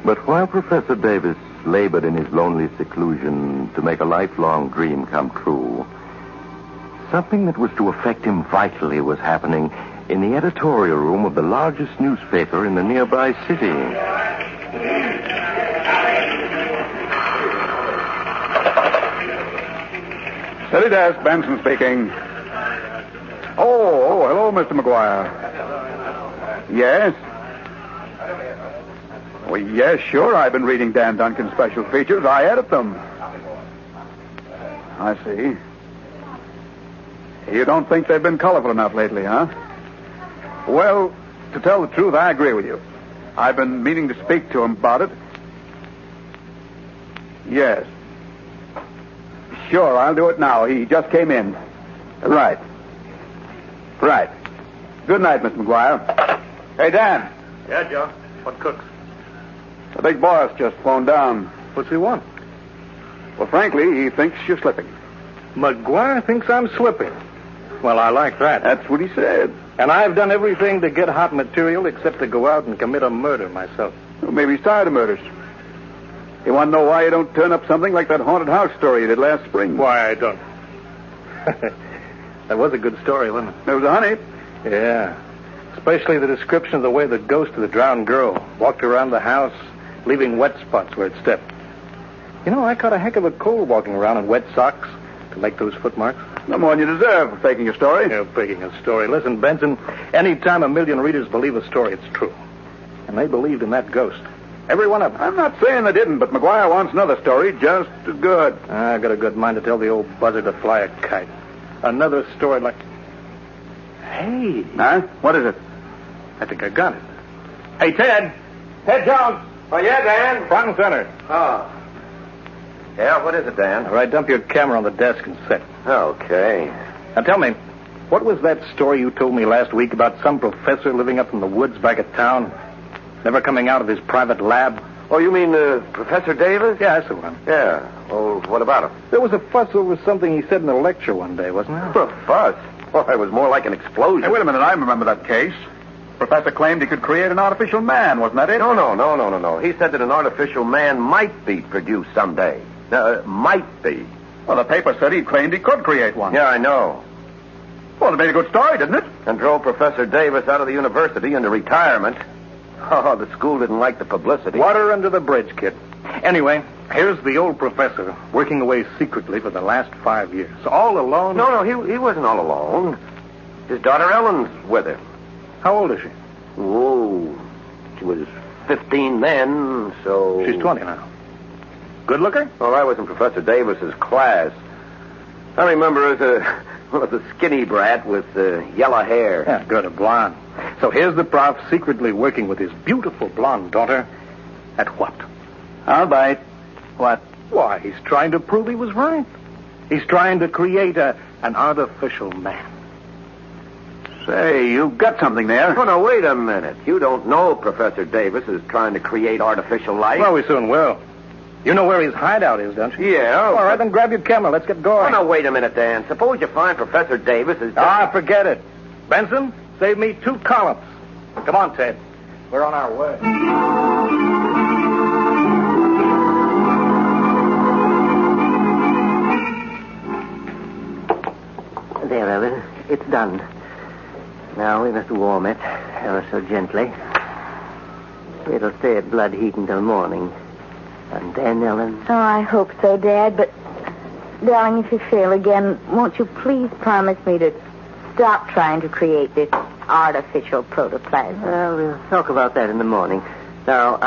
But while Professor Davis labored in his lonely seclusion to make a lifelong dream come true, something that was to affect him vitally was happening in the editorial room of the largest newspaper in the nearby city. Steady desk, Benson speaking. Oh, hello, Mr. McGuire. Yes? Well, yes, sure. I've been reading Dan Duncan's special features. I edit them. I see. You don't think they've been colorful enough lately, huh? Well, to tell the truth, I agree with you. I've been meaning to speak to him about it. Yes. Sure, I'll do it now. He just came in. Right. Good night, Mr. McGuire. Hey, Dan. Yeah, Joe. What cooks? The big boss just phoned down. What's he want? Well, frankly, he thinks you're slipping. McGuire thinks I'm slipping. Well, I like that. That's what he said. And I've done everything to get hot material except to go out and commit a murder myself. Well, maybe he's tired of murders. You want to know why you don't turn up something like that haunted house story you did last spring? Why I don't. That was a good story, wasn't it? There was a honey. Yeah. Especially the description of the way the ghost of the drowned girl walked around the house, leaving wet spots where it stepped. You know, I caught a heck of a cold walking around in wet socks to make those footmarks. No more than you deserve for faking a story. You're faking a story. Listen, Benson, any time 1 million readers believe a story, it's true. And they believed in that ghost. Every one of them. I'm not saying they didn't, but McGuire wants another story just as good. I got a good mind to tell the old buzzard to fly a kite. Another story like... Hey. Huh? What is it? I think I got it. Hey, Ted. Ted Jones. Oh, yeah, Dan? Front and center. Oh. Yeah, what is it, Dan? All right, dump your camera on the desk and sit. Okay. Now tell me, what was that story you told me last week about some professor living up in the woods back at town, never coming out of his private lab? Oh, you mean Professor Davis? Yeah, that's the one. Yeah. Well, what about him? There was a fuss over something he said in a lecture one day, wasn't there? A fuss? Well, it was more like an explosion. Hey, wait a minute. I remember that case. Professor claimed he could create an artificial man, wasn't that it? No. He said that an artificial man might be produced someday. Might be. Well, the paper said he claimed he could create one. Yeah, I know. Well, it made a good story, didn't it? And drove Professor Davis out of the university into retirement. Oh, the school didn't like the publicity. Water under the bridge, kid. Anyway, here's the old professor working away secretly for the last 5 years. All alone? No, he wasn't all alone. His daughter Ellen's with him. How old is she? Oh, she was 15 then, so... She's 20 now. Good looker? Well, I was in Professor Davis's class. I remember her as a skinny brat with yellow hair. Yeah, good, a blonde. So here's the prof secretly working with his beautiful blonde daughter at what? I'll bite. What? Why, he's trying to prove he was right. He's trying to create an artificial man. Say, you've got something there. Oh, no, wait a minute. You don't know Professor Davis is trying to create artificial life. Well, we soon will. You know where his hideout is, don't you? Yeah. All right, then grab your camera. Let's get going. Oh, no, wait a minute, Dan. Suppose you find Professor Davis is... forget it. Benson, save me 2 columns. Come on, Ted. We're on our way. There, Ellen. It's done. Now we must warm it ever so gently. It'll stay at blood heat until morning. And then, Ellen? Oh, I hope so, Dad, but... Darling, if you fail again, won't you please promise me to stop trying to create this artificial protoplasm? Well, we'll talk about that in the morning. Now,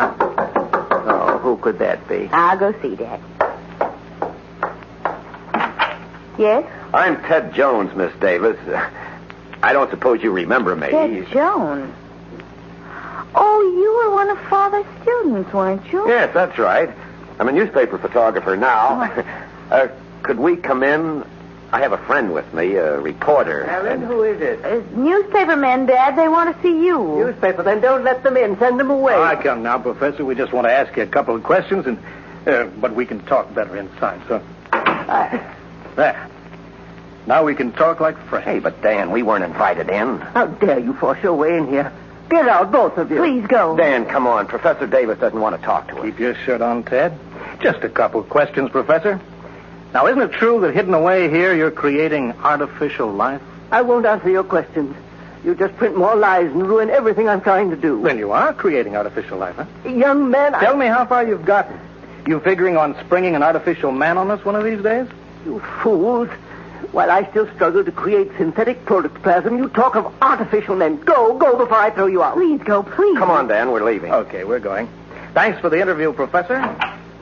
who could that be? I'll go see, Dad. Yes? I'm Ted Jones, Miss Davis. I don't suppose you remember me. Ted Jones? Oh, you were one of Father's students, weren't you? Yes, that's right. I'm a newspaper photographer now. Could we come in? I have a friend with me, a reporter. Ellen, who is it? Newspaper men, Dad. They want to see you. Newspaper, then don't let them in. Send them away. All right, come now, Professor. We just want to ask you a couple of questions, but we can talk better inside, so... There. Now we can talk like friends. Hey, but Dan, we weren't invited in. How dare you force your way in here? Get out, both of you. Please go. Dan, come on. Professor Davis doesn't want to talk to us. Keep your shirt on, Ted. Just a couple of questions, Professor. Now, isn't it true that hidden away here you're creating artificial life? I won't answer your questions. You just print more lies and ruin everything I'm trying to do. Then you are creating artificial life, huh? Young man, Tell me how far you've gotten. You figuring on springing an artificial man on us one of these days? You fools. While I still struggle to create synthetic protoplasm, you talk of artificial men. Go before I throw you out. Please go, please. Come on, Dan, we're leaving. Okay, we're going. Thanks for the interview, Professor.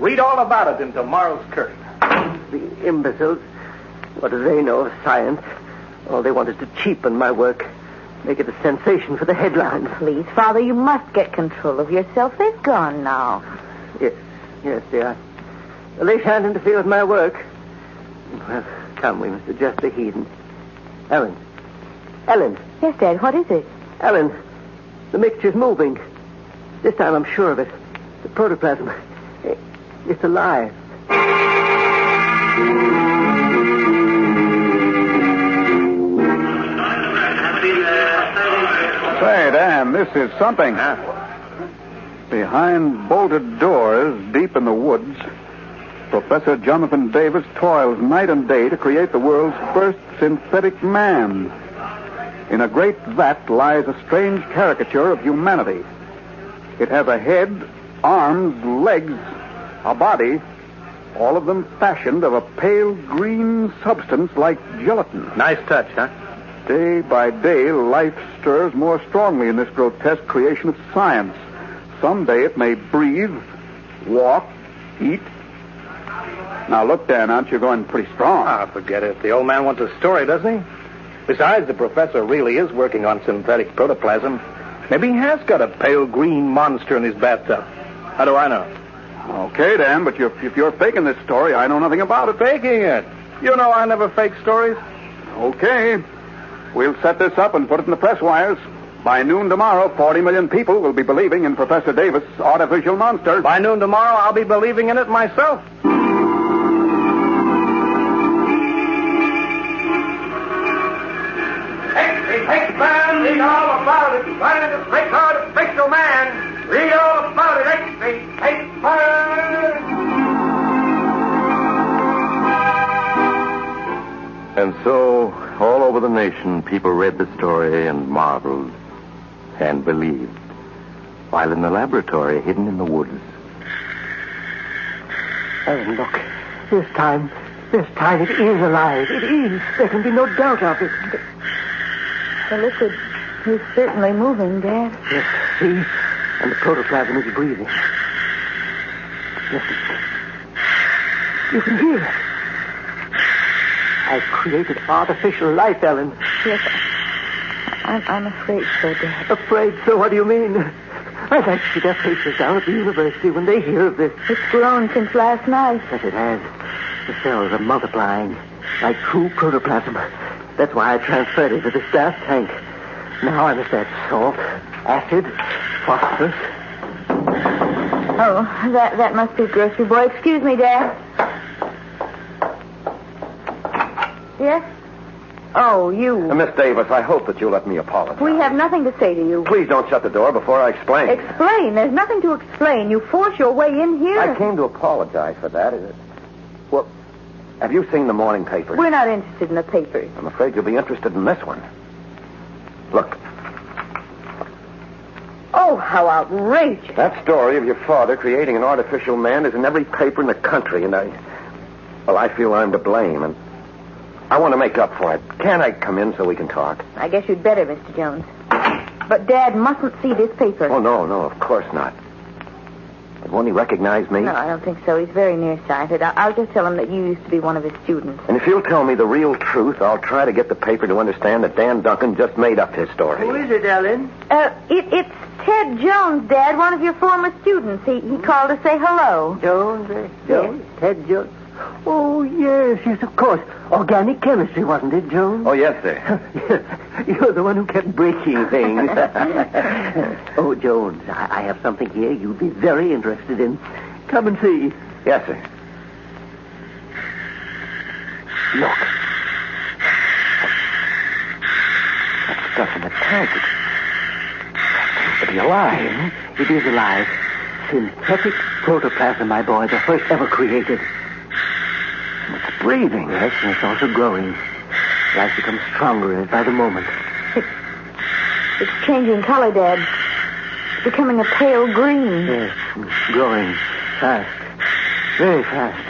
Read all about it in tomorrow's Curtain. The imbeciles. What do they know of science? All they want is to cheapen my work. Make it a sensation for the headlines. Please, Father, you must get control of yourself. They've gone now. Yes, they are. Well, they shan't interfere with my work. Well, come, we must adjust the heat. Ellen. Yes, Dad, what is it? Ellen, the mixture's moving. This time I'm sure of it. The protoplasm, it's alive. Say, Dan, this is something. Behind bolted doors, deep in the woods, Professor Jonathan Davis toils night and day to create the world's first synthetic man. In a great vat lies a strange caricature of humanity. It has a head, arms, legs, a body, all of them fashioned of a pale green substance like gelatin. Nice touch, huh? Day by day, life stirs more strongly in this grotesque creation of science. Someday it may breathe, walk, eat. Now, look, Dan, aren't you going pretty strong? Ah, forget it. The old man wants a story, doesn't he? Besides, the professor really is working on synthetic protoplasm. Maybe he has got a pale green monster in his bathtub. How do I know? Okay, Dan, but if you're faking this story, I know nothing about it. Faking it? You know I never fake stories. Okay. We'll set this up and put it in the press wires. By noon tomorrow, 40 million people will be believing in Professor Davis' artificial monster. By noon tomorrow, I'll be believing in it myself. Hey, man, read all about it. Find a great artificial man. Read all about it. Hey, And so, all over the nation, people read the story and marveled and believed. While in the laboratory, hidden in the woods. And look, this time it is alive. It is. There can be no doubt of it. The liquid is certainly moving, Dad. Yes, see? And the protoplasm is breathing. Listen. You can hear it. I've created artificial life, Ellen. Yes, I'm afraid so, Dad. Afraid so? What do you mean? I'd like to see their faces down at the university when they hear of this. It's grown since last night. Yes, it has. The cells are multiplying like true protoplasm. That's why I transferred it to the staff tank. Now I must add salt, acid, phosphorus. Oh, that must be grocery boy. Excuse me, Dad. Yes? Oh, you. Miss Davis, I hope that you'll let me apologize. We have nothing to say to you. Please don't shut the door before I explain. Explain? There's nothing to explain. You force your way in here. I came to apologize for that. Well, have you seen the morning papers? We're not interested in the papers. I'm afraid you'll be interested in this one. Look. Oh, how outrageous. That story of your father creating an artificial man is in every paper in the country, and I feel I'm to blame, and I want to make up for it. Can't I come in so we can talk? I guess you'd better, Mr. Jones. But Dad mustn't see this paper. Oh, no, of course not. But won't he recognize me? No, I don't think so. He's very nearsighted. I'll just tell him that you used to be one of his students. And if you'll tell me the real truth, I'll try to get the paper to understand that Dan Duncan just made up his story. Who is it, Ellen? It's Ted Jones, Dad, one of your former students. He called to say hello. Jones? Jones? Yes. Ted Jones? Oh, yes, of course. Organic chemistry, wasn't it, Jones? Oh, yes, sir. You're the one who kept breaking things. Oh, Jones, I have something here you'd be very interested in. Come and see. Yes, sir. Look. That stuff in the tank. It seems to be alive. It is alive. Synthetic protoplasm, my boy, the first ever created. It's breathing. Yes, and it's also growing. Life becomes stronger by the moment. It's changing color, Dad. It's becoming a pale green. Yes, growing fast. Very fast.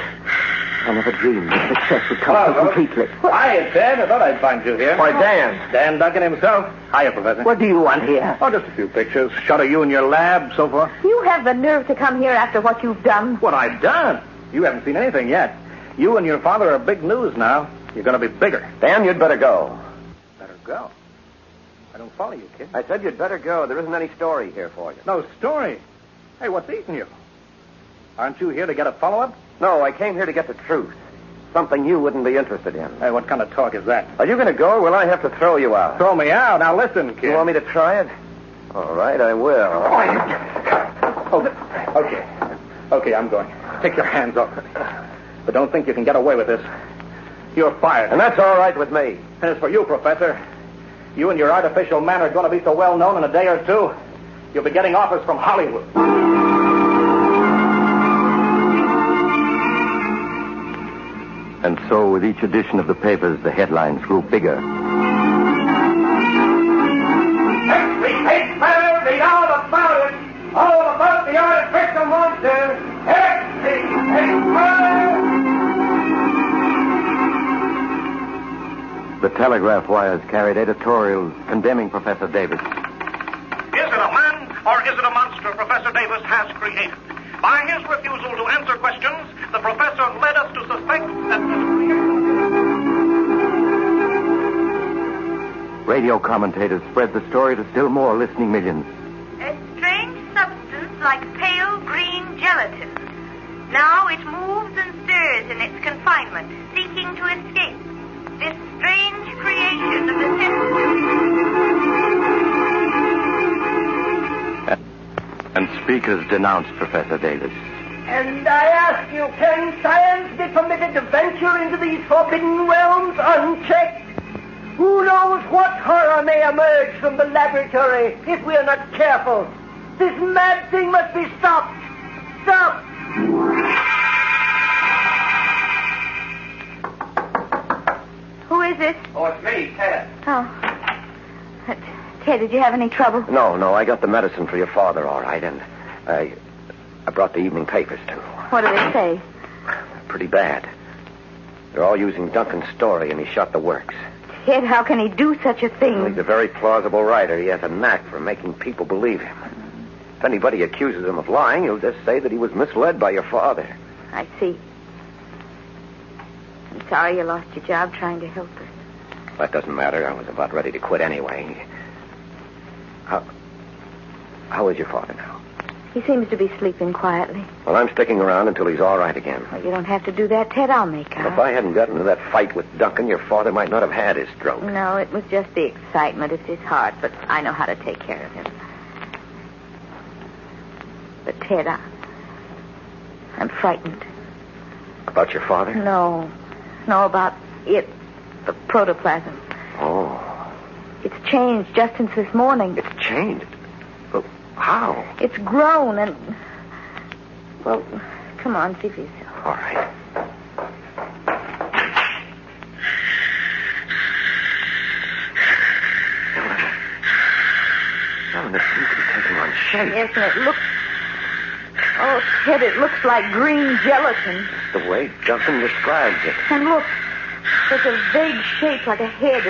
I never dreamed that success would come so completely. Hiya, Ted. I thought I'd find you here. Why, Dan. Dan Duncan himself. Hiya, Professor. What do you want here? Oh, just a few pictures. Shot of you in your lab, so forth. You have the nerve to come here after what you've done. What I've done? You haven't seen anything yet. You and your father are big news now. You're going to be bigger. Dan, you'd better go. Better go? I don't follow you, kid. I said you'd better go. There isn't any story here for you. No story? Hey, what's eating you? Aren't you here to get a follow-up? No, I came here to get the truth. Something you wouldn't be interested in. Hey, what kind of talk is that? Are you going to go, or will I have to throw you out? Throw me out? Now listen, kid. You want me to try it? All right, I will. Okay, I'm going. Take your hands off me. But don't think you can get away with this. You're fired. And that's all right with me. And as for you, Professor, you and your artificial man are going to be so well known in a day or two, you'll be getting offers from Hollywood. And so, with each edition of the papers, the headlines grew bigger. Every paper, read all about it. All about the artificial monster. Every paper. The telegraph wires carried editorials condemning Professor Davis. Is it a man or is it a monster Professor Davis has created? By his refusal to answer questions, the professor led us to suspect that Radio commentators spread the story to still more listening millions. A strange substance like pale green gelatin. Now it moves and stirs in its confinement, seeking to escape. This strange creation of the And speakers denounced Professor Davis. And I ask you, can science be permitted to venture into these forbidden realms unchecked? Who knows what horror may emerge from the laboratory if we are not careful? This mad thing must be stopped. Stopped! Who is it? Oh, it's me, Ted. Oh. Ted, did you have any trouble? No, I got the medicine for your father, all right, and I brought the evening papers, too. What do they say? Pretty bad. They're all using Duncan's story, and he shot the works. Ted, how can he do such a thing? He's a very plausible writer. He has a knack for making people believe him. If anybody accuses him of lying, he'll just say that he was misled by your father. I see. I'm sorry you lost your job trying to help us. That doesn't matter. I was about ready to quit anyway. How is your father now? He seems to be sleeping quietly. Well, I'm sticking around until he's all right again. Well, you don't have to do that, Ted. I'll make out. If I hadn't gotten into that fight with Duncan, your father might not have had his stroke. No, it was just the excitement. It's his heart, but I know how to take care of him. But, Ted, I'm frightened. About your father? No, about it, the protoplasm. Oh. It's changed just since this morning. It's changed? Well, how? It's grown and... Well, come on, see for yourself. All right. Ellen, it seems to be taking on shape. Yes, and it looks... Oh, Ted, it looks like green gelatin. The way Duncan describes it. And look, there's a vague shape like a head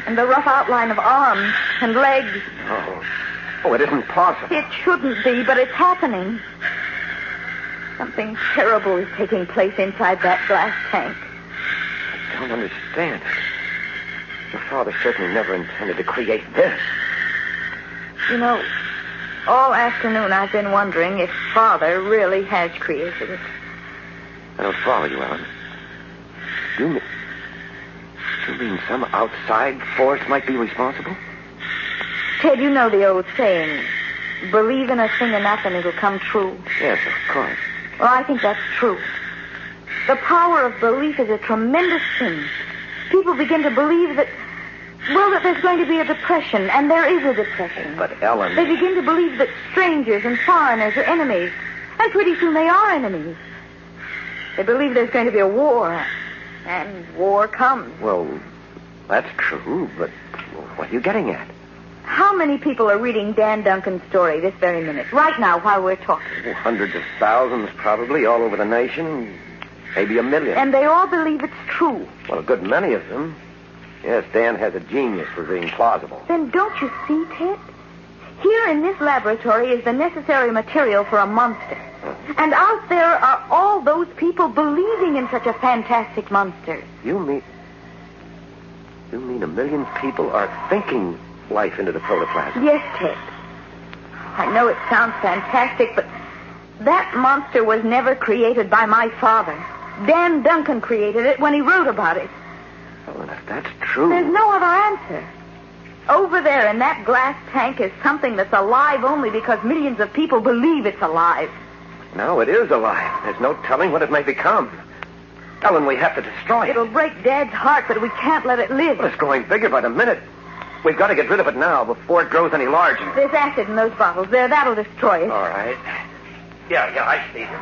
and the rough outline of arms and legs. Oh, it isn't possible. It shouldn't be, but it's happening. Something terrible is taking place inside that glass tank. I don't understand it. Your father certainly never intended to create this. You know, all afternoon I've been wondering if Father really has created it. I don't follow you, Ellen. You mean some outside force might be responsible? Ted, you know the old saying, believe in a thing enough and it'll come true. Yes, of course. Well, I think that's true. The power of belief is a tremendous thing. People begin to believe that there's going to be a depression, and there is a depression. But, Ellen... They begin to believe that strangers and foreigners are enemies, and pretty soon they are enemies. They believe there's going to be a war, and war comes. Well, that's true, but what are you getting at? How many people are reading Dan Duncan's story this very minute, right now, while we're talking? Well, hundreds of thousands, probably, all over the nation. Maybe 1 million. And they all believe it's true. Well, a good many of them. Yes, Dan has a genius for being plausible. Then don't you see, Ted? Here in this laboratory is the necessary material for a monster. And out there are all those people believing in such a fantastic monster. You mean 1 million people are thinking life into the protoplasm? Yes, Ted. I know it sounds fantastic, but that monster was never created by my father. Dan Duncan created it when he wrote about it. Well, and if that's true... There's no other answer. Over there in that glass tank is something that's alive only because millions of people believe it's alive. No, it is alive. There's no telling what it may become. Ellen, we have to destroy it. It'll break Dad's heart, but we can't let it live. Well, it's growing bigger by the minute. We've got to get rid of it now before it grows any larger. There's acid in those bottles there. That'll destroy it. All right. Yeah, I see them.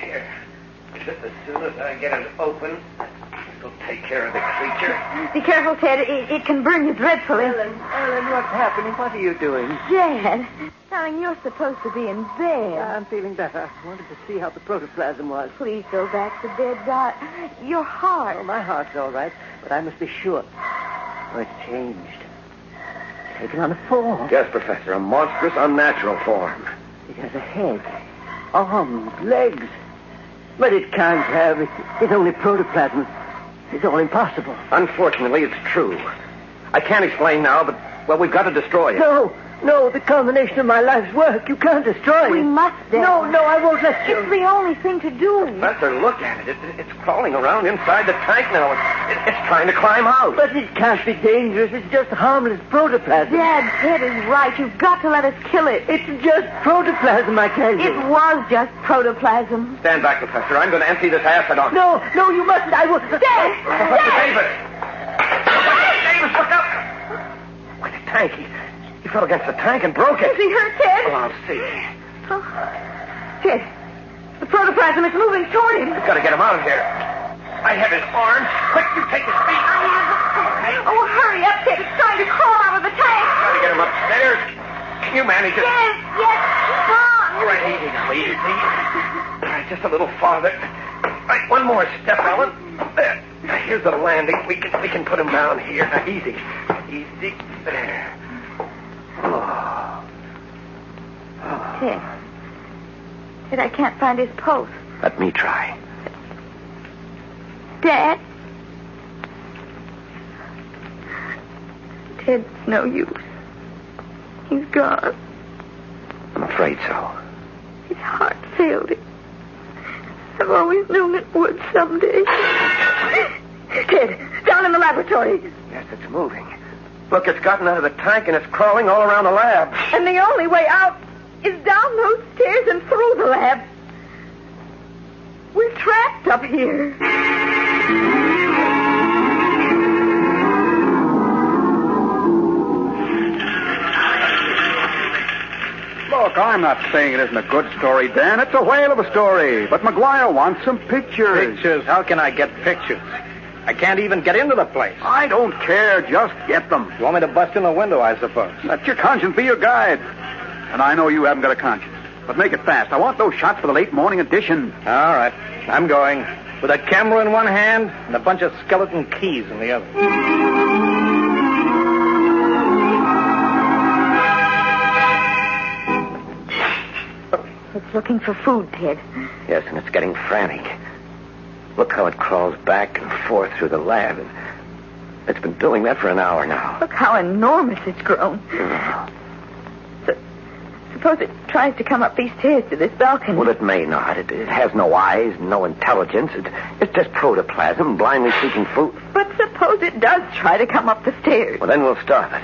Here. Just as soon as I get it open, it'll take care of the creature. Be careful, Ted. It can burn you dreadfully. Ellen, what's happening? What are you doing? Dad, darling, you're supposed to be in bed. I'm feeling better. I wanted to see how the protoplasm was. Please go back to bed, Dot. Your heart. Oh, my heart's all right, but I must be sure. Oh, it's changed. It's taken on a form. Yes, Professor, a monstrous, unnatural form. It has a head, arms, legs. But it can't have. It's only protoplasm. It's all impossible. Unfortunately, it's true. I can't explain now, but, well, we've got to destroy it. No, the culmination of my life's work. You can't destroy it. We must, Dad. No, I won't let you. It's the only thing to do. Professor, look at it. It's crawling around inside the tank now. It's trying to climb out. But it can't be dangerous. It's just harmless protoplasm. Dad, Ted is right. You've got to let us kill it. It's just protoplasm, I tell you. It was just protoplasm. Stand back, Professor. I'm going to empty this acid on it. No, you mustn't. I will. Dad! Professor Davis! Professor Davis, look up! Why, the tank. He fell against the tank and broke it. Is he hurt, Ted? Well, I'll see. Oh. Ted, the protoplasm is moving toward him. We've got to get him out of here. I have his arms. Quick, you take his feet. Oh, hurry up, Ted. It's trying to crawl out of the tank. Got to get him upstairs. Can you manage it? Yes, keep on. All right, easy now, easy. All right, just a little farther. All right, one more step, Ellen. There. Here's the landing. We can put him down here. Now, easy. Easy. There. Ted, I can't find his pulse. Let me try. Dad? Ted's no use. He's gone. I'm afraid so. His heart failed him. I've always known it would someday. Ted, down in the laboratory. Yes, it's moving. Look, it's gotten out of the tank and it's crawling all around the lab. And the only way out is down those stairs and through the lab. We're trapped up here. Look, I'm not saying it isn't a good story, Dan. It's a whale of a story. But McGuire wants some pictures. Pictures? How can I get pictures? I can't even get into the place. I don't care. Just get them. You want me to bust in the window, I suppose? Let your conscience be your guide. And I know you haven't got a conscience. But make it fast. I want those shots for the late morning edition. All right. I'm going. With a camera in one hand and a bunch of skeleton keys in the other. It's looking for food, Ted. Yes, and it's getting frantic. Look how it crawls back and forth through the lab. It's been doing that for an hour now. Look how enormous it's grown. Suppose it tries to come up these stairs to this balcony. Well, it may not. It has no eyes, no intelligence. It's just protoplasm, blindly seeking food. But suppose it does try to come up the stairs. Well, then we'll stop it.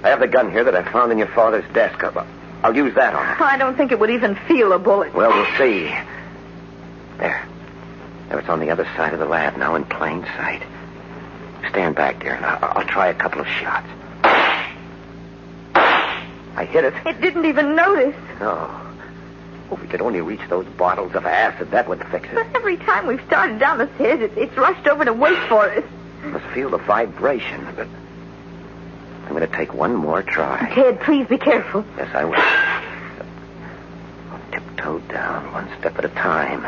I have the gun here that I found in your father's desk. I'll use that on it. I don't think it would even feel a bullet. Well, we'll see. There, it's on the other side of the lab now in plain sight. Stand back there, and I'll try a couple of shots. I hit it. It didn't even notice. No. If we could only reach those bottles of acid, that would fix it. But every time we've started down the stairs, it's rushed over to wait for us. I must feel the vibration, but I'm going to take one more try. Ted, please be careful. Yes, I will. I'll tiptoe down one step at a time.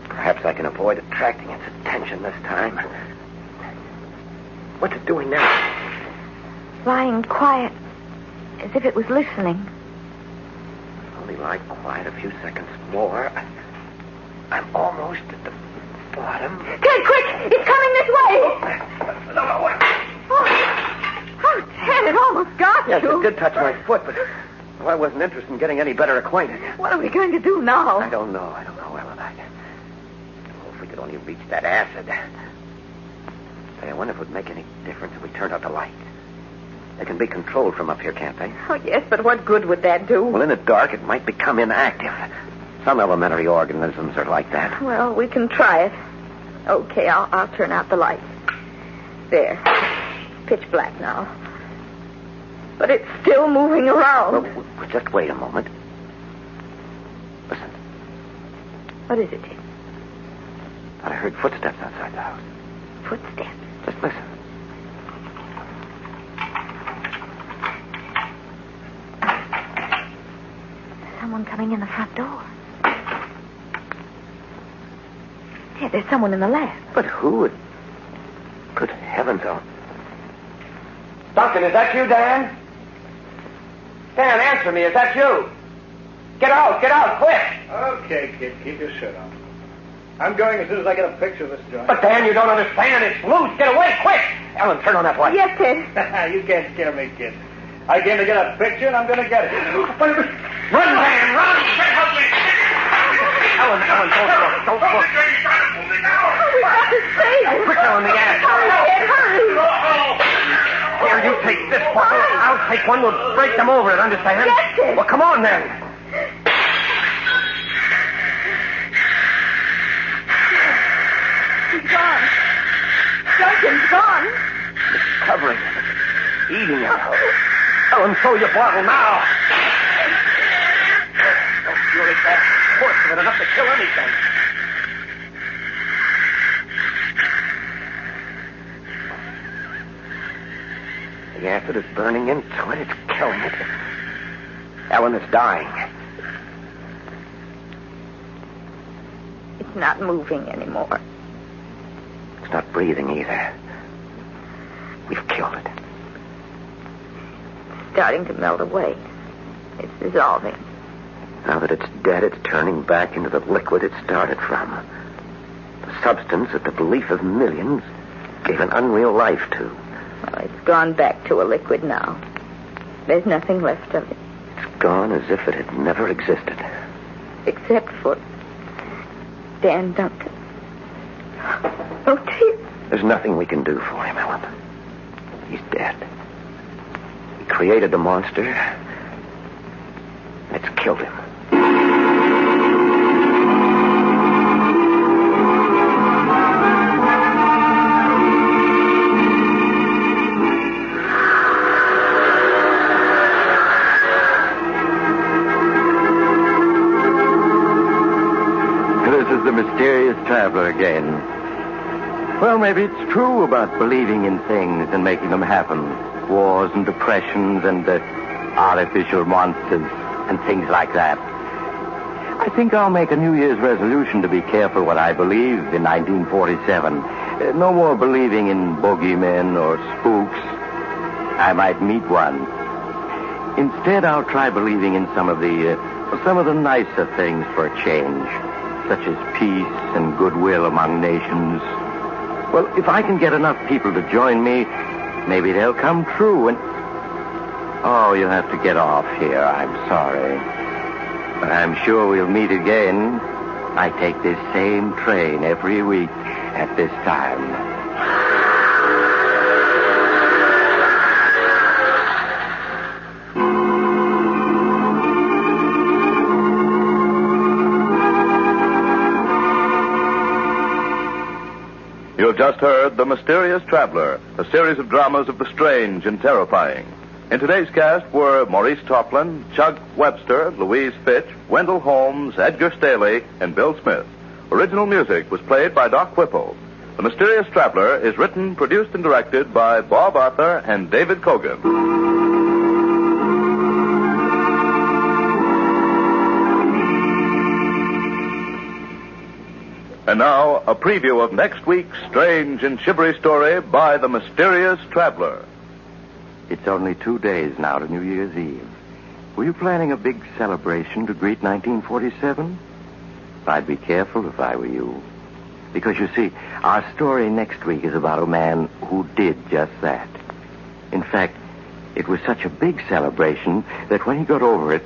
Perhaps I can avoid attracting its attention this time. What's it doing now? Lying quiet, as if it was listening. Only lie quiet a few seconds more. I'm almost at the bottom. Ted, quick! It's coming this way! Oh, Ted, it almost got yes, you. Yes, it did touch my foot, but I wasn't interested in getting any better acquainted. What are we going to do now? I don't know, Ellen. If we could only reach that acid. I wonder if it would make any difference if we turned out the light. They can be controlled from up here, can't they? Oh, yes, but what good would that do? Well, in the dark, it might become inactive. Some elementary organisms are like that. Well, we can try it. Okay, I'll turn out the light. There. Pitch black now. But it's still moving around. Well, just wait a moment. Listen. What is it, Dick? I heard footsteps outside the house. Footsteps? Just listen. Someone coming in the front door. Yeah, there's someone in the lab. But who would... Good heavens, oh. Duncan, is that you, Dan? Dan, answer me. Is that you? Get out, quick! Okay, kid, keep your shirt on. I'm going as soon as I get a picture of this joint. But, Dan, you don't understand. It's loose. Get away, quick! Ellen, turn on that light. Yes, Ted. You can't scare me, kid. I came to get a picture, and I'm going to get it. Run, Dan, run! Ellen, don't look. We got to save him. Quicker on the ass. Hurry. Here, you take this bottle. I'll take one. We'll break them over it, understand? Yes, Ted. Well, come on, then. He's gone. Duncan's gone. It's covering him. It's eating him. Ellen, throw your bottle now. Don't fury that horse of it enough to kill anything. The acid is burning into it. It's killing it. Ellen is dying. It's not moving anymore. It's not breathing either. We've killed it. It's starting to melt away. It's dissolving. Now that it's dead, it's turning back into the liquid it started from. The substance that the belief of millions gave an unreal life to. Well, it's gone back to a liquid now. There's nothing left of it. It's gone as if it had never existed. Except for Dan Duncan. Oh, dear. There's nothing we can do for him, Ellen. He's dead. We created a monster. And it's killed him. This is the mysterious traveler again. Well, maybe it's true about believing in things and making them happen. Wars and depressions and artificial monsters and things like that. I think I'll make a New Year's resolution to be careful what I believe in 1947. No more believing in bogeymen or spooks. I might meet one. Instead, I'll try believing in some of the nicer things for a change, such as peace and goodwill among nations. Well, if I can get enough people to join me, maybe they'll come true and... Oh, you'll have to get off here. I'm sorry. But I'm sure we'll meet again. I take this same train every week at this time. You have just heard The Mysterious Traveler, a series of dramas of the strange and terrifying. In today's cast were Maurice Toplin, Chuck Webster, Louise Fitch, Wendell Holmes, Edgar Staley, and Bill Smith. Original music was played by Doc Whipple. The Mysterious Traveler is written, produced, and directed by Bob Arthur and David Kogan. And now, a preview of next week's strange and shivery story by The Mysterious Traveler. It's only 2 days now to New Year's Eve. Were you planning a big celebration to greet 1947? I'd be careful if I were you. Because, you see, our story next week is about a man who did just that. In fact, it was such a big celebration that when he got over it,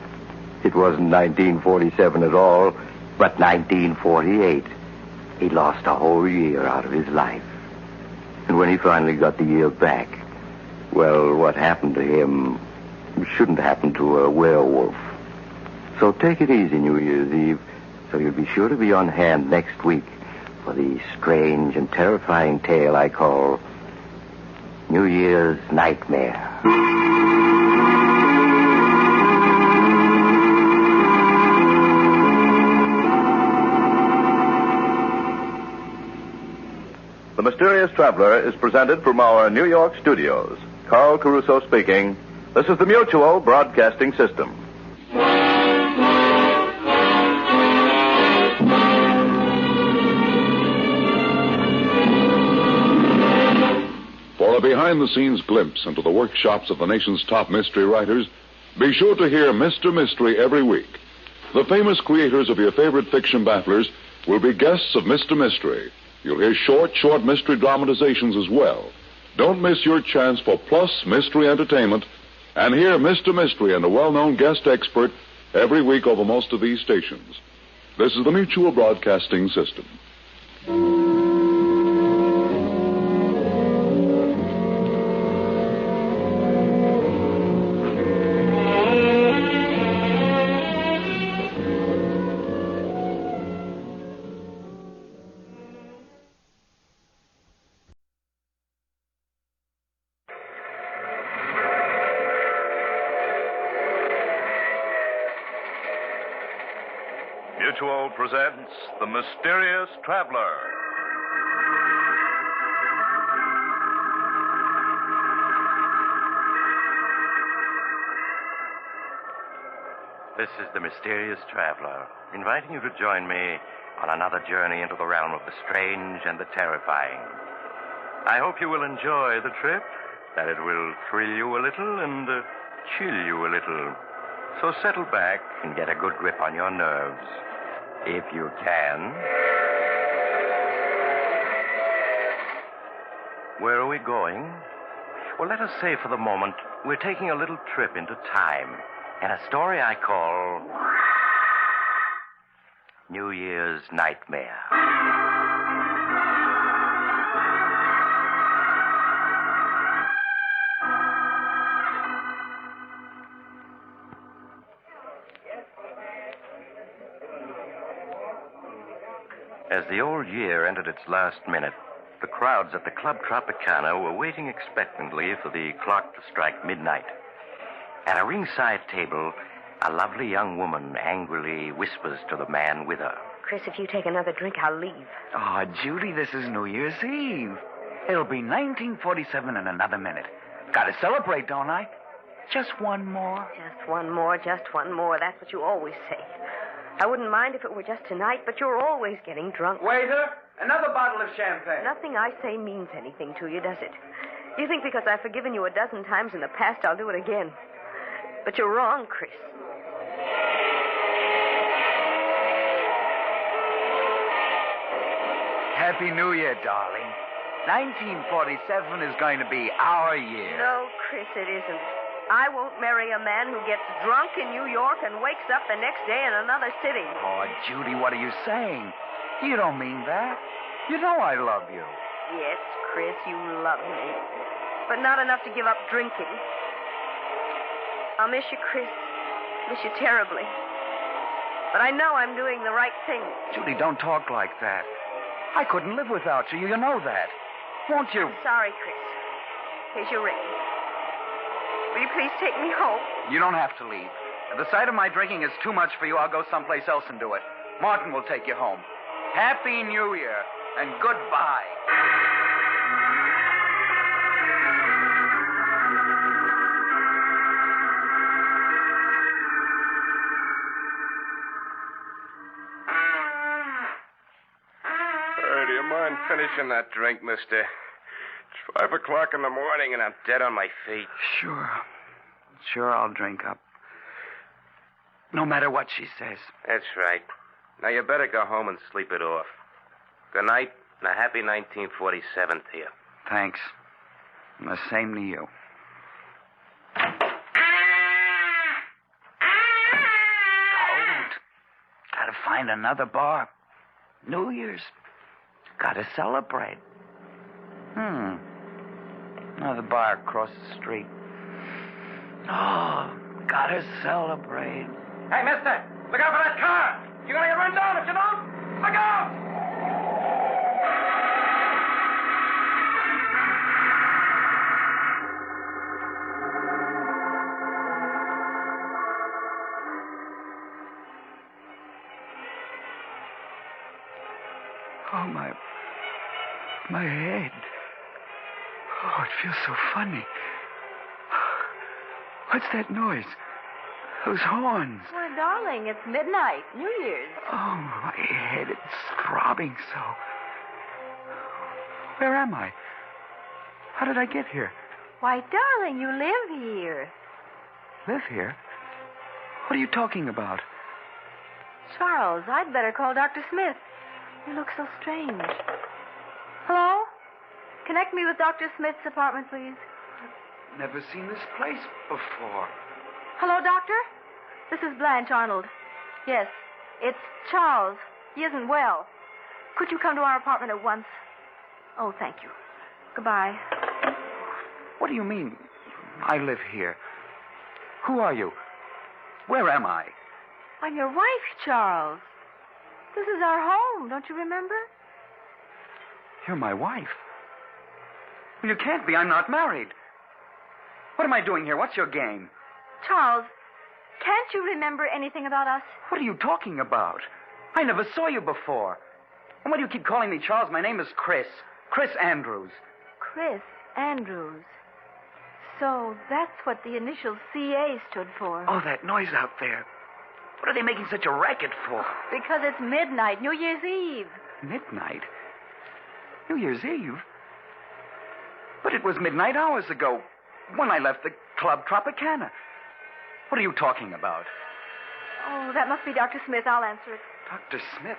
it wasn't 1947 at all, but 1948. He lost a whole year out of his life. And when he finally got the year back, Well, what happened to him shouldn't happen to a werewolf. So take it easy New Year's Eve, so you'll be sure to be on hand next week for the strange and terrifying tale I call New Year's Nightmare. The Mysterious Traveler is presented from our New York studios. Carl Caruso speaking. This is the Mutual Broadcasting System. For a behind-the-scenes glimpse into the workshops of the nation's top mystery writers, be sure to hear Mr. Mystery every week. The famous creators of your favorite fiction bafflers will be guests of Mr. Mystery. You'll hear short mystery dramatizations as well. Don't miss your chance for plus mystery entertainment and hear Mr. Mystery and a well-known guest expert every week over most of these stations. This is the Mutual Broadcasting System. Mutual presents The Mysterious Traveler. This is the Mysterious Traveler, inviting you to join me on another journey into the realm of the strange and the terrifying. I hope you will enjoy the trip, that it will thrill you a little and chill you a little. So settle back and get a good grip on your nerves, if you can. Where are we going? Well, let us say for the moment we're taking a little trip into time in a story I call New Year's Nightmare. As the old year entered its last minute, the crowds at the Club Tropicana were waiting expectantly for the clock to strike midnight. At a ringside table, a lovely young woman angrily whispers to the man with her. Chris, if you take another drink, I'll leave. Oh, Judy, this is New Year's Eve. It'll be 1947 in another minute. Gotta celebrate, don't I? Just one more. Just one more, just one more. That's what you always say. I wouldn't mind if it were just tonight, but you're always getting drunk. Waiter, another bottle of champagne. Nothing I say means anything to you, does it? You think because I've forgiven you a dozen times in the past, I'll do it again. But you're wrong, Chris. Happy New Year, darling. 1947 is going to be our year. No, Chris, it isn't. I won't marry a man who gets drunk in New York and wakes up the next day in another city. Oh, Judy, what are you saying? You don't mean that. You know I love you. Yes, Chris, you love me. But not enough to give up drinking. I'll miss you, Chris. Miss you terribly. But I know I'm doing the right thing. Judy, don't talk like that. I couldn't live without you. You know that. Won't you? I'm sorry, Chris. Here's your ring. Will you please take me home? You don't have to leave. If the sight of my drinking is too much for you, I'll go someplace else and do it. Martin will take you home. Happy New Year and goodbye. Do you mind finishing that drink, mister? It's 5 o'clock in the morning and I'm dead on my feet. Sure, I'll drink up. No matter what she says. That's right. Now you better go home and sleep it off. Good night and a happy 1947 to you. Thanks. And the same to you. Cold. Gotta find another bar. New Year's. Gotta celebrate. The bar across the street. Oh, gotta celebrate. Hey, mister, look out for that car. You're gonna get run down if you don't. Look out! Oh, my head. Oh, it feels so funny. What's that noise? Those horns. Why, darling, it's midnight, New Year's. Oh, my head, it's throbbing so. Where am I? How did I get here? Why, darling, you live here. Live here? What are you talking about? Charles, I'd better call Dr. Smith. You look so strange. Hello? Connect me with Dr. Smith's apartment, please. Never seen this place before. Hello, Doctor? This is Blanche Arnold. Yes, it's Charles. He isn't well. Could you come to our apartment at once? Oh, thank you. Goodbye. What do you mean, I live here? Who are you? Where am I? I'm your wife, Charles. This is our home, don't you remember? You're my wife. Well, you can't be. I'm not married. What am I doing here? What's your game? Charles, can't you remember anything about us? What are you talking about? I never saw you before. And why do you keep calling me Charles? My name is Chris. Chris Andrews. Chris Andrews. So that's what the initial CA stood for. Oh, that noise out there. What are they making such a racket for? Because it's midnight, New Year's Eve. Midnight? New Year's Eve? But it was midnight hours ago when I left the Club Tropicana. What are you talking about? Oh, that must be Dr. Smith. I'll answer it. Dr. Smith?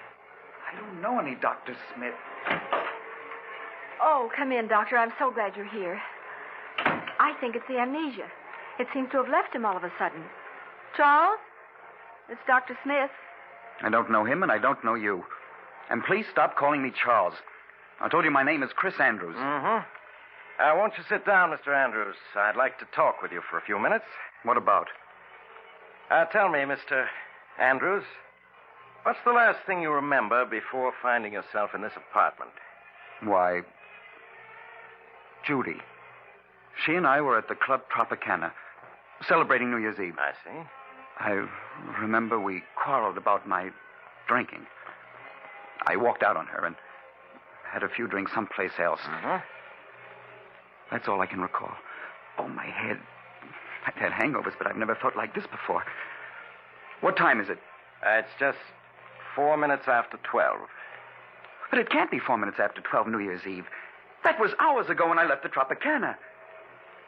I don't know any Dr. Smith. Oh, come in, Doctor. I'm so glad you're here. I think it's the amnesia. It seems to have left him all of a sudden. Charles? It's Dr. Smith. I don't know him, and I don't know you. And please stop calling me Charles. I told you my name is Chris Andrews. Mm-hmm. Won't you sit down, Mr. Andrews? I'd like to talk with you for a few minutes. What about? Tell me, Mr. Andrews, what's the last thing you remember before finding yourself in this apartment? Why, Judy. She and I were at the Club Tropicana, celebrating New Year's Eve. I see. I remember we quarreled about my drinking. I walked out on her and had a few drinks someplace else. Mm-hmm. That's all I can recall. Oh, my head. I've had hangovers, but I've never felt like this before. What time is it? It's just 4 minutes after 12. But it can't be 4 minutes after 12 New Year's Eve. That was hours ago when I left the Tropicana.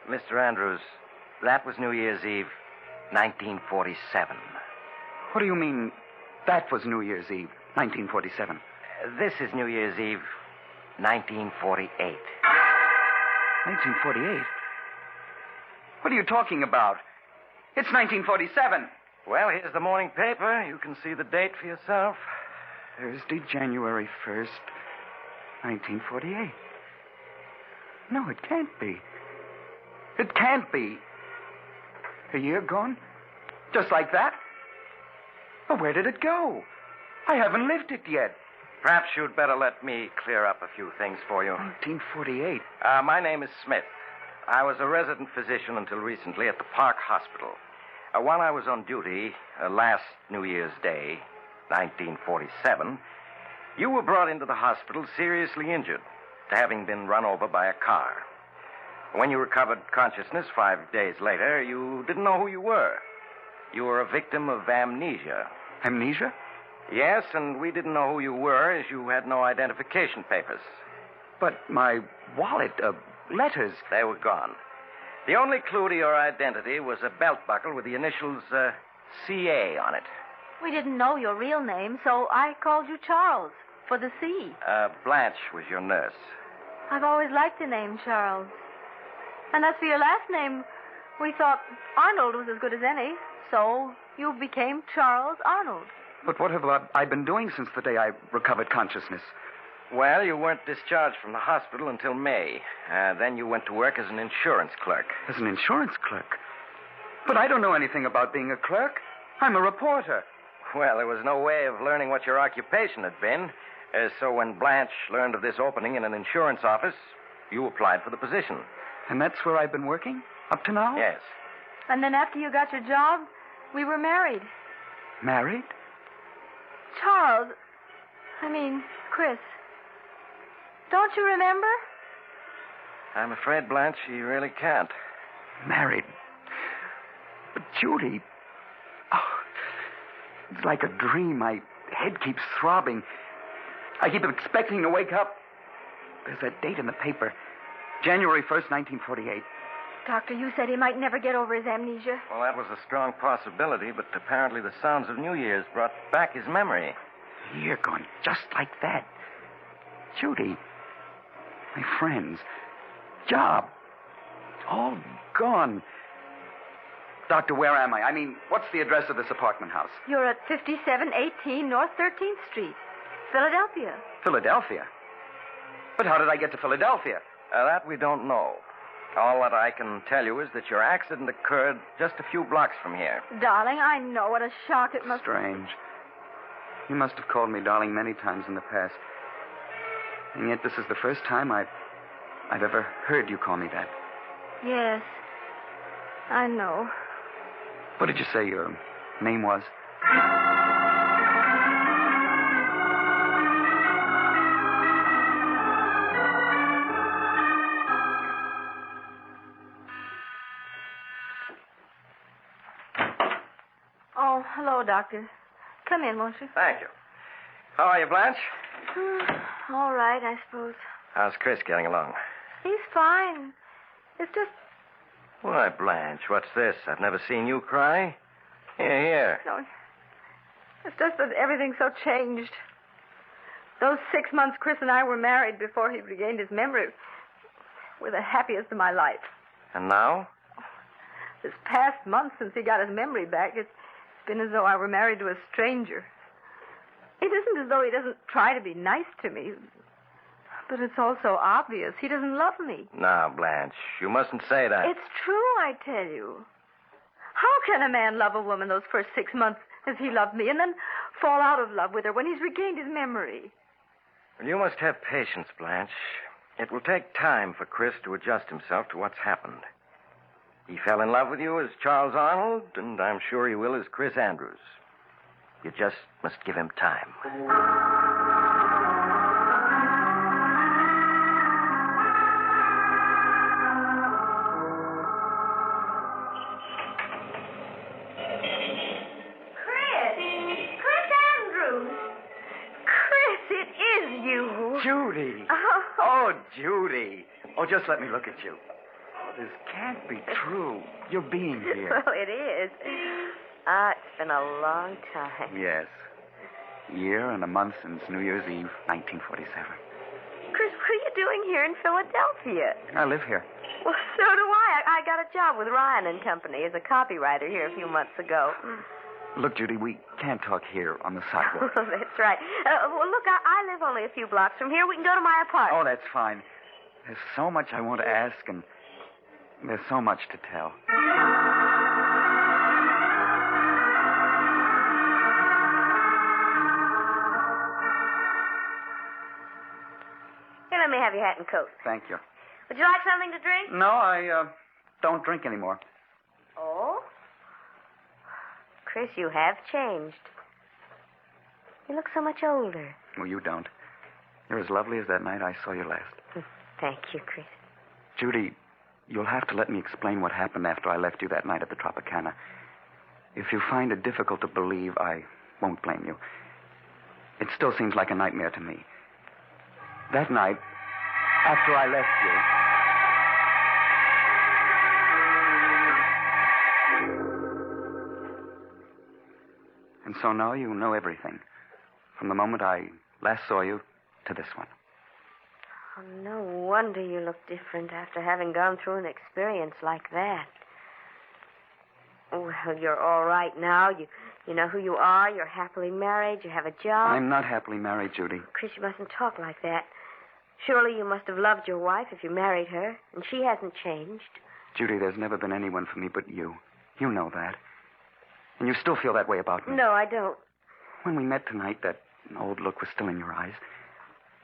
Mr. Andrews, that was New Year's Eve, 1947. What do you mean, that was New Year's Eve, 1947? This is New Year's Eve, 1948. 1948? What are you talking about? It's 1947. Well, here's the morning paper. You can see the date for yourself. Thursday, January 1st, 1948. No, it can't be. It can't be. A year gone? Just like that? Well, where did it go? I haven't lived it yet. Perhaps you'd better let me clear up a few things for you. 1948. My name is Smith. I was a resident physician until recently at the Park Hospital. While I was on duty last New Year's Day, 1947, you were brought into the hospital seriously injured, having been run over by a car. When you recovered consciousness 5 days later, you didn't know who you were. You were a victim of amnesia. Amnesia? Yes, and we didn't know who you were as you had no identification papers. But my wallet, letters... They were gone. The only clue to your identity was a belt buckle with the initials CA on it. We didn't know your real name, so I called you Charles, for the C. Blanche was your nurse. I've always liked the name Charles. And as for your last name, we thought Arnold was as good as any, so you became Charles Arnold. But what have I been doing since the day I recovered consciousness? Well, you weren't discharged from the hospital until May. Then you went to work as an insurance clerk. As an insurance clerk? But I don't know anything about being a clerk. I'm a reporter. Well, there was no way of learning what your occupation had been. So when Blanche learned of this opening in an insurance office, you applied for the position. And that's where I've been working? Up to now? Yes. And then after you got your job, we were married. Married? Charles. Chris. Don't you remember? I'm afraid, Blanche, you really can't. Married? But Judy... Oh, it's like a dream. My head keeps throbbing. I keep expecting to wake up. There's that date in the paper. January 1st, 1948. Doctor, you said he might never get over his amnesia. Well, that was a strong possibility, but apparently the sounds of New Year's brought back his memory. You're going just like that. Judy, my friends, job, all gone. Doctor, where am I? What's the address of this apartment house? You're at 5718 North 13th Street, Philadelphia. Philadelphia? But how did I get to Philadelphia? That we don't know. All that I can tell you is that your accident occurred just a few blocks from here. Darling, I know what a shock it must be. Strange. You must have called me darling many times in the past. And yet this is the first time I've ever heard you call me that. Yes, I know. What did you say your name was? Oh, hello, Doctor. Come in, won't you? Thank you. How are you, Blanche? All right, I suppose. How's Chris getting along? He's fine. It's just... Why, Blanche, what's this? I've never seen you cry. Here. No, it's just that everything's so changed. Those 6 months Chris and I were married before he regained his memory were the happiest of my life. And now? This past month since he got his memory back, it's been as though I were married to a stranger. It isn't as though he doesn't try to be nice to me, but it's also obvious he doesn't love me. Now, Blanche, you mustn't say that. It's true, I tell you. How can a man love a woman those first 6 months as he loved me and then fall out of love with her when he's regained his memory? Well, you must have patience, Blanche. It will take time for Chris to adjust himself to what's happened. He fell in love with you as Charles Arnold, and I'm sure he will as Chris Andrews. You just must give him time. Chris Andrews. Chris, it is you. Judy. Oh, Judy. Oh, just let me look at you. Oh, this can't be true. You're being here. Well, it is. It's been a long time. Yes. Year and a month since New Year's Eve, 1947. Chris, what are you doing here in Philadelphia? I live here. Well, so do I. I got a job with Ryan and Company as a copywriter here a few months ago. Look, Judy, we can't talk here on the sidewalk. That's right. Well, look, I live only a few blocks from here. We can go to my apartment. Oh, that's fine. There's so much I want to ask, and there's so much to tell. Here, let me have your hat and coat. Thank you. Would you like something to drink? No, I don't drink anymore. Oh? Chris, you have changed. You look so much older. Well, you don't. You're as lovely as that night I saw you last. Thank you, Chris. Judy, you'll have to let me explain what happened after I left you that night at the Tropicana. If you find it difficult to believe, I won't blame you. It still seems like a nightmare to me. That night, after I left you... And so now you know everything. From the moment I last saw you to this one. Oh, no wonder you look different after having gone through an experience like that. Well, you're all right now. You know who you are. You're happily married. You have a job. I'm not happily married, Judy. Chris, you mustn't talk like that. Surely you must have loved your wife if you married her, and she hasn't changed. Judy, there's never been anyone for me but you. You know that. And you still feel that way about me. No, I don't. When we met tonight, that old look was still in your eyes.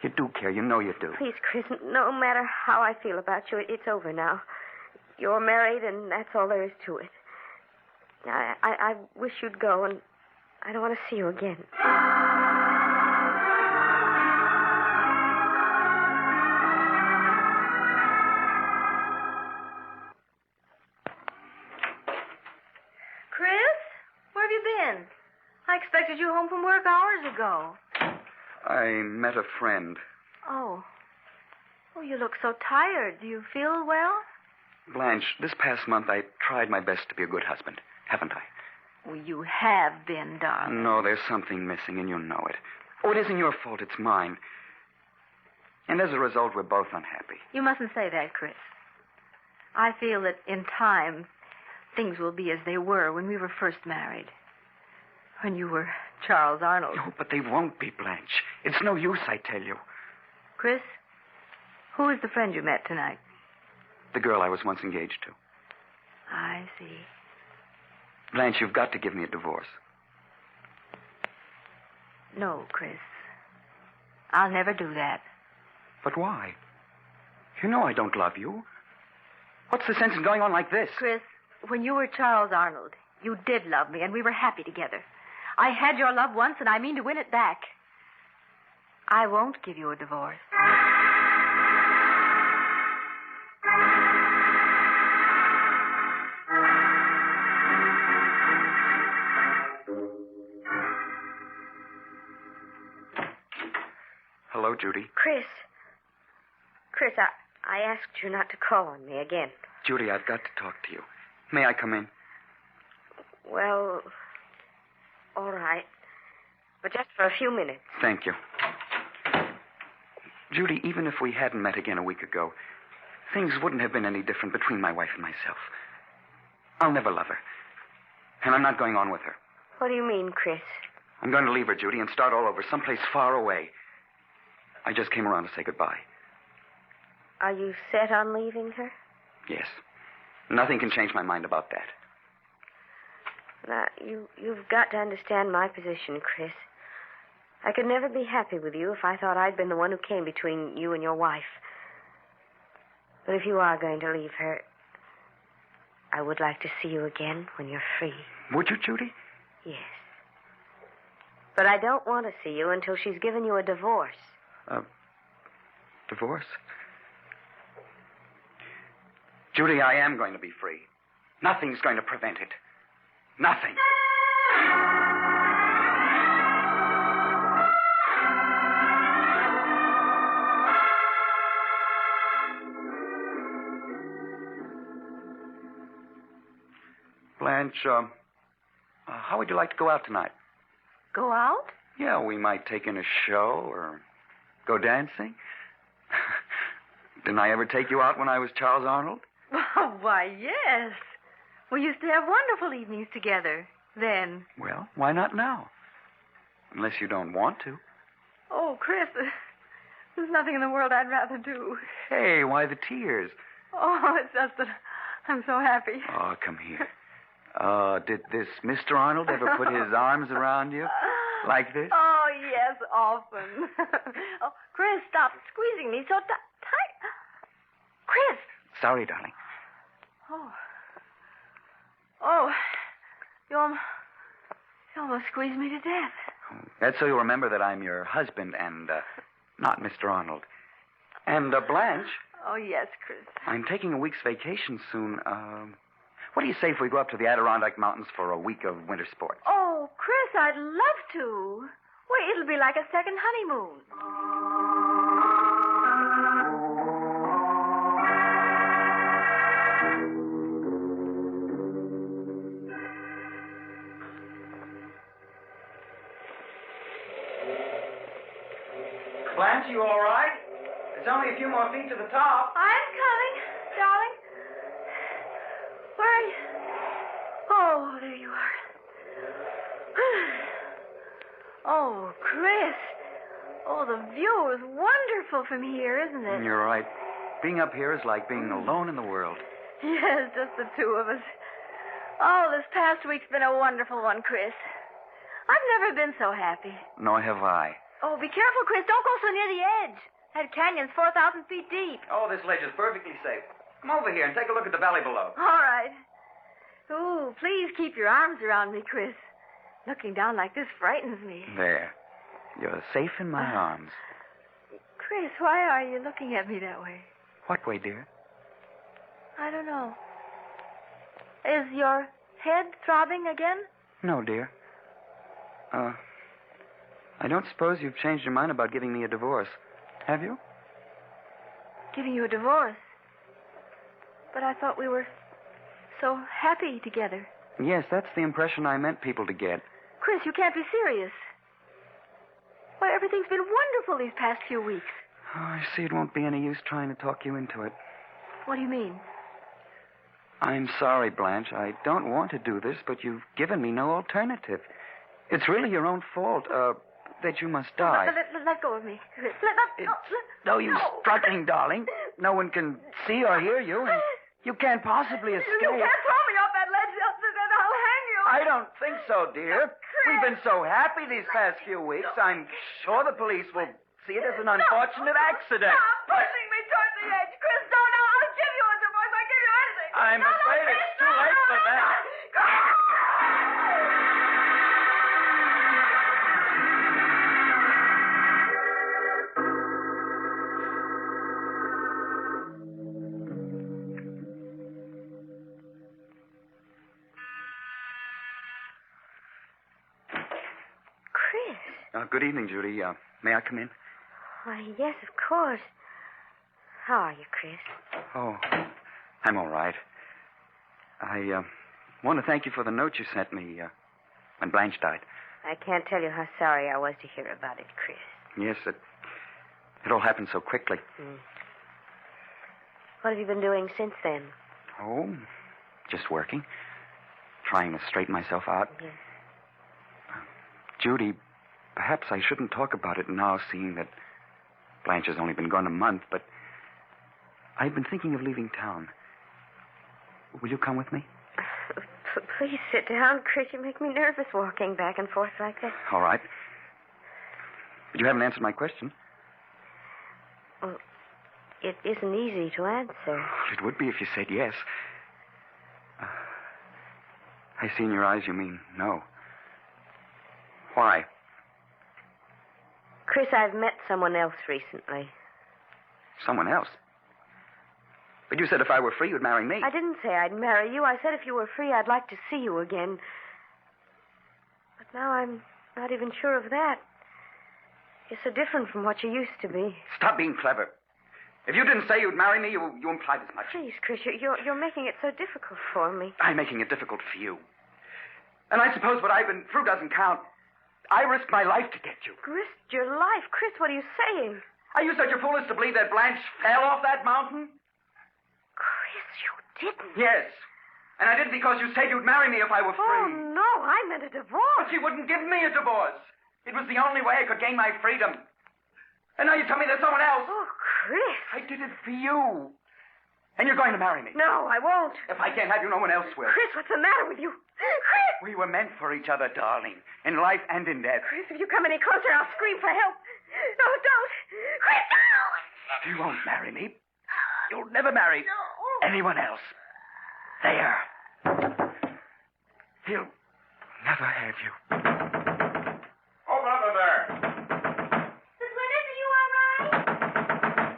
You do care. You know you do. Please, Chris, no matter how I feel about you, it's over now. You're married, and that's all there is to it. I wish you'd go, and I don't want to see you again. Chris, where have you been? I expected you home from work hours ago. I met a friend. Oh. Oh, you look so tired. Do you feel well? Blanche, this past month I tried my best to be a good husband, haven't I? Well, you have been, darling. No, there's something missing, and you know it. Oh, it isn't your fault. It's mine. And as a result, we're both unhappy. You mustn't say that, Chris. I feel that in time, things will be as they were when we were first married. When you were Charles Arnold. No, but they won't be, Blanche. It's no use, I tell you. Chris, who is the friend you met tonight? The girl I was once engaged to. I see. Blanche, you've got to give me a divorce. No, Chris. I'll never do that. But why? You know I don't love you. What's the sense in going on like this? Chris, when you were Charles Arnold, you did love me, and we were happy together. I had your love once, and I mean to win it back. I won't give you a divorce. Hello, Judy. Chris, I asked you not to call on me again. Judy, I've got to talk to you. May I come in? Well, all right. But just for a few minutes. Thank you. Judy, even if we hadn't met again a week ago, things wouldn't have been any different between my wife and myself. I'll never love her. And I'm not going on with her. What do you mean, Chris? I'm going to leave her, Judy, and start all over, someplace far away. I just came around to say goodbye. Are you set on leaving her? Yes. Nothing can change my mind about that. Now, you've got to understand my position, Chris. I could never be happy with you if I thought I'd been the one who came between you and your wife. But if you are going to leave her, I would like to see you again when you're free. Would you, Judy? Yes. But I don't want to see you until she's given you a divorce. Divorce? Judy, I am going to be free. Nothing's going to prevent it. Nothing. Blanche, how would you like to go out tonight? Go out? Yeah, we might take in a show or go dancing. Didn't I ever take you out when I was Charles Arnold? Oh, why, yes. We used to have wonderful evenings together then. Well, why not now? Unless you don't want to. Oh, Chris, there's nothing in the world I'd rather do. Hey, why the tears? Oh, it's just that I'm so happy. Oh, come here. Did this Mr. Arnold ever put his arms around you like this? Oh, yes, often. Oh, Chris, stop squeezing me so tight. Chris. Sorry, darling. Oh, you almost squeezed me to death. That's so you'll remember that I'm your husband and not Mr. Arnold. And Blanche. Oh, yes, Chris. I'm taking a week's vacation soon. What do you say if we go up to the Adirondack Mountains for a week of winter sports? Oh, Chris, I'd love to. Well, it'll be like a second honeymoon. Blanche, you all right? There's only a few more feet to the top. I'm coming, darling. Where are you? Oh, there you are. Oh, Chris. Oh, the view is wonderful from here, isn't it? You're right. Being up here is like being alone in the world. Yes, just the two of us. Oh, this past week's been a wonderful one, Chris. I've never been so happy. Nor have I. Oh, be careful, Chris. Don't go so near the edge. That canyon's 4,000 feet deep. Oh, this ledge is perfectly safe. Come over here and take a look at the valley below. All right. Ooh, please keep your arms around me, Chris. Looking down like this frightens me. There. You're safe in my arms. Chris, why are you looking at me that way? What way, dear? I don't know. Is your head throbbing again? No, dear. I don't suppose you've changed your mind about giving me a divorce, have you? Giving you a divorce? But I thought we were so happy together. Yes, that's the impression I meant people to get. Chris, you can't be serious. Why, everything's been wonderful these past few weeks. Oh, I see it won't be any use trying to talk you into it. What do you mean? I'm sorry, Blanche. I don't want to do this, but you've given me no alternative. It's really your own fault, that you must die. Let go of me. No use struggling, darling. No one can see or hear you, and you can't possibly escape. You can't throw me off that ledge, then I'll hang you. I don't think so, dear. We've been so happy these past few weeks. I'm sure the police will see it as an unfortunate accident. Stop pushing me toward the edge. Chris, don't. I'll give you a divorce. I'll give you anything. I'm afraid it's too late for that. Good evening, Judy. May I come in? Why, yes, of course. How are you, Chris? Oh, I'm all right. I want to thank you for the note you sent me when Blanche died. I can't tell you how sorry I was to hear about it, Chris. Yes, it all happened so quickly. What have you been doing since then? Oh, just working. Trying to straighten myself out. Yes. Judy, perhaps I shouldn't talk about it now, seeing that Blanche has only been gone a month, but I've been thinking of leaving town. Will you come with me? Please sit down, Chris. You make me nervous walking back and forth like that. All right. But you haven't answered my question. Well, it isn't easy to answer. It would be if you said yes. I see in your eyes you mean no. Why? Chris, I've met someone else recently. Someone else? But you said if I were free, you'd marry me. I didn't say I'd marry you. I said if you were free, I'd like to see you again. But now I'm not even sure of that. You're so different from what you used to be. Stop being clever. If you didn't say you'd marry me, you implied as much. Please, Chris, you're making it so difficult for me. I'm making it difficult for you. And I suppose what I've been through doesn't count. I risked my life to get you. Risked your life? Chris, what are you saying? Are you such a fool as to believe that Blanche fell off that mountain? Chris, you didn't. Yes. And I did it because you said you'd marry me if I were free. Oh, no, I meant a divorce. But she wouldn't give me a divorce. It was the only way I could gain my freedom. And now you tell me there's someone else. Oh, Chris. I did it for you. And you're going to marry me. No, I won't. If I can't have you, no one else will. Chris, what's the matter with you? Chris! We were meant for each other, darling. In life and in death. Chris, if you come any closer, I'll scream for help. No, don't. Chris, no! You won't marry me. You'll never marry anyone else. There. He'll never have you. Open up in there. Miss Winters, are you all right?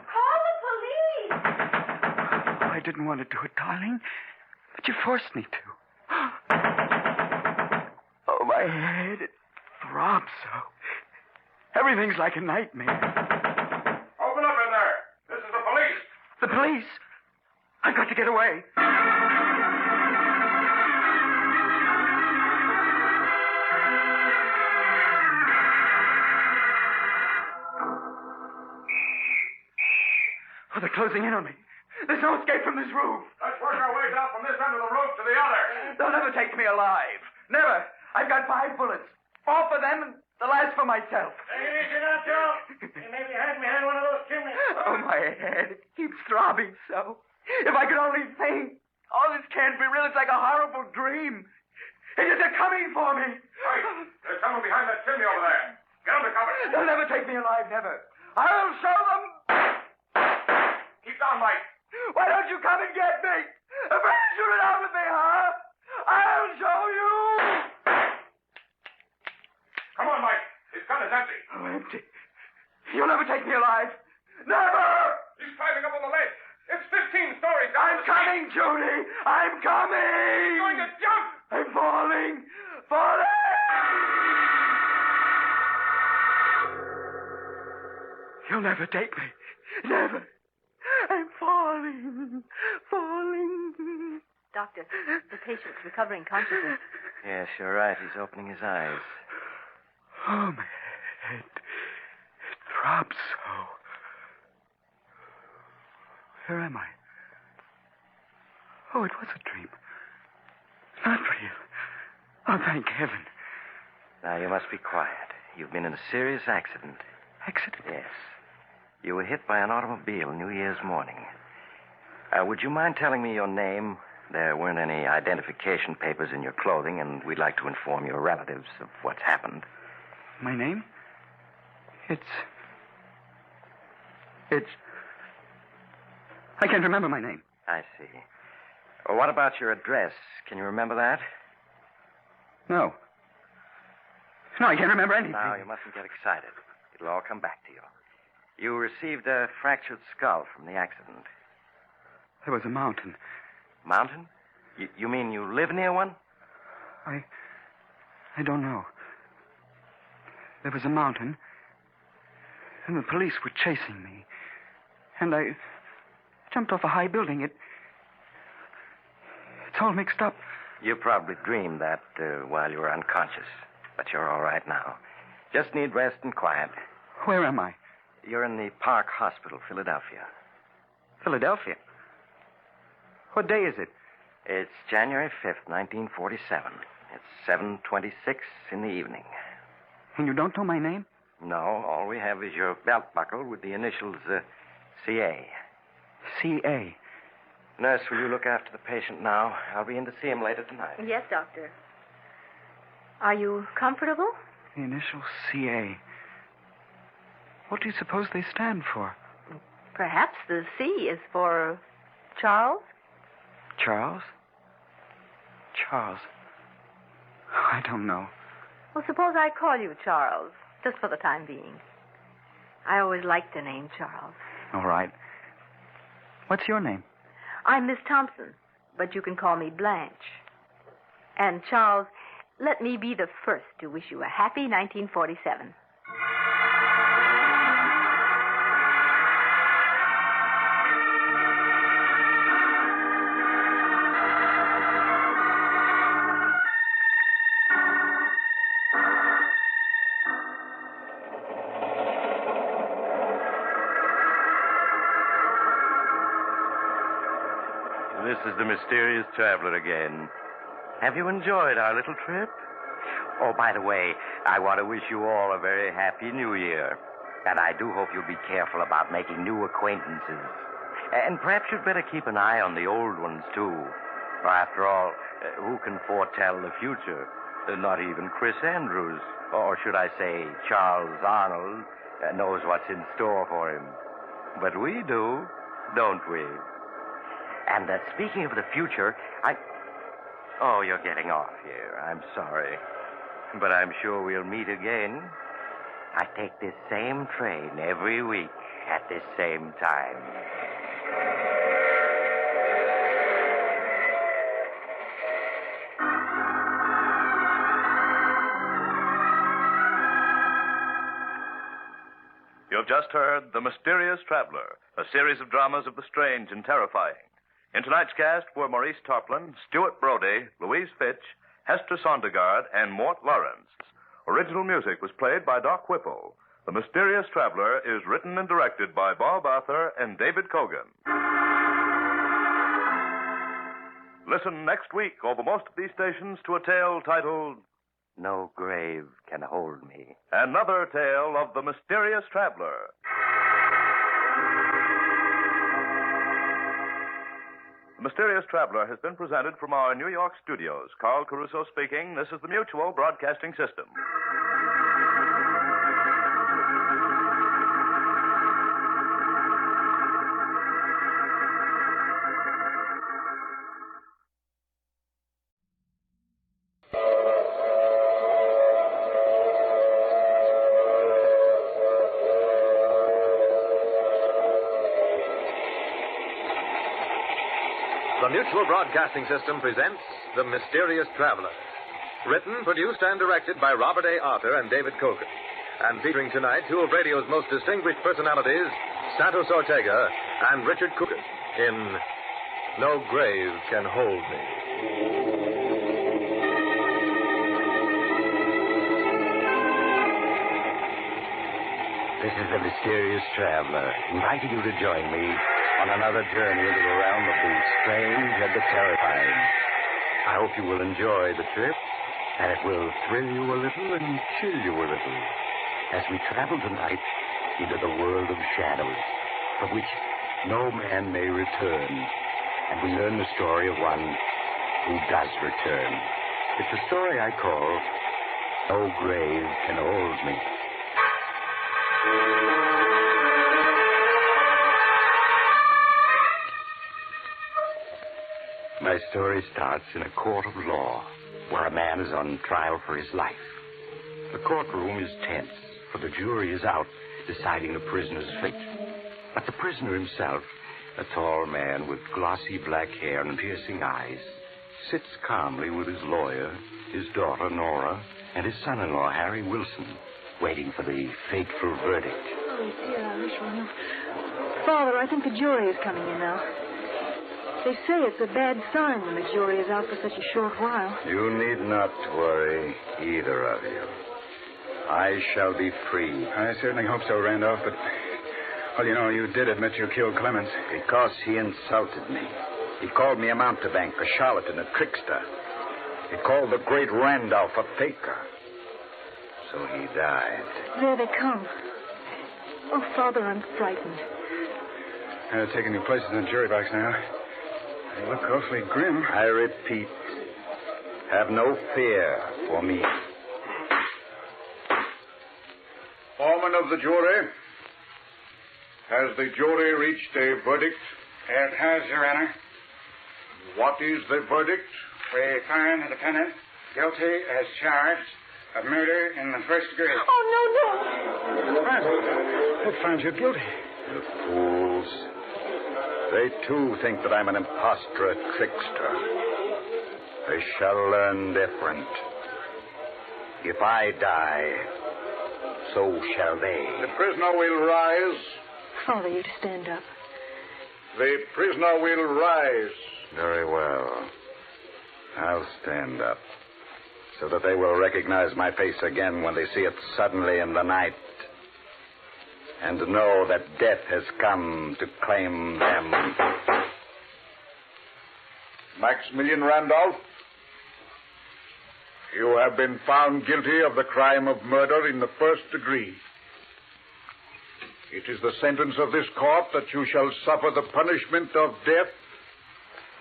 Call the police. I didn't want to do it, darling. But you forced me to. Oh, my head, it throbs so. Everything's like a nightmare. Open up in there. This is the police. The police? I've got to get away. Oh, they're closing in on me. There's no escape from this roof. Let's work our way down from this end of the roof to the other. They'll never take me alive. Never. I've got 5 bullets. 4 for them and The light's for myself. Take it easy now, Joe. You may be hiding behind one of those chimneys. Oh, my head. It keeps throbbing so. If I could only think. All this can't be real. It's like a horrible dream. They're coming for me. Right. There's someone behind that chimney over there. Get under cover. They'll never take me alive, never. I'll show them. Keep down, Mike. Why don't you come and get me? Afraid to shoot it out with me, huh? I'll show you. Come on, Mike. His gun is empty. Oh, empty. You'll never take me alive. Never! He's climbing up on the ledge. It's 15 stories down. I'm coming, Judy. I'm coming. He's going to jump. I'm falling. Falling! You'll never take me. Never. I'm falling. Falling. Doctor, the patient's recovering consciousness. Yes, you're right. He's opening his eyes. Oh, my head. It throbs so. Where am I? Oh, it was a dream. Not real. Oh, thank heaven. Now, you must be quiet. You've been in a serious accident. Accident? Yes. You were hit by an automobile New Year's morning. Would you mind telling me your name? There weren't any identification papers in your clothing, and we'd like to inform your relatives of what's happened. My name? It's... I can't remember my name. I see. Well, what about your address? Can you remember that? No. No, I can't remember anything. Now, you mustn't get excited. It'll all come back to you. You received a fractured skull from the accident. There was a mountain. Mountain? You mean you live near one? I don't know. There was a mountain, and the police were chasing me. And I jumped off a high building. It's all mixed up. You probably dreamed that while you were unconscious. But you're all right now. Just need rest and quiet. Where am I? You're in the Park Hospital, Philadelphia. Philadelphia? What day is it? It's January 5th, 1947. It's 7:26 in the evening. And you don't know my name? No, all we have is your belt buckle with the initials CA. CA? Nurse, will you look after the patient now? I'll be in to see him later tonight. Yes, doctor. Are you comfortable? The initials CA. What do you suppose they stand for? Perhaps the C is for Charles? Charles? Charles. I don't know. Well, suppose I call you Charles, just for the time being. I always liked the name Charles. All right. What's your name? I'm Miss Thompson, but you can call me Blanche. And, Charles, let me be the first to wish you a happy 1947. This is the mysterious traveler again. Have you enjoyed our little trip? Oh, by the way, I want to wish you all a very happy New Year. And I do hope you'll be careful about making new acquaintances. And perhaps you'd better keep an eye on the old ones, too. For after all, who can foretell the future? Not even Chris Andrews, or should I say Charles Arnold, knows what's in store for him. But we do, don't we? And speaking of the future, Oh, you're getting off here. I'm sorry. But I'm sure we'll meet again. I take this same train every week at this same time. You've just heard The Mysterious Traveler, a series of dramas of the strange and terrifying. In tonight's cast were Maurice Tarplin, Stuart Brody, Louise Fitch, Hester Sondergaard, and Mort Lawrence. Original music was played by Doc Whipple. The Mysterious Traveler is written and directed by Bob Arthur and David Kogan. Listen next week over most of these stations to a tale titled no grave can hold me. Another tale of the mysterious traveler. The Mysterious Traveler has been presented from our New York studios. Carl Caruso speaking. This is the Mutual Broadcasting System. The Mutual Broadcasting System presents The Mysterious Traveler. Written, produced, and directed by Robert A. Arthur and David Cogan. And featuring tonight two of radio's most distinguished personalities, Santos Ortega and Richard Coogan, in No Grave Can Hold Me. This is The Mysterious Traveler, inviting you to join me on another journey into the realm of the strange and the terrifying. I hope you will enjoy the trip, and it will thrill you a little and chill you a little as we travel tonight into the world of shadows, from which no man may return, and we learn the story of one who does return. It's a story I call No Grave Can Hold Me. My story starts in a court of law, where a man is on trial for his life. The courtroom is tense, for the jury is out deciding the prisoner's fate. But the prisoner himself, a tall man with glossy black hair and piercing eyes, sits calmly with his lawyer, his daughter Nora, and his son-in-law Harry Wilson, waiting for the fateful verdict. Oh, dear, I wish we knew. Father, I think the jury is coming in now. They say it's a bad sign when the jury is out for such a short while. You need not worry, either of you. I shall be free. I certainly hope so, Randolph, but... Well, you know, you did admit you killed Clemens. Because he insulted me. He called me a mountebank, a charlatan, a trickster. He called the great Randolph a faker. So he died. There they come. Oh, Father, I'm frightened. They're taking your places in the jury box now. They look awfully grim. I repeat, have no fear for me. Foreman of the jury, has the jury reached a verdict? It has, Your Honor. What is the verdict? We find the defendant guilty as charged of murder in the first degree. Oh, no, no. They found you guilty. The fools. They, too, think that I'm an impostor, a trickster. They shall learn different. If I die, so shall they. The prisoner will rise. Father, you to stand up. The prisoner will rise. Very well. I'll stand up, so that they will recognize my face again when they see it suddenly in the night, and know that death has come to claim them. Maximilian Randolph, you have been found guilty of the crime of murder in the first degree. It is the sentence of this court that you shall suffer the punishment of death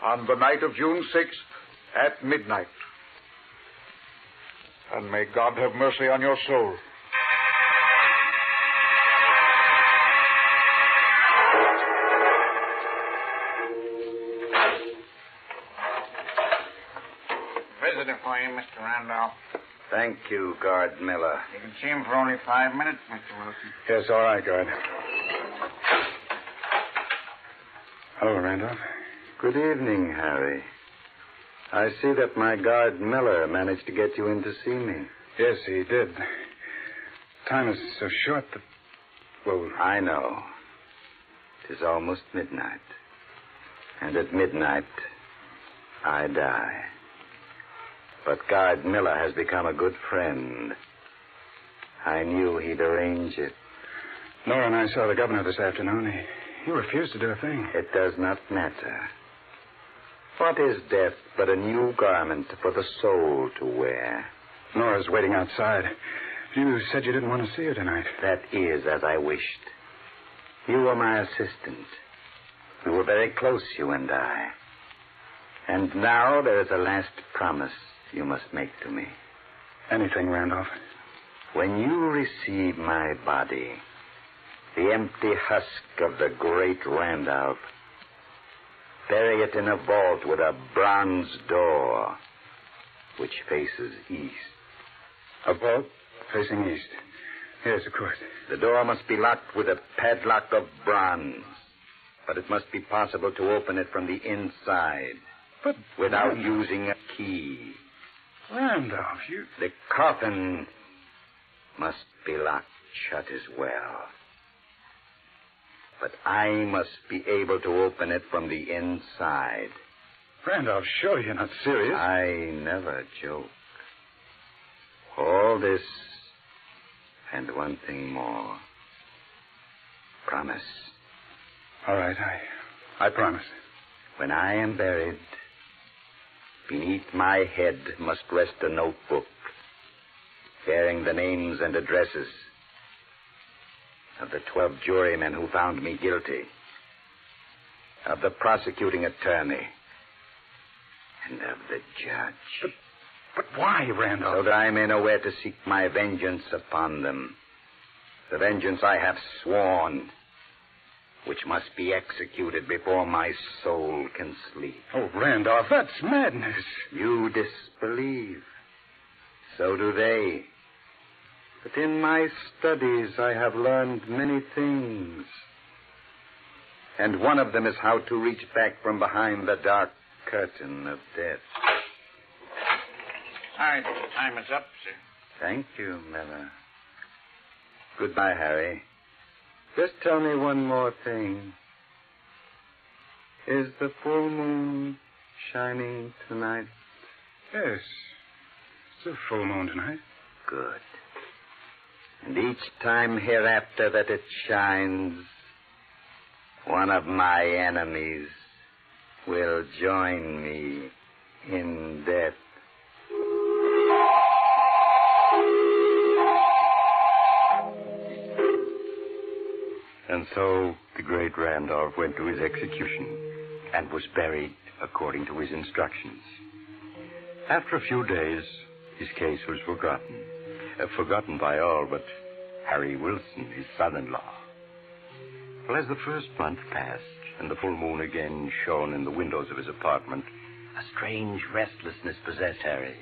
on the night of June 6th at midnight. And may God have mercy on your soul. Visitor for you, Mr. Randolph. Thank you, Guard Miller. You can see him for only 5 minutes, Mr. Wilson. Yes, all right, Guard. Hello, Randolph. Good evening, Harry. I see that my guard Miller managed to get you in to see me. Yes, he did. Time is so short that... Well, I know. It is almost midnight. And at midnight, I die. But Guard Miller has become a good friend. I knew he'd arrange it. Nora and I saw the governor this afternoon. He refused to do a thing. It does not matter. What is death but a new garment for the soul to wear? Nora's waiting outside. You said you didn't want to see her tonight. That is as I wished. You were my assistant. We were very close, you and I. And now there is a last promise you must make to me. Anything, Randolph? When you receive my body, the empty husk of the great Randolph, bury it in a vault with a bronze door which faces east. A vault facing east? Yes, of course. The door must be locked with a padlock of bronze, but it must be possible to open it from the inside. But without using a key. Randolph, you... The coffin must be locked shut as well. But I must be able to open it from the inside. Randolph, surely you're not serious. I never joke. All this and one thing more. Promise. All right, I promise. When I am buried, beneath my head must rest a notebook bearing the names and addresses of the 12 jurymen who found me guilty, of the prosecuting attorney, and of the judge. But why, Randolph? So that I may know where to seek my vengeance upon them. The vengeance I have sworn, which must be executed before my soul can sleep. Oh, Randolph, that's madness. You disbelieve. So do they. But in my studies, I have learned many things. And one of them is how to reach back from behind the dark curtain of death. Hi, time is up, sir. Thank you, Miller. Goodbye, Harry. Just tell me one more thing. Is the full moon shining tonight? Yes. It's a full moon tonight. Good. And each time hereafter that it shines, one of my enemies will join me in death. And so the great Randolph went to his execution and was buried according to his instructions. After a few days, his case was forgotten. Forgotten by all but Harry Wilson, his son-in-law. Well, as the first month passed and the full moon again shone in the windows of his apartment, a strange restlessness possessed Harry.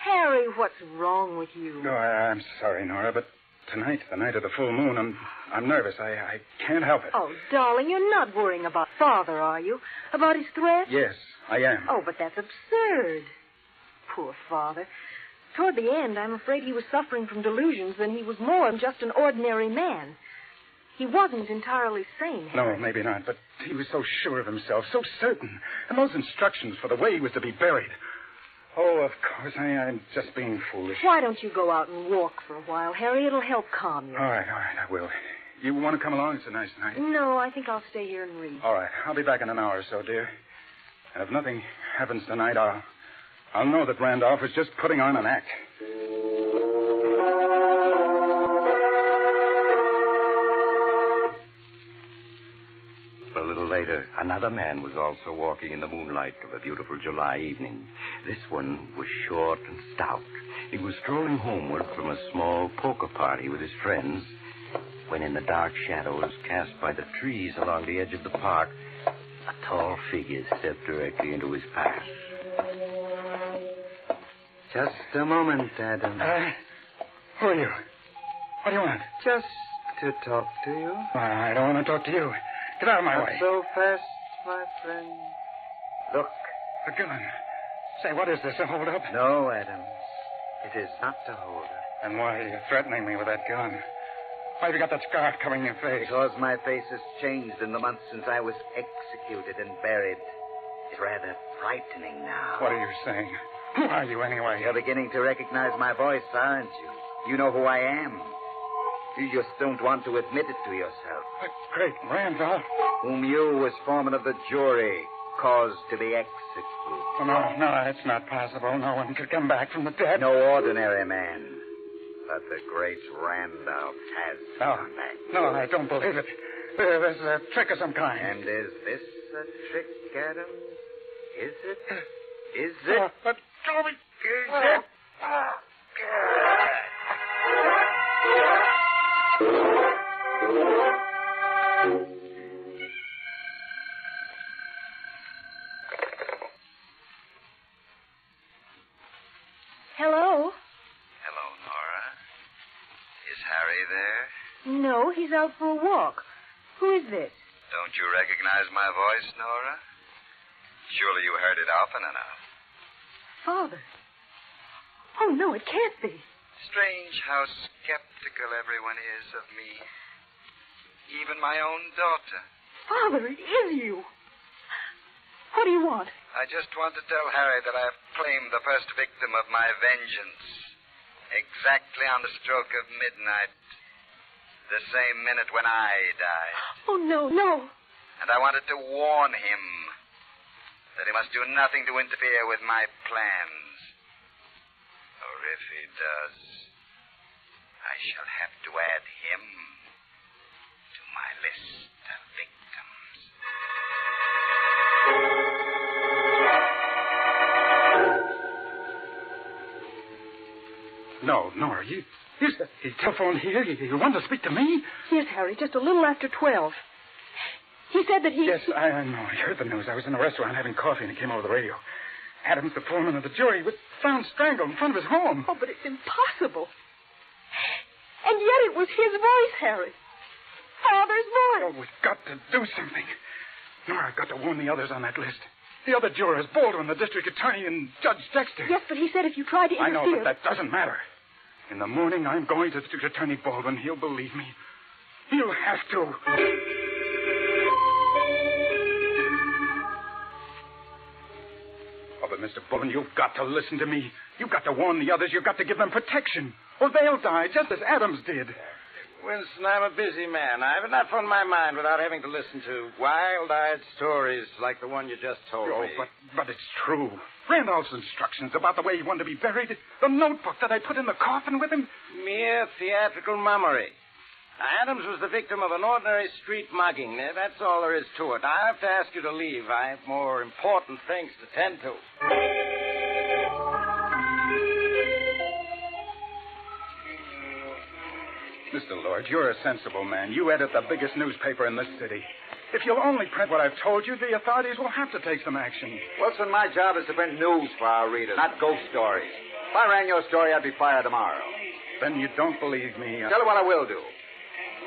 Harry, what's wrong with you? No, I'm sorry, Nora, but tonight, the night of the full moon, I'm nervous. I can't help it. Oh, darling, you're not worrying about Father, are you? About his threat? Yes, I am. Oh, but that's absurd. Poor Father. Toward the end, I'm afraid he was suffering from delusions, and he was more than just an ordinary man. He wasn't entirely sane, Harry. No, maybe not, but he was so sure of himself, so certain. And those instructions for the way he was to be buried. Oh, of course, I'm just being foolish. Why don't you go out and walk for a while, Harry? It'll help calm you. All right, I will. You want to come along? It's a nice night. No, I think I'll stay here and read. All right, I'll be back in an hour or so, dear. And if nothing happens tonight, I'll know that Randolph is just putting on an act. A little later, another man was also walking in the moonlight of a beautiful July evening. This one was short and stout. He was strolling homeward from a small poker party with his friends when, in the dark shadows cast by the trees along the edge of the park, a tall figure stepped directly into his path. Just a moment, Adam. Who are you? What do you want? Just to talk to you. I don't want to talk to you. Get out of my Not way. so fast, my friend. Look. A gun. Say, what is this, a hold-up? No, Adams. It is not a hold-up. And why are you threatening me with that gun? Why have you got that scarf covering your face? Because my face has changed in the months since I was executed and buried. It's rather frightening now. What are you saying? Who are you, anyway? You're beginning to recognize my voice, aren't you? You know who I am. You just don't want to admit it to yourself. Great Randolph. Whom you, as foreman of the jury, caused to be executed. Oh, no, it's not possible. No one could come back from the dead. No ordinary man. But the great Randolph has come back. No, I don't believe it. There's a trick of some kind. And is this a trick, Adams? Is it? Is it? Let go of me. Is it? Hello? Hello, Nora. Is Harry there? No, he's out for a walk. Who is this? Don't you recognize my voice, Nora? Surely you heard it often enough. Father. Oh, no, it can't be. Strange how skeptical everyone is of me. Even my own daughter. Father, it is you. What do you want? I just want to tell Harry that I've claimed the first victim of my vengeance. Exactly on the stroke of midnight. The same minute when I died. Oh, no, no. And I wanted to warn him that he must do nothing to interfere with my plans. Or if he does, I shall have to add him to my list of victims. No, Nora, he telephoned here. You want to speak to me? Yes, Harry, just a little after 12. He said that he... Yes, I know. I heard the news. I was in a restaurant having coffee, and he came over the radio. Adams, the foreman of the jury, was found strangled in front of his home. Oh, but it's impossible. And yet it was his voice, Harry. Father's voice. Oh, we've got to do something. Nora, I've got to warn the others on that list. The other jurors, Baldwin, the district attorney, and Judge Dexter. Yes, but he said if you tried to interfere... I know, but that doesn't matter. In the morning, I'm going to District Attorney Baldwin. He'll believe me. He'll have to. Oh, but Mr. Baldwin, you've got to listen to me. You've got to warn the others. You've got to give them protection. Or they'll die, just as Adams did. Winston, I'm a busy man. I have enough on my mind without having to listen to wild-eyed stories like the one you just told me. But it's true. Randolph's instructions about the way he wanted to be buried, the notebook that I put in the coffin with him. Mere theatrical mummery. Adams was the victim of an ordinary street mugging. That's all there is to it. I have to ask you to leave. I have more important things to tend to. Mr. Lord, you're a sensible man. You edit the biggest newspaper in this city. If you'll only print what I've told you, the authorities will have to take some action. Wilson, my job is to print news for our readers, not ghost stories. If I ran your story, I'd be fired tomorrow. Then you don't believe me. Tell you what I will do.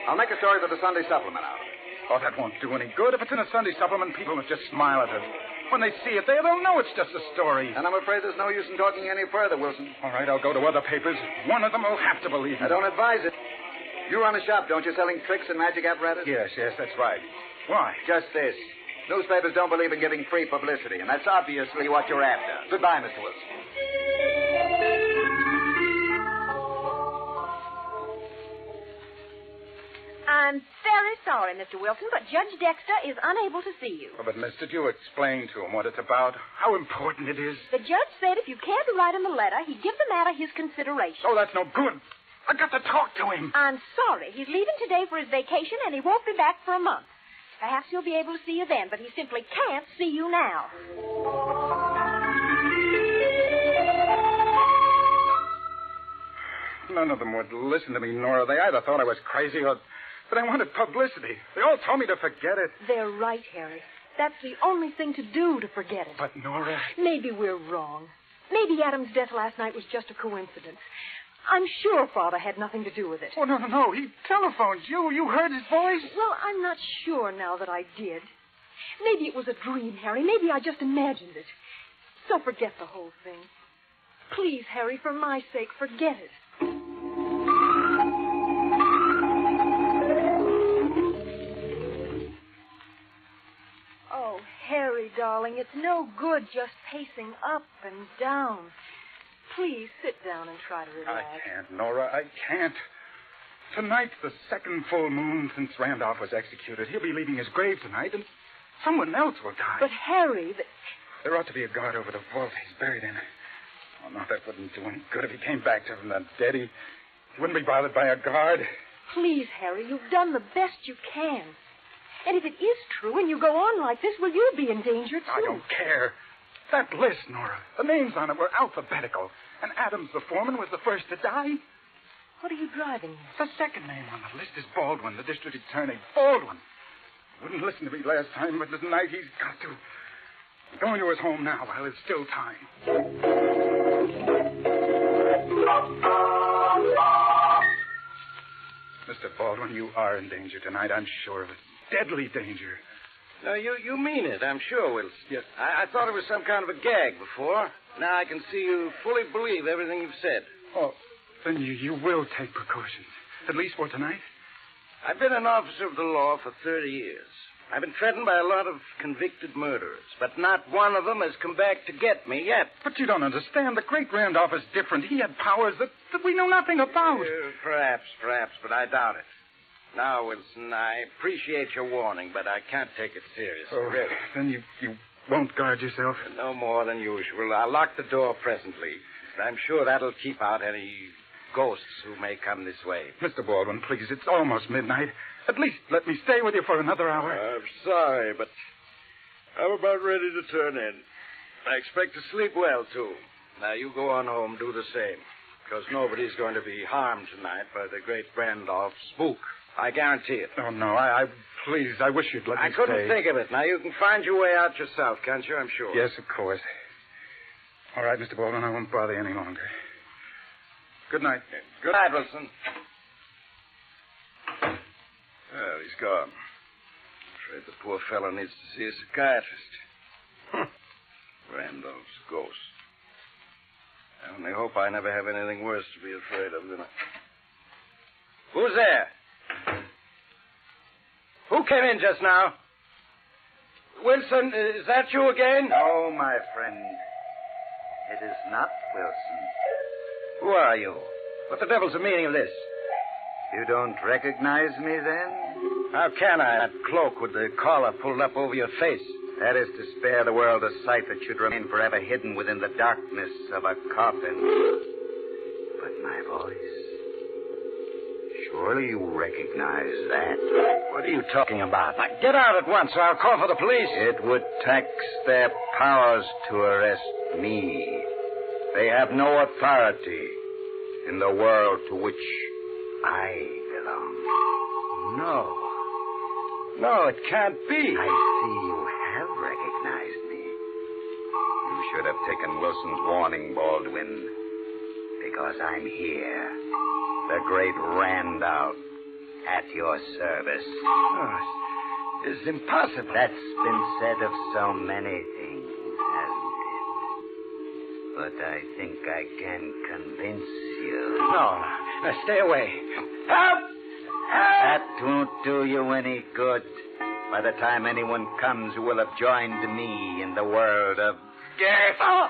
I'll make a story for the Sunday supplement out of it. Oh, that won't do any good. If it's in a Sunday supplement, people will just smile at it. When they see it, they'll know it's just a story. And I'm afraid there's no use in talking any further, Wilson. All right, I'll go to other papers. One of them will have to believe me. I don't advise it. You run a shop, don't you, selling tricks and magic apparatus? Yes, that's right. Why? Just this. Newspapers don't believe in giving free publicity, and that's obviously what you're after. Goodbye, Mr. Wilson. I'm very sorry, Mr. Wilson, but Judge Dexter is unable to see you. Oh, but, miss, did you explain to him what it's about? How important it is? The judge said if you cared to write him a letter, he'd give the matter his consideration. Oh, that's no good. I got to talk to him. I'm sorry. He's leaving today for his vacation, and he won't be back for a month. Perhaps he'll be able to see you then, but he simply can't see you now. None of them would listen to me, Nora. They either thought I was crazy or that I wanted publicity. They all told me to forget it. They're right, Harry. That's the only thing to do, to forget it. But, Nora... Maybe we're wrong. Maybe Adam's death last night was just a coincidence. I'm sure Father had nothing to do with it. Oh, no. He telephoned you. You heard his voice? Well, I'm not sure now that I did. Maybe it was a dream, Harry. Maybe I just imagined it. So forget the whole thing. Please, Harry, for my sake, forget it. Oh, Harry, darling, it's no good just pacing up and down. Please sit down and try to relax. I can't, Nora. I can't. Tonight's the second full moon since Randolph was executed. He'll be leaving his grave tonight, and Someone else will die. But, Harry, There ought to be a guard over the vault he's buried in. Oh, no, that wouldn't do any good if he came back to him that dead. He wouldn't be bothered by a guard. Please, Harry, you've done the best you can. And if it is true and you go on like this, well, you'll be in danger, too. I don't care. That list, Nora, the names on it were alphabetical. And Adams, the foreman, was the first to die. What are you driving at? The second name on the list is Baldwin, the district attorney. Baldwin. Wouldn't listen to me last time, but tonight he's got to. I'm going to his home now while there's still time. Mr. Baldwin, you are in danger tonight. I'm sure of it. Deadly danger. No, you mean it, I'm sure, Wilson. Yes. I thought it was some kind of a gag before. Now I can see you fully believe everything you've said. Oh, then you will take precautions, at least for tonight? I've been an officer of the law for 30 years. I've been threatened by a lot of convicted murderers, but not one of them has come back to get me yet. But you don't understand. The great Randolph is different. He had powers that we know nothing about. Perhaps, but I doubt it. Now, Wilson, I appreciate your warning, but I can't take it seriously. Oh, really. Then you won't guard yourself? No more than usual. I'll lock the door presently. I'm sure that'll keep out any ghosts who may come this way. Mr. Baldwin, please, it's almost midnight. At least let me stay with you for another hour. I'm sorry, but I'm about ready to turn in. I expect to sleep well, too. Now, you go on home, do the same, because nobody's going to be harmed tonight by the great Randolph spook. I guarantee it. Oh, no, please, I wish you'd let me stay. I couldn't think of it. Now, you can find your way out yourself, can't you? I'm sure. Yes, of course. All right, Mr. Baldwin, I won't bother you any longer. Good night. Good night, Wilson. Well, he's gone. Afraid the poor fellow needs to see a psychiatrist. Randolph's ghost. I only hope I never have anything worse to be afraid of than Who's there? Who came in just now? Wilson, is that you again? No, my friend. It is not Wilson. Who are you? What the devil's the meaning of this? You don't recognize me, then? How can I? That cloak with the collar pulled up over your face. That is to spare the world a sight that should remain forever hidden within the darkness of a coffin. But my voice... Surely you recognize that. What are you talking about? Now, get out at once, or I'll call for the police. It would tax their powers to arrest me. They have no authority in the world to which I belong. No, it can't be. I see you have recognized me. You should have taken Wilson's warning, Baldwin, because I'm here. The great Randolph, at your service. Oh, it's impossible. That's been said of so many things, hasn't it? But I think I can convince you. No, stay away. Help! That won't do you any good. By the time anyone comes who will have joined me in the world of death. Oh!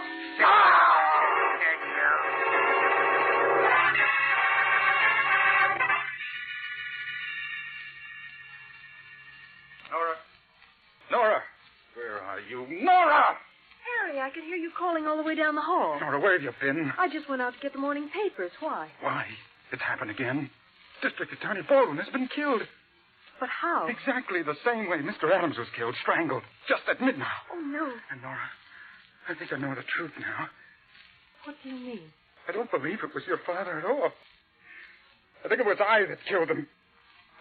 Nora! Where are you? Nora! Harry, I could hear you calling all the way down the hall. Nora, where have you been? I just went out to get the morning papers. Why? Why? It's happened again. District Attorney Baldwin has been killed. But how? Exactly the same way Mr. Adams was killed, strangled, just at midnight. Oh, no. And Nora, I think I know the truth now. What do you mean? I don't believe it was your father at all. I think it was I that killed them.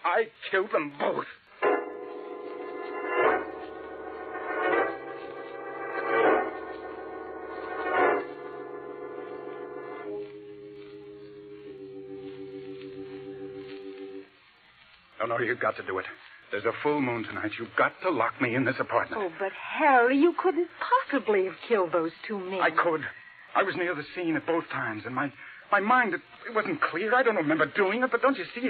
I killed them both. No, you've got to do it. There's a full moon tonight. You've got to lock me in this apartment. Oh, but Harry, you couldn't possibly have killed those two men. I could. I was near the scene at both times, and my mind, it wasn't clear. I don't remember doing it, but don't you see,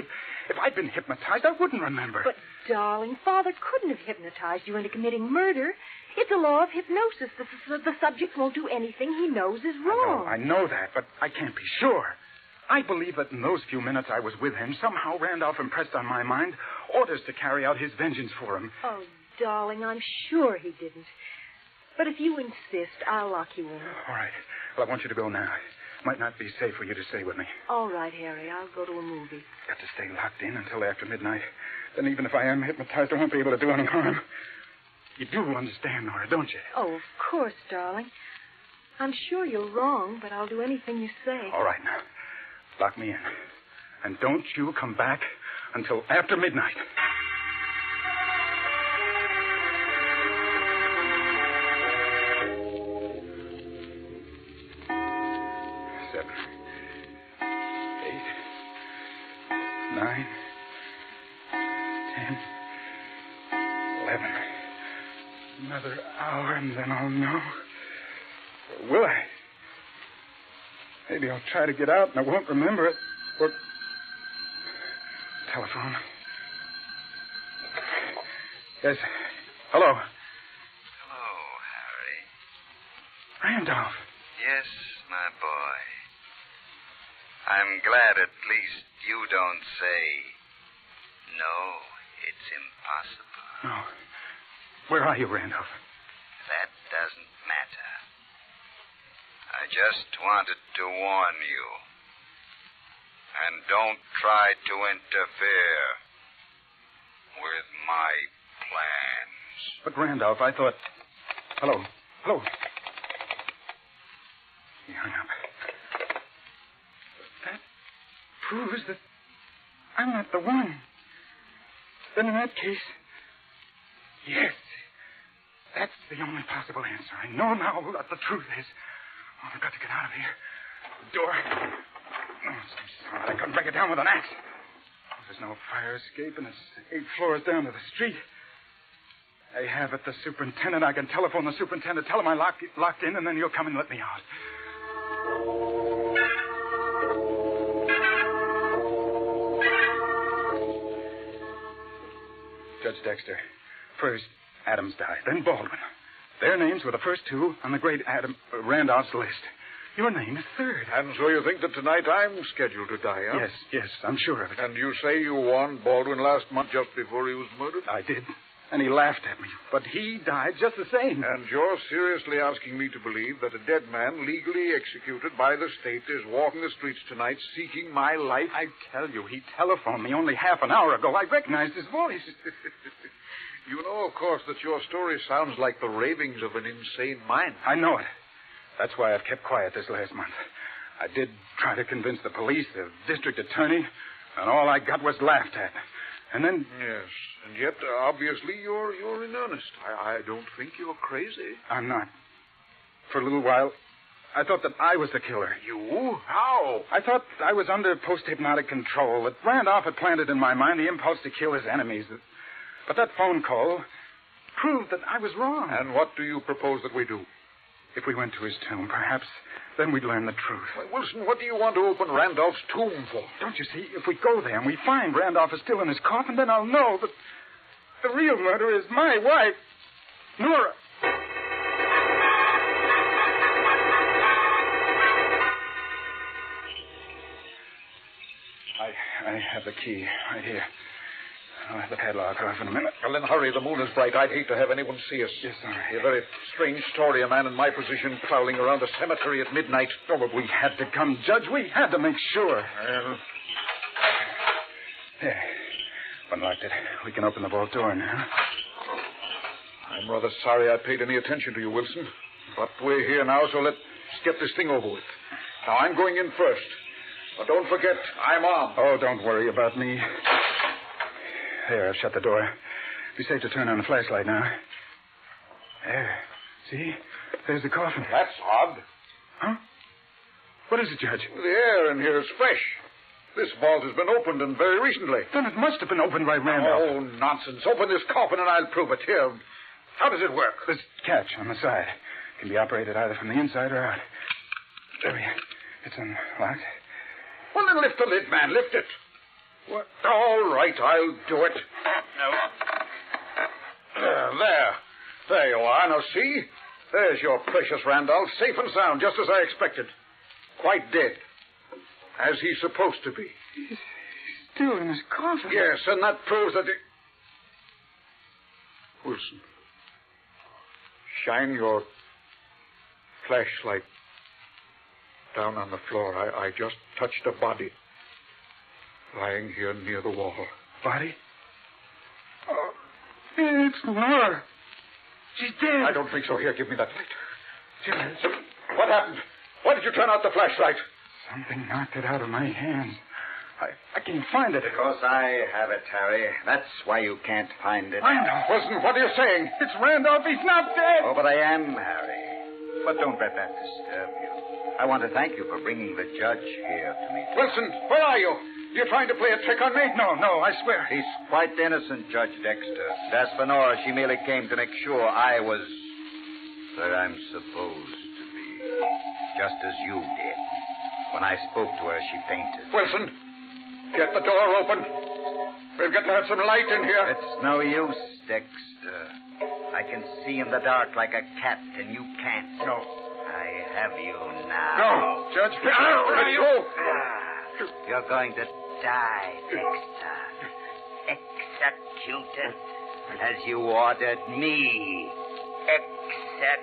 if I'd been hypnotized, I wouldn't remember. But, darling, Father couldn't have hypnotized you into committing murder. It's a law of hypnosis. The subject won't do anything he knows is wrong. I know that, but I can't be sure. I believe that in those few minutes I was with him, somehow Randolph impressed on my mind orders to carry out his vengeance for him. Oh, darling, I'm sure he didn't. But if you insist, I'll lock you in. All right. Well, I want you to go now. Might not be safe for you to stay with me. All right, Harry. I'll go to a movie. Got to stay locked in until after midnight. Then even if I am hypnotized, I won't be able to do any harm. You do understand, Nora, don't you? Oh, of course, darling. I'm sure you're wrong, but I'll do anything you say. All right, now. Lock me in. And don't you come back until after midnight. 7, 8, 9, 10, 11. Another hour and then I'll know. Or will I? Maybe I'll try to get out and I won't remember it. Or... Telephone. Yes. Hello. Hello, Harry. Randolph. Yes, my boy. I'm glad at least you don't say, no, it's impossible. No. Where are you, Randolph? That doesn't matter. I just wanted to warn you. And don't try to interfere with my plans. But, Randolph, I thought... Hello. Hello. He hung up. That proves that I'm not the one. Then in that case... Yes. That's the only possible answer. I know now what the truth is. Oh, I've got to get out of here. The door... Oh, I couldn't break it down with an axe. There's no fire escape, and it's 8 floors down to the street. I have it, the superintendent. I can telephone the superintendent, tell him I locked in, and then you'll come and let me out. Judge Dexter, first Adams died, then Baldwin. Their names were the first 2 on the great Randolph's list. Your name is third. And so you think that tonight I'm scheduled to die, huh? Yes, I'm sure of it. And you say you warned Baldwin last month just before he was murdered? I did. And he laughed at me. But he died just the same. And you're seriously asking me to believe that a dead man legally executed by the state is walking the streets tonight seeking my life? I tell you, he telephoned me only half an hour ago. I recognized his voice. You know, of course, that your story sounds like the ravings of an insane mind. I know it. That's why I've kept quiet this last month. I did try to convince the police, the district attorney, and all I got was laughed at. And then... Yes, and yet, obviously, you're in earnest. I don't think you're crazy. I'm not. For a little while, I thought that I was the killer. You? How? I thought I was under post-hypnotic control, that Randolph had planted in my mind the impulse to kill his enemies. But that phone call proved that I was wrong. And what do you propose that we do? If we went to his tomb, perhaps then we'd learn the truth. Why, Wilson, what do you want to open Randolph's tomb for? Don't you see? If we go there and we find Randolph is still in his coffin, then I'll know that the real murderer is my wife, Nora. I have the key right here. I'll have the padlock off in a minute. Well, then hurry. The moon is bright. I'd hate to have anyone see us. Yes, all right. A very strange story, a man in my position prowling around a cemetery at midnight. Oh, but we had to come, Judge. We had to make sure. Well... There. Unlocked it. We can open the vault door now. I'm rather sorry I paid any attention to you, Wilson. But we're here now, so let's get this thing over with. Now, I'm going in first. But don't forget, I'm armed. Oh, don't worry about me. There, I've shut the door. Be safe to turn on the flashlight now. There. See? There's the coffin. That's odd. Huh? What is it, Judge? The air in here is fresh. This vault has been opened, and very recently. Then it must have been opened by Randolph. Oh, nonsense. Open this coffin and I'll prove it. Here. How does it work? This catch on the side. Can be operated either from the inside or out. There we are. It's unlocked. Well, then lift the lid, man. Lift it. What? All right, I'll do it. There you are. Now, see? There's your precious Randolph, safe and sound, just as I expected. Quite dead. As he's supposed to be. He's still in his coffin. Yes, and that proves that Wilson, shine your flashlight down on the floor. I just touched a body lying here near the wall. Body? Oh, it's Laura. She's dead. I don't think so. Here, give me that light. What happened? Why did you turn out the flashlight? Something knocked it out of my hands. I can't find it. Because I have it, Harry. That's why you can't find it. Randolph. Wilson, what are you saying? It's Randolph. He's not dead. Oh, but I am, Harry. But don't let that disturb you. I want to thank you for bringing the judge here to me. Wilson, where are you? You're trying to play a trick on me? No, I swear. He's quite innocent, Judge Dexter. As for Nora, she merely came to make sure I was where I'm supposed to be. Just as you did. When I spoke to her, she fainted. Wilson, get the door open. We've got to have some light in here. It's no use, Dexter. I can see in the dark like a cat, and you can't. No. I have you now. No, Judge. Let go. You're going to die, Dexter. Executed as you ordered me. Executed.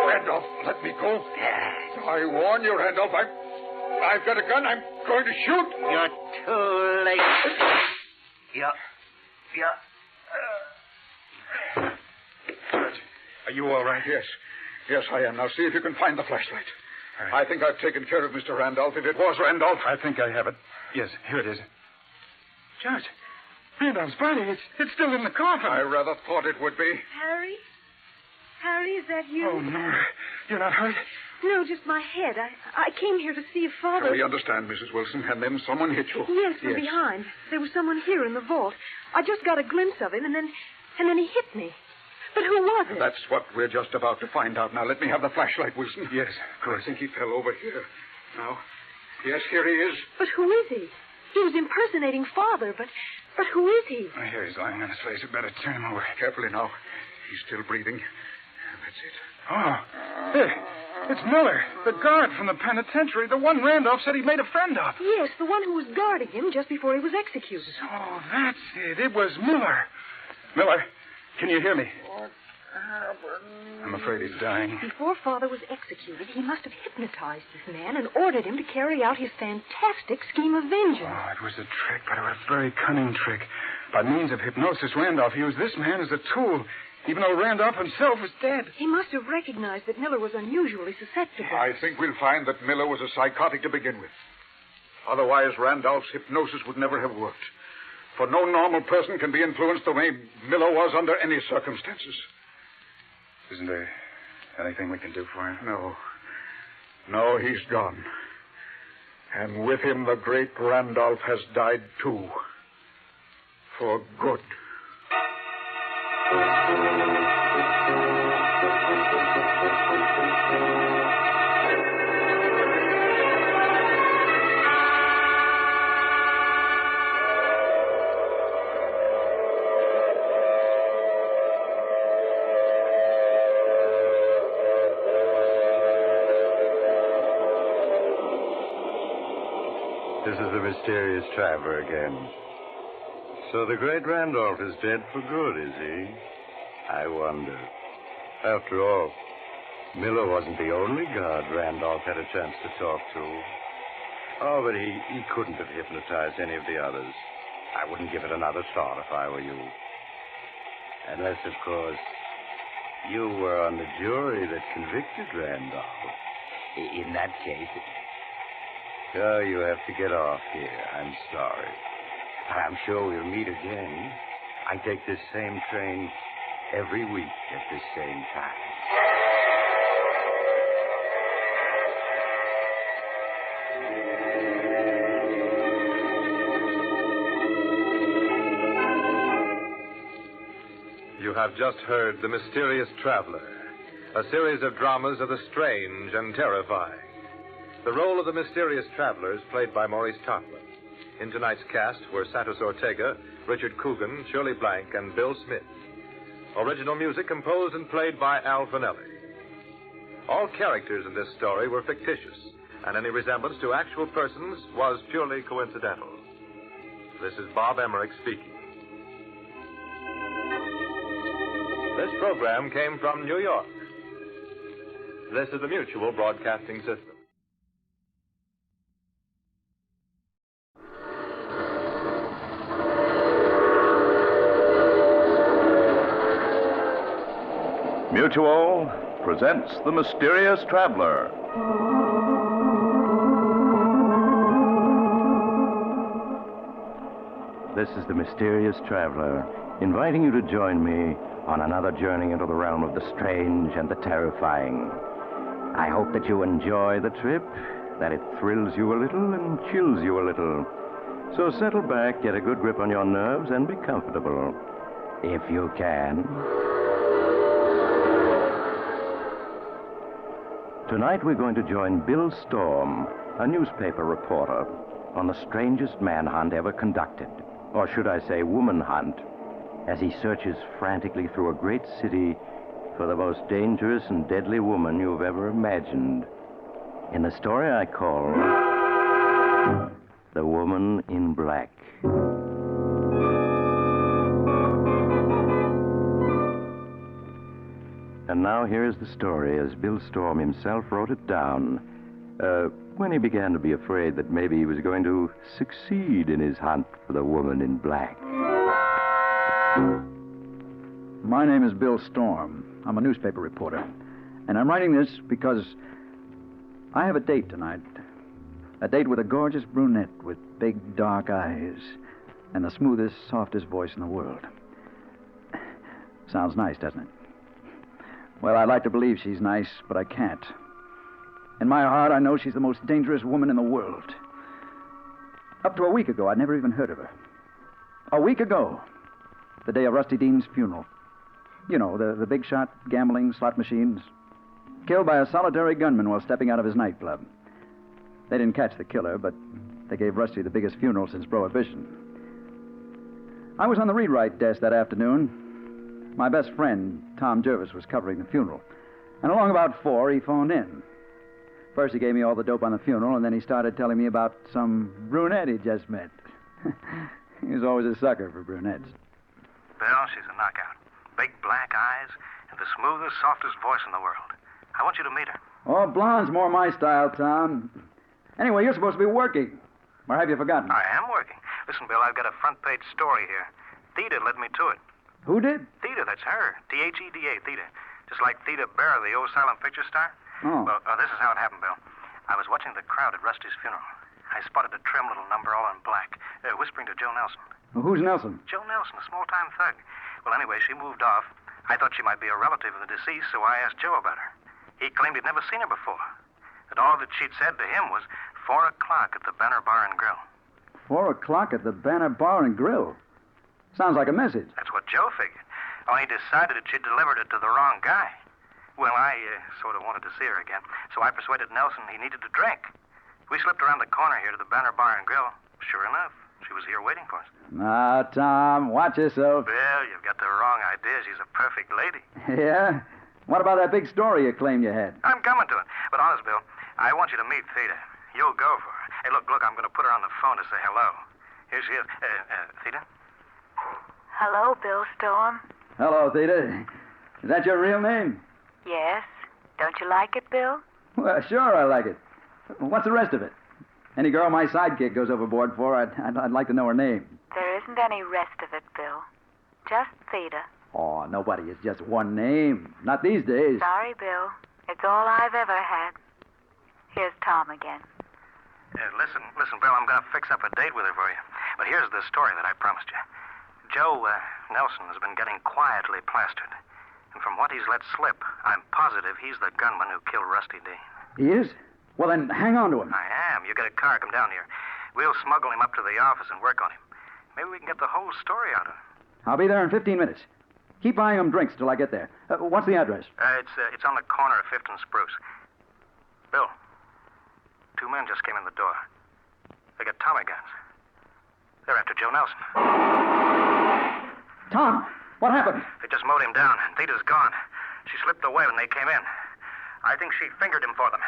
Randolph, let me go. I warn you, Randolph. I've got a gun. I'm going to shoot. You're too late. Are you all right? Yes. Yes, I am. Now see if you can find the flashlight. I think I've taken care of Mr. Randolph. If it was Randolph. I think I have it. Yes, here it is. Judge, Randolph's body, it's still in the coffin. I rather thought it would be. Harry? Harry, is that you? Oh, Nora. You're not hurt? No, just my head. I came here to see if Father... We understand, Mrs. Wilson, and then someone hit you. Yes, from behind. There was someone here in the vault. I just got a glimpse of him, and then he hit me. But who was it? That's what we're just about to find out. Now, let me have the flashlight, Wilson. Yes, of course. I think he fell over here. Now, yes, here he is. But who is he? He was impersonating Father, but who is he? Here he's lying on his face. You'd better turn him over. Carefully now. He's still breathing. That's it. Oh, it's Miller, the guard from the penitentiary, the one Randolph said he made a friend of. Yes, the one who was guarding him just before he was executed. Oh, that's it. It was Miller. Miller, can you hear me? What happened? I'm afraid he's dying. Before Father was executed, he must have hypnotized this man and ordered him to carry out his fantastic scheme of vengeance. Oh, it was a trick, but it was a very cunning trick. By means of hypnosis, Randolph used this man as a tool, even though Randolph himself was dead. He must have recognized that Miller was unusually susceptible. I think we'll find that Miller was a psychotic to begin with. Otherwise, Randolph's hypnosis would never have worked. For no normal person can be influenced the way Miller was under any circumstances. Isn't there anything we can do for him? No. No, he's gone. And with him, the great Randolph has died, too. For good. This is the mysterious traveler again. So the great Randolph is dead for good, is he? I wonder. After all, Miller wasn't the only guard Randolph had a chance to talk to. Oh, but he couldn't have hypnotized any of the others. I wouldn't give it another thought if I were you. Unless, of course, you were on the jury that convicted Randolph. In that case... Oh, you have to get off here. I'm sorry. I'm sure we'll meet again. I take this same train every week at this same time. You have just heard The Mysterious Traveler, a series of dramas of the strange and terrifying. The role of the mysterious traveler is played by Maurice Tarplin. In tonight's cast were Santos Ortega, Richard Coogan, Shirley Blank, and Bill Smith. Original music composed and played by Al Finelli. All characters in this story were fictitious, and any resemblance to actual persons was purely coincidental. This is Bob Emmerich speaking. This program came from New York. This is the Mutual Broadcasting System. Mutual presents The Mysterious Traveler. This is The Mysterious Traveler, inviting you to join me on another journey into the realm of the strange and the terrifying. I hope that you enjoy the trip, that it thrills you a little and chills you a little. So settle back, get a good grip on your nerves, and be comfortable, if you can. Tonight we're going to join Bill Storm, a newspaper reporter, on the strangest manhunt ever conducted, or should I say woman hunt, as he searches frantically through a great city for the most dangerous and deadly woman you've ever imagined. In the story I call The Woman in Black. And now here is the story as Bill Storm himself wrote it down when he began to be afraid that maybe he was going to succeed in his hunt for the woman in black. My name is Bill Storm. I'm a newspaper reporter. And I'm writing this because I have a date tonight. A date with a gorgeous brunette with big dark eyes and the smoothest, softest voice in the world. Sounds nice, doesn't it? Well, I'd like to believe she's nice, but I can't. In my heart, I know she's the most dangerous woman in the world. Up to a week ago, I'd never even heard of her. A week ago, the day of Rusty Dean's funeral. You know, the big shot, gambling, slot machines. Killed by a solitary gunman while stepping out of his nightclub. They didn't catch the killer, but they gave Rusty the biggest funeral since Prohibition. I was on the rewrite desk that afternoon. My best friend, Tom Jervis, was covering the funeral. And along about 4, he phoned in. First, he gave me all the dope on the funeral, and then he started telling me about some brunette he just met. He was always a sucker for brunettes. Bill, she's a knockout. Big black eyes and the smoothest, softest voice in the world. I want you to meet her. Oh, blonde's more my style, Tom. Anyway, you're supposed to be working. Or have you forgotten? I am working. Listen, Bill, I've got a front-page story here. Theda led me to it. Who did? Theda, that's her. Theda, Theda. Just like Theda Barra, the old silent picture star. Oh. Well, this is how it happened, Bill. I was watching the crowd at Rusty's funeral. I spotted a trim little number all in black, whispering to Joe Nelson. Well, who's Nelson? Joe Nelson, a small-time thug. Well, anyway, she moved off. I thought she might be a relative of the deceased, so I asked Joe about her. He claimed he'd never seen her before. That all that she'd said to him was 4 o'clock at the Banner Bar and Grill. 4 o'clock at the Banner Bar and Grill? Sounds like a message. That's what Joe figured. Only decided that she'd delivered it to the wrong guy. Well, I sort of wanted to see her again, so I persuaded Nelson he needed a drink. We slipped around the corner here to the Banner Bar and Grill. Sure enough, she was here waiting for us. Now, Tom, watch yourself. Bill, you've got the wrong idea. She's a perfect lady. Yeah? What about that big story you claimed you had? I'm coming to it. But honest, Bill, I want you to meet Theda. You'll go for her. Hey, look, I'm going to put her on the phone to say hello. Here she is. Theda? Hello, Bill Storm. Hello, Theda. Is that your real name? Yes. Don't you like it, Bill? Well, sure I like it. What's the rest of it? Any girl my sidekick goes overboard for, I'd like to know her name. There isn't any rest of it, Bill. Just Theda. Oh, nobody is just one name. Not these days. Sorry, Bill. It's all I've ever had. Here's Tom again. Listen, Bill, I'm going to fix up a date with her for you. But here's the story that I promised you. Joe Nelson has been getting quietly plastered. And from what he's let slip, I'm positive he's the gunman who killed Rusty Dean. He is? Well, then hang on to him. I am. You get a car, come down here. We'll smuggle him up to the office and work on him. Maybe we can get the whole story out of him. I'll be there in 15 minutes. Keep buying him drinks till I get there. What's the address? It's on the corner of 5th and Spruce. Bill, 2 men just came in the door. They got Tommy guns. They're after Joe Nelson. Tom, what happened? They just mowed him down. Theda's gone. She slipped away when they came in. I think she fingered him for them.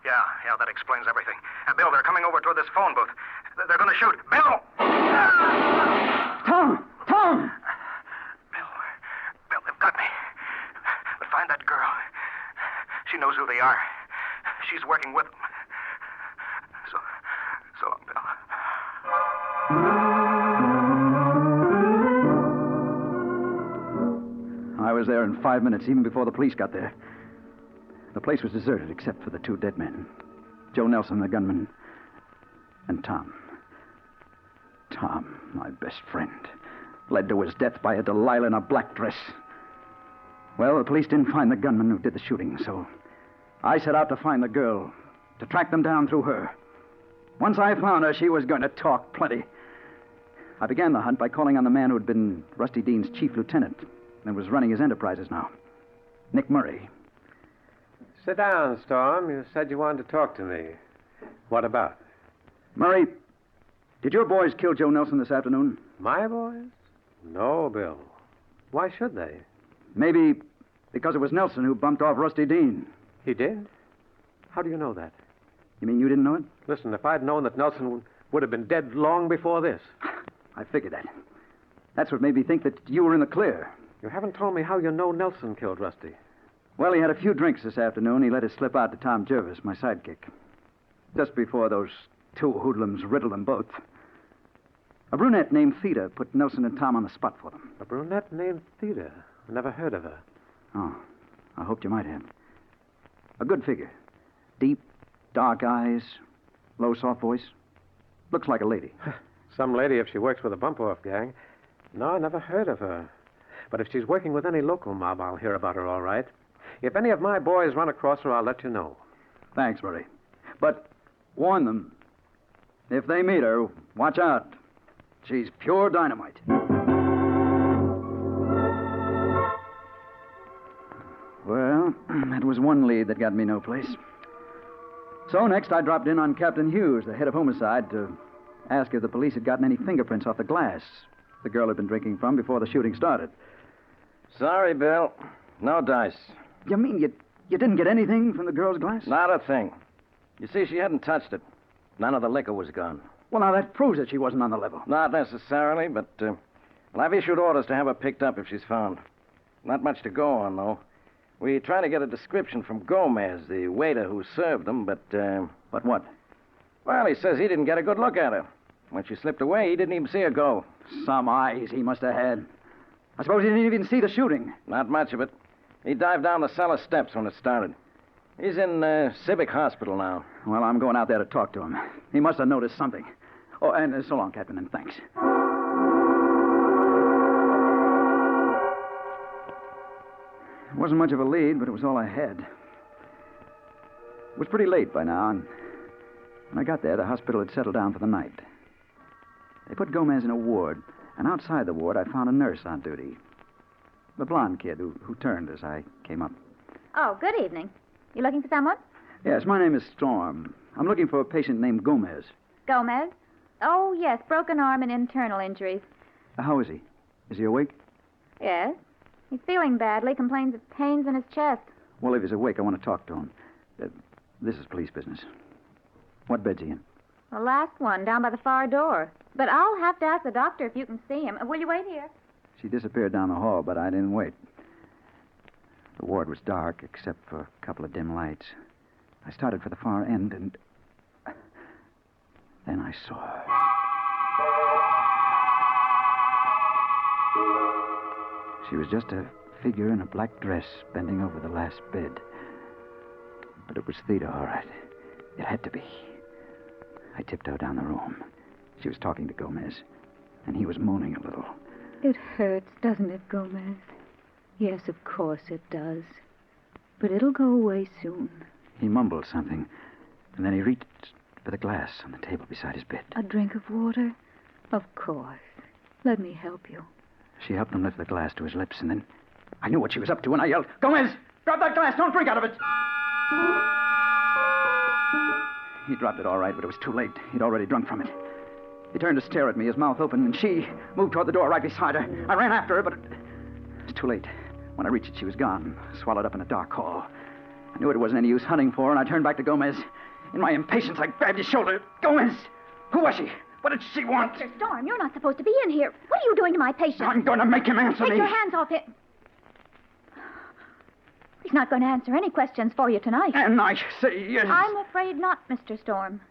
Yeah, that explains everything. Bill, they're coming over toward this phone booth. They're going to shoot. Bill! Tom! Bill, they've got me. She knows who they are. She's working with them. So long, Bill. I was there in 5 minutes, even before the police got there. The place was deserted except for the two dead men. Joe Nelson, the gunman, and Tom. Tom, my best friend, led to his death by a Delilah in a black dress. Well, the police didn't find the gunman who did the shooting, so I set out to find the girl, to track them down through her. Once I found her, she was going to talk plenty. I began the hunt by calling on the man who had been Rusty Dean's chief lieutenant and was running his enterprises now, Nick Murray. Sit down, Storm. You said you wanted to talk to me. What about? Murray, did your boys kill Joe Nelson this afternoon? My boys? No, Bill. Why should they? Maybe because it was Nelson who bumped off Rusty Dean. He did? How do you know that? You mean you didn't know it? Listen, if I'd known that Nelson would have been dead long before this. I figured that. That's what made me think that you were in the clear. You haven't told me how you know Nelson killed Rusty. Well, he had a few drinks this afternoon. He let it slip out to Tom Jervis, my sidekick. Just before those two hoodlums riddled them both. A brunette named Theda put Nelson and Tom on the spot for them. A brunette named Theda? Never heard of her. Oh, I hoped you might have. A good figure. Deep, dark eyes, low, soft voice. Looks like a lady. Some lady if she works with a bump-off gang. No, I never heard of her. But if she's working with any local mob, I'll hear about her all right. If any of my boys run across her, I'll let you know. Thanks, Murray. But warn them. If they meet her, watch out. She's pure dynamite. Well, that was one lead that got me no place. So next I dropped in on Captain Hughes, the head of homicide, to ask if the police had gotten any fingerprints off the glass the girl had been drinking from before the shooting started. Sorry, Bill. No dice. You mean you didn't get anything from the girl's glass? Not a thing. You see, she hadn't touched it. None of the liquor was gone. Well, now that proves that she wasn't on the level. Not necessarily, but well, I've issued orders to have her picked up if she's found. Not much to go on, though. We tried to get a description from Gomez, the waiter who served them, but... But what? Well, he says he didn't get a good look at her. When she slipped away, he didn't even see her go. Some eyes he must have had. I suppose he didn't even see the shooting. Not much of it. He dived down the cellar steps when it started. He's in Civic Hospital now. Well, I'm going out there to talk to him. He must have noticed something. Oh, and so long, Captain, and thanks. It wasn't much of a lead, but it was all I had. It was pretty late by now, and when I got there, the hospital had settled down for the night. They put Gomez in a ward, and outside the ward, I found a nurse on duty. The blonde kid who turned as I came up. Oh, good evening. You looking for someone? Yes, my name is Storm. I'm looking for a patient named Gomez. Gomez? Oh, yes, broken arm and internal injuries. How is he? Is he awake? Yes. He's feeling badly, complains of pains in his chest. Well, if he's awake, I want to talk to him. This is police business. What bed's he in? The last one, down by the far door. But I'll have to ask the doctor if you can see him. Will you wait here? She disappeared down the hall, but I didn't wait. The ward was dark, except for a couple of dim lights. I started for the far end, and then I saw her. She was just a figure in a black dress bending over the last bed. But it was Theda, all right. It had to be. I tiptoed down the room. She was talking to Gomez, and he was moaning a little. It hurts, doesn't it, Gomez? Yes, of course it does. But it'll go away soon. He mumbled something, and then he reached for the glass on the table beside his bed. A drink of water? Of course. Let me help you. She helped him lift the glass to his lips, and then I knew what she was up to, and I yelled, "Gomez, grab that glass! Don't drink out of it!" He dropped it all right, but it was too late. He'd already drunk from it. He turned to stare at me, his mouth open, and she moved toward the door right beside her. I ran after her, but it was too late. When I reached it, she was gone, swallowed up in a dark hall. I knew it wasn't any use hunting for her, and I turned back to Gomez. In my impatience, I grabbed his shoulder. "Gomez! Who was she? What did she want?" Mr. Storm, you're not supposed to be in here. What are you doing to my patient? I'm going to make him answer Take me. your hands off him. He's not going to answer any questions for you tonight. And I say yes. I'm afraid not, Mr. Storm.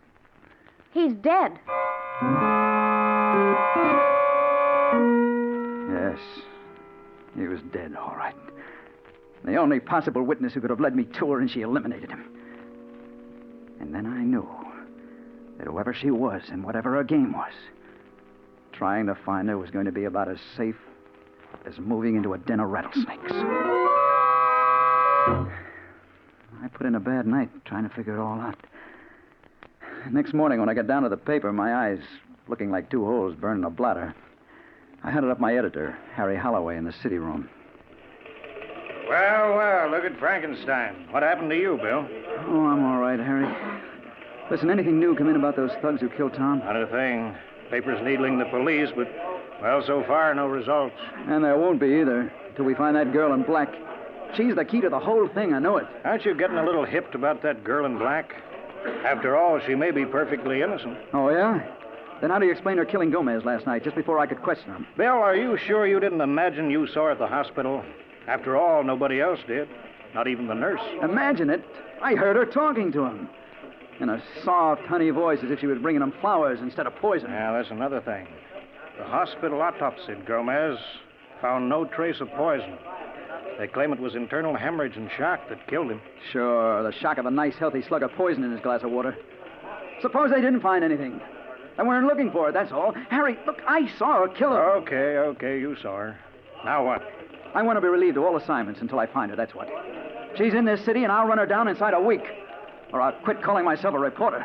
He's dead. Yes. He was dead, all right. The only possible witness who could have led me to her, and she eliminated him. And then I knew that whoever she was and whatever her game was, trying to find her was going to be about as safe as moving into a den of rattlesnakes. I put in a bad night trying to figure it all out. Next morning, when I got down to the paper, my eyes looking like two holes burning a bladder, I hunted up my editor, Harry Holloway, in the city room. Well, look at Frankenstein. What happened to you, Bill? Oh, I'm all right, Harry. Listen, anything new come in about those thugs who killed Tom? Not a thing. Papers needling the police, but, well, so far, no results. And there won't be either, till we find that girl in black. She's the key to the whole thing, I know it. Aren't you getting a little hipped about that girl in black? After all, she may be perfectly innocent. Oh, yeah? Then how do you explain her killing Gomez last night, just before I could question him? Bill, are you sure you didn't imagine you saw her at the hospital? After all, nobody else did. Not even the nurse. Imagine it. I heard her talking to him. In a soft, honey voice, as if she was bringing him flowers instead of poison. Yeah, that's another thing. The hospital autopsied Gomez. Found no trace of poison. They claim it was internal hemorrhage and shock that killed him. Sure, the shock of a nice, healthy slug of poison in his glass of water. Suppose they didn't find anything. They weren't looking for it, that's all. Harry, look, I saw her kill her. Okay, you saw her. Now what? I want to be relieved of all assignments until I find her, that's what. She's in this city, and I'll run her down inside a week. Or I'll quit calling myself a reporter.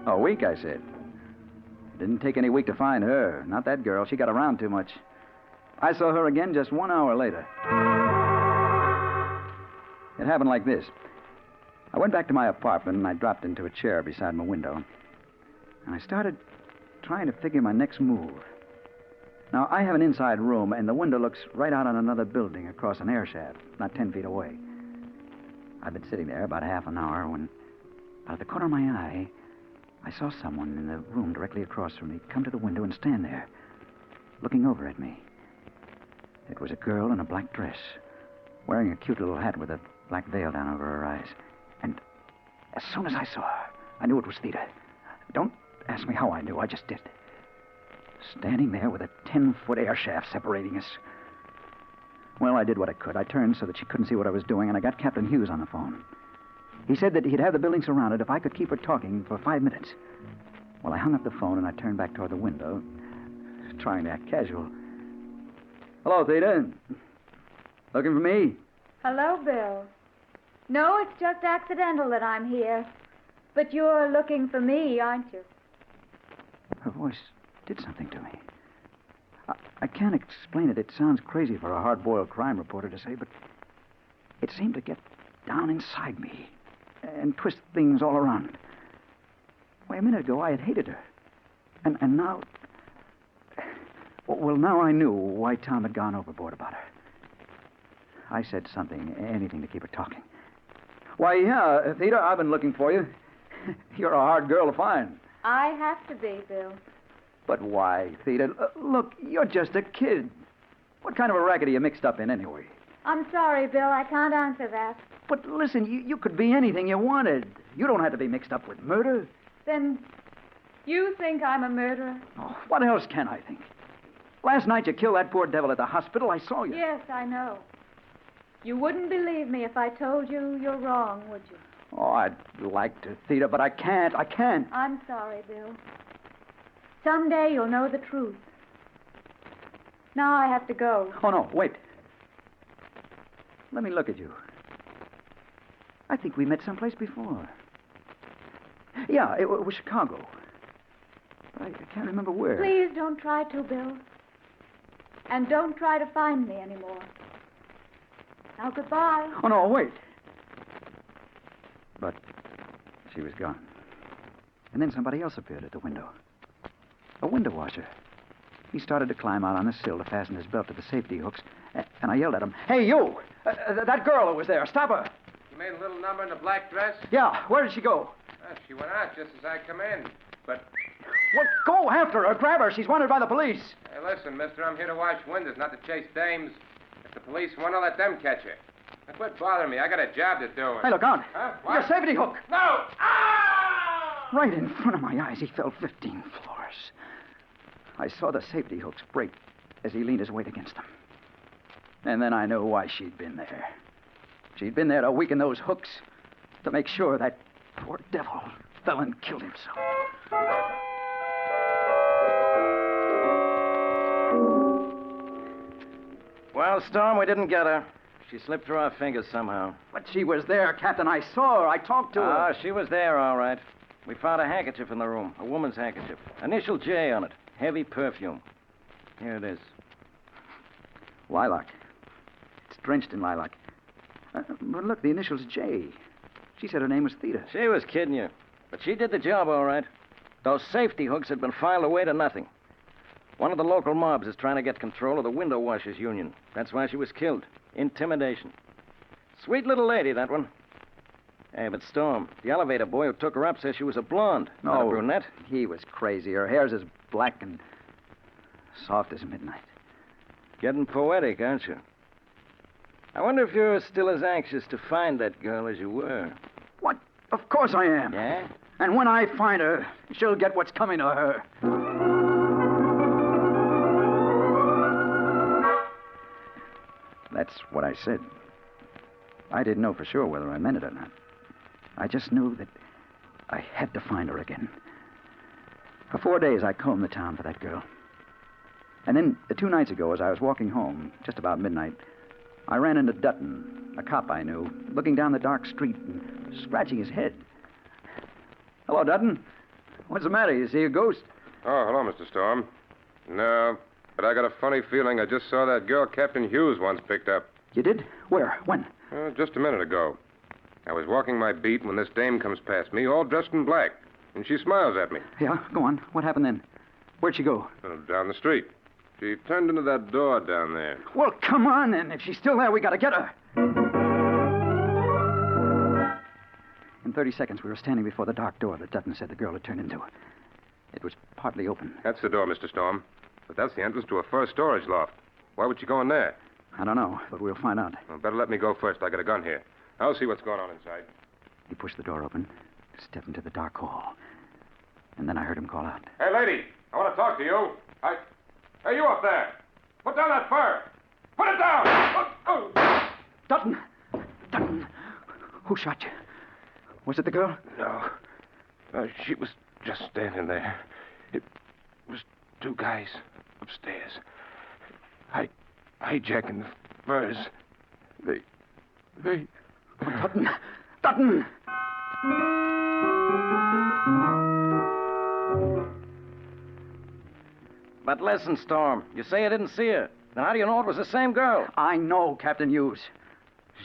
A week, I said. It didn't take any week to find her. Not that girl. She got around too much. I saw her again just 1 hour later. It happened like this. I went back to my apartment, and I dropped into a chair beside my window. And I started trying to figure my next move. Now, I have an inside room, and the window looks right out on another building across an air shaft, not 10 feet away. I'd been sitting there about half an hour when, out of the corner of my eye, I saw someone in the room directly across from me come to the window and stand there, looking over at me. It was a girl in a black dress, wearing a cute little hat with a black veil down over her eyes. And as soon as I saw her, I knew it was Theda. Don't ask me how I knew, I just did. Standing there with a 10-foot air shaft separating us. Well, I did what I could. I turned so that she couldn't see what I was doing, and I got Captain Hughes on the phone. He said that he'd have the building surrounded if I could keep her talking for 5 minutes. Well, I hung up the phone, and I turned back toward the window, trying to act casual. Hello, Theda. Looking for me? Hello, Bill. No, it's just accidental that I'm here. But you're looking for me, aren't you? Her voice did something to me. I can't explain it. It sounds crazy for a hard-boiled crime reporter to say, but it seemed to get down inside me and twist things all around. Why, a minute ago, I had hated her. And now... Well, now I knew why Tom had gone overboard about her. I said something, anything to keep her talking. Why, yeah, Theda, I've been looking for you. You're a hard girl to find. I have to be, Bill. But why, Theda? Look, you're just a kid. What kind of a racket are you mixed up in anyway? I'm sorry, Bill. I can't answer that. But listen, you could be anything you wanted. You don't have to be mixed up with murder. Then you think I'm a murderer? Oh, what else can I think? Last night you killed that poor devil at the hospital. I saw you. Yes, I know. You wouldn't believe me if I told you you're wrong, would you? Oh, I'd like to, Theda, but I can't. I can't. I'm sorry, Bill. Someday you'll know the truth. Now I have to go. Oh, no, wait. Let me look at you. I think we met someplace before. Yeah, it was Chicago. But I can't remember where. Please don't try to, Bill. And don't try to find me anymore. Now, goodbye. Oh, no, wait. But she was gone. And then somebody else appeared at the window. A window washer. He started to climb out on the sill to fasten his belt to the safety hooks, and I yelled at him, "Hey, you! That girl who was there, stop her!" You made a little number in the black dress? Yeah, where did she go? She went out just as I come in. But Well, go after her. Grab her. She's wanted by the police. Hey, listen, mister, I'm here to wash windows, not to chase dames. If the police want to, let them catch her. Now, quit bothering me. I got a job to do. Hey, look out. Huh? Your What? safety hook. No! Right in front of my eyes, he fell 15 floors. I saw the safety hooks break as he leaned his weight against them. And then I knew why she'd been there. She'd been there to weaken those hooks, to make sure that poor devil fell and killed himself. Well, Storm, we didn't get her. She slipped through our fingers somehow. But she was there, Captain. I saw her. I talked to her. Ah, she was there, all right. We found a handkerchief in the room, a woman's handkerchief. Initial J on it. Heavy perfume. Here it is. Lilac. It's drenched in lilac. But look, the initials J. She said her name was Theta. She was kidding you. But she did the job, all right. Those safety hooks had been filed away to nothing. One of the local mobs is trying to get control of the window washers union. That's why she was killed. Intimidation. Sweet little lady, that one. Hey, but Storm, the elevator boy who took her up says she was a blonde, not a brunette. He was crazy. Her hair's as black and soft as midnight. Getting poetic, aren't you? I wonder if you're still as anxious to find that girl as you were. What? Of course I am. Yeah? And when I find her, she'll get what's coming to her. That's what I said. I didn't know for sure whether I meant it or not. I just knew that I had to find her again. For 4 days, I combed the town for that girl. And then, 2 nights ago, as I was walking home, just about midnight, I ran into Dutton, a cop I knew, looking down the dark street and scratching his head. Hello, Dutton. What's the matter? You see a ghost? Oh, hello, Mr. Storm. No, but I got a funny feeling I just saw that girl Captain Hughes once picked up. You did? Where? When? Just a minute ago. I was walking my beat when this dame comes past me, all dressed in black, and she smiles at me. Yeah, go on. What happened then? Where'd she go? Down the street. She turned into that door down there. Well, come on, then. If she's still there, we gotta get her. In 30 seconds, we were standing before the dark door that Dutton said the girl had turned into. It was partly open. That's the door, Mr. Storm. But that's the entrance to a first storage loft. Why would she go in there? I don't know, but we'll find out. Well, better let me go first. I got a gun here. I'll see what's going on inside. He pushed the door open, stepped into the dark hall. And then I heard him call out. Hey, lady, I want to talk to you. Hey, you up there. Put down that fur. Put it down. Dutton! Dutton! Who shot you? Was it the girl? No. She was just standing there. It was 2 guys upstairs. Hijacking the furs. They... Oh, Dutton! Dutton! But listen, Storm, you say you didn't see her. Then how do you know it was the same girl? I know, Captain Hughes.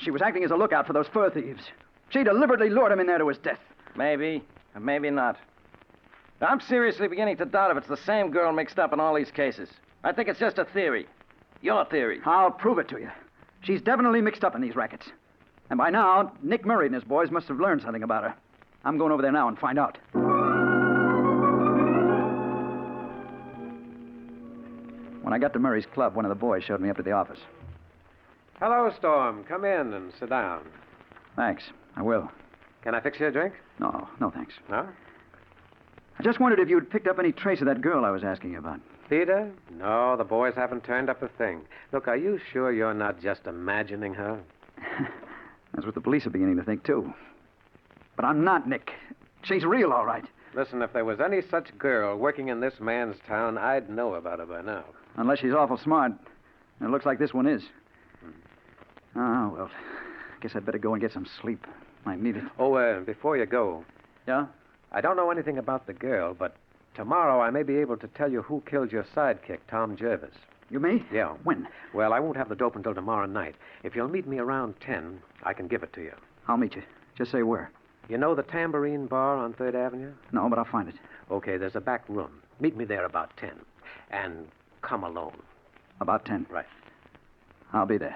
She was acting as a lookout for those fur thieves. She deliberately lured him in there to his death. Maybe, or maybe not. I'm seriously beginning to doubt if it's the same girl mixed up in all these cases. I think it's just a theory. Your theory. I'll prove it to you. She's definitely mixed up in these rackets. And by now, Nick Murray and his boys must have learned something about her. I'm going over there now and find out. When I got to Murray's club, one of the boys showed me up to the office. Hello, Storm. Come in and sit down. Thanks. I will. Can I fix you a drink? No, thanks. No? I just wondered if you'd picked up any trace of that girl I was asking you about. Theta? No, the boys haven't turned up a thing. Look, are you sure you're not just imagining her? That's what the police are beginning to think, too. But I'm not, Nick. She's real, all right. Listen, if there was any such girl working in this man's town, I'd know about her by now. Unless she's awful smart. And it looks like this one is. Oh, well, I guess I'd better go and get some sleep. I need it. Oh, before you go. Yeah? I don't know anything about the girl, but tomorrow I may be able to tell you who killed your sidekick, Tom Jervis. You may? Yeah. When? Well, I won't have the dope until tomorrow night. If you'll meet me around 10, I can give it to you. I'll meet you. Just say where. You know the Tambourine Bar on 3rd Avenue? No, but I'll find it. Okay, there's a back room. Meet me there about 10. And come alone. About 10? Right. I'll be there.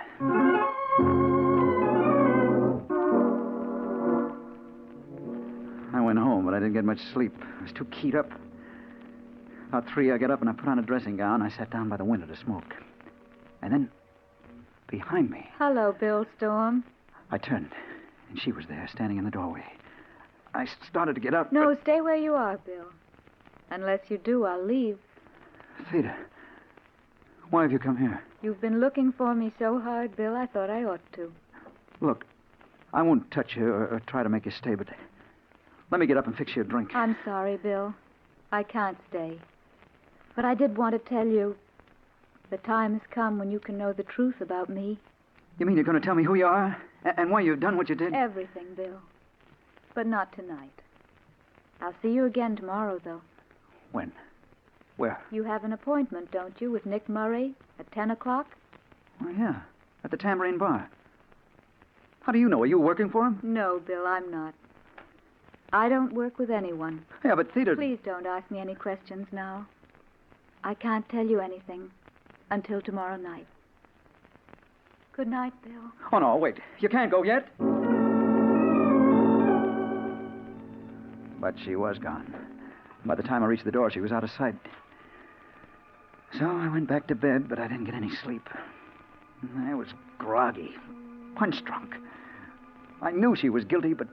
I went home, but I didn't get much sleep. I was too keyed up. About 3, I got up and I put on a dressing gown. I sat down by the window to smoke. And then, behind me, Hello, Bill Storm. I turned, and she was there, standing in the doorway. I started to get up. No, stay where you are, Bill. Unless you do, I'll leave. Theda, why have you come here? You've been looking for me so hard, Bill, I thought I ought to. Look, I won't touch you or try to make you stay, but let me get up and fix you a drink. I'm sorry, Bill. I can't stay. But I did want to tell you the time has come when you can know the truth about me. You mean you're going to tell me who you are and why you've done what you did? Everything, Bill. But not tonight. I'll see you again tomorrow, though. When? Where? You have an appointment, don't you, with Nick Murray at 10 o'clock? Oh, yeah. At the Tambourine Bar. How do you know? Are you working for him? No, Bill, I'm not. I don't work with anyone. Yeah, but Theda... Please don't ask me any questions now. I can't tell you anything until tomorrow night. Good night, Bill. Oh, no, wait. You can't go yet. But she was gone. By the time I reached the door, she was out of sight. So I went back to bed, but I didn't get any sleep. I was groggy, punch-drunk. I knew she was guilty, but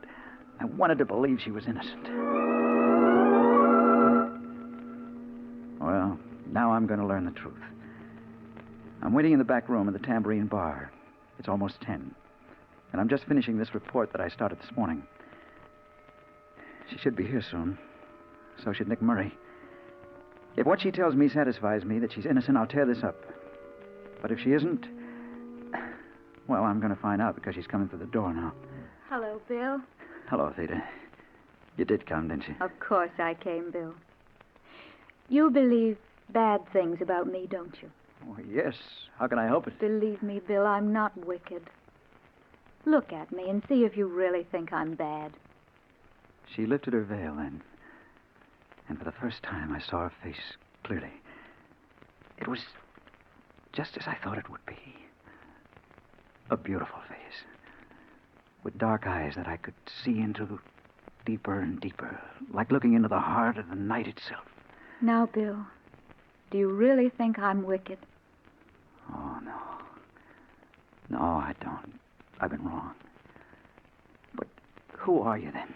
I wanted to believe she was innocent. Well, now I'm going to learn the truth. I'm waiting in the back room of the Tambourine Bar. It's almost 10. And I'm just finishing this report that I started this morning. She should be here soon. So should Nick Murray. If what she tells me satisfies me that she's innocent, I'll tear this up. But if she isn't, well, I'm going to find out because she's coming through the door now. Hello, Bill. Hello, Theda. You did come, didn't you? Of course I came, Bill. You believe bad things about me, don't you? Oh, yes. How can I help it? Believe me, Bill, I'm not wicked. Look at me and see if you really think I'm bad. She lifted her veil then. And for the first time, I saw her face clearly. It was just as I thought it would be. A beautiful face. With dark eyes that I could see into deeper and deeper, like looking into the heart of the night itself. Now, Bill, do you really think I'm wicked? Oh, no. No, I don't. I've been wrong. But who are you then?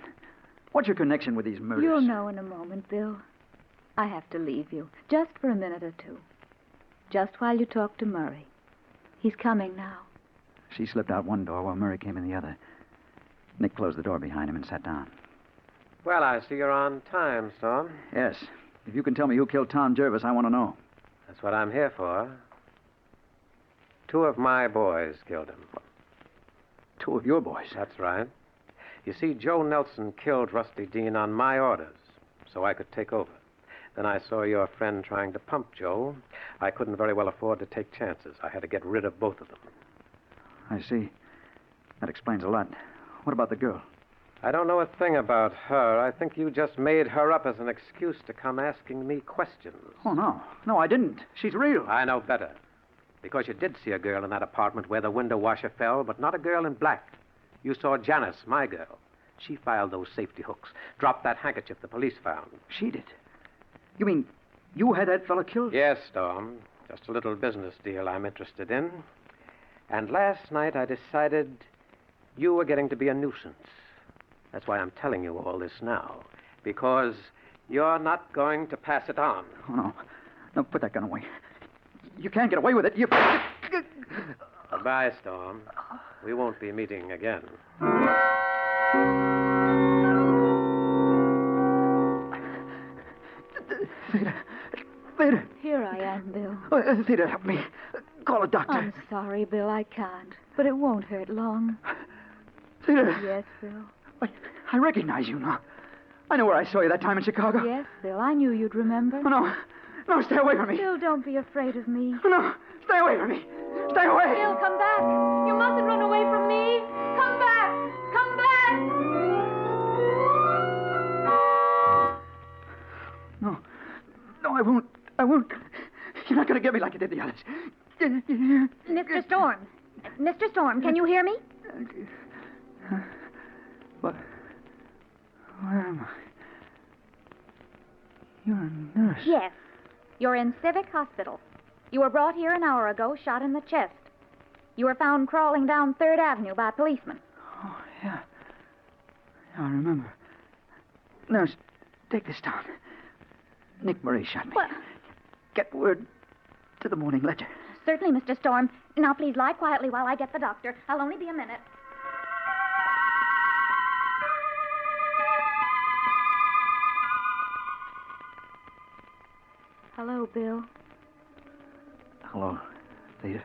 What's your connection with these murders? You'll know in a moment, Bill. I have to leave you, just for a minute or two. Just while you talk to Murray. He's coming now. She slipped out one door while Murray came in the other. Nick closed the door behind him and sat down. Well, I see you're on time, Storm. Yes. If you can tell me who killed Tom Jervis, I want to know. That's what I'm here for. 2 of my boys killed him. 2 of your boys? That's right. You see, Joe Nelson killed Rusty Dean on my orders, so I could take over. Then I saw your friend trying to pump Joe. I couldn't very well afford to take chances. I had to get rid of both of them. I see. That explains a lot. What about the girl? I don't know a thing about her. I think you just made her up as an excuse to come asking me questions. Oh, no. No, I didn't. She's real. I know better. Because you did see a girl in that apartment where the window washer fell, but not a girl in black. You saw Janice, my girl. She filed those safety hooks, dropped that handkerchief the police found. She did? You mean you had that fellow killed? Yes, Storm. Just a little business deal I'm interested in. And last night I decided you were getting to be a nuisance. That's why I'm telling you all this now. Because you're not going to pass it on. Oh, no. No, put that gun away. You can't get away with it. You... Goodbye, Storm. We won't be meeting again. Theda. Here I am, Bill. Oh, Theda, help me. Call a doctor. I'm sorry, Bill, I can't. But it won't hurt long. Theda. Yes, Bill. I recognize you now. I know where I saw you that time in Chicago. Yes, Bill, I knew you'd remember. Oh, no. No, stay away from me. Bill, don't be afraid of me. Oh, no. Stay away from me. Stay away. Bill, come back. You mustn't run away from me. Come back. Come back. No. No, I won't. I won't. You're not going to get me like you did the others. Mr. Storm. Mr. Storm, can you hear me? What? Where am I? You're a nurse. Yes. You're in Civic Hospital. You were brought here an hour ago, shot in the chest. You were found crawling down 3rd Avenue by a policeman. Oh, yeah. I remember. Nurse, take this down. Nick Murray shot me. What? Get word to the Morning Ledger. Certainly, Mr. Storm. Now, please lie quietly while I get the doctor. I'll only be a minute. Hello, Bill. Hello, Theda.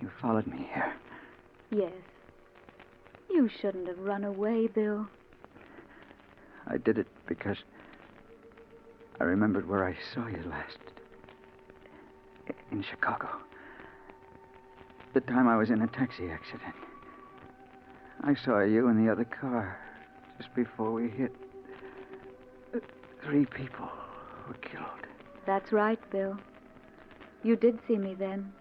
You followed me here. Yes. You shouldn't have run away, Bill. I did it because I remembered where I saw you last. In Chicago. The time I was in a taxi accident. I saw you in the other car just before we hit. 3 people were killed. That's right, Bill. You did see me then.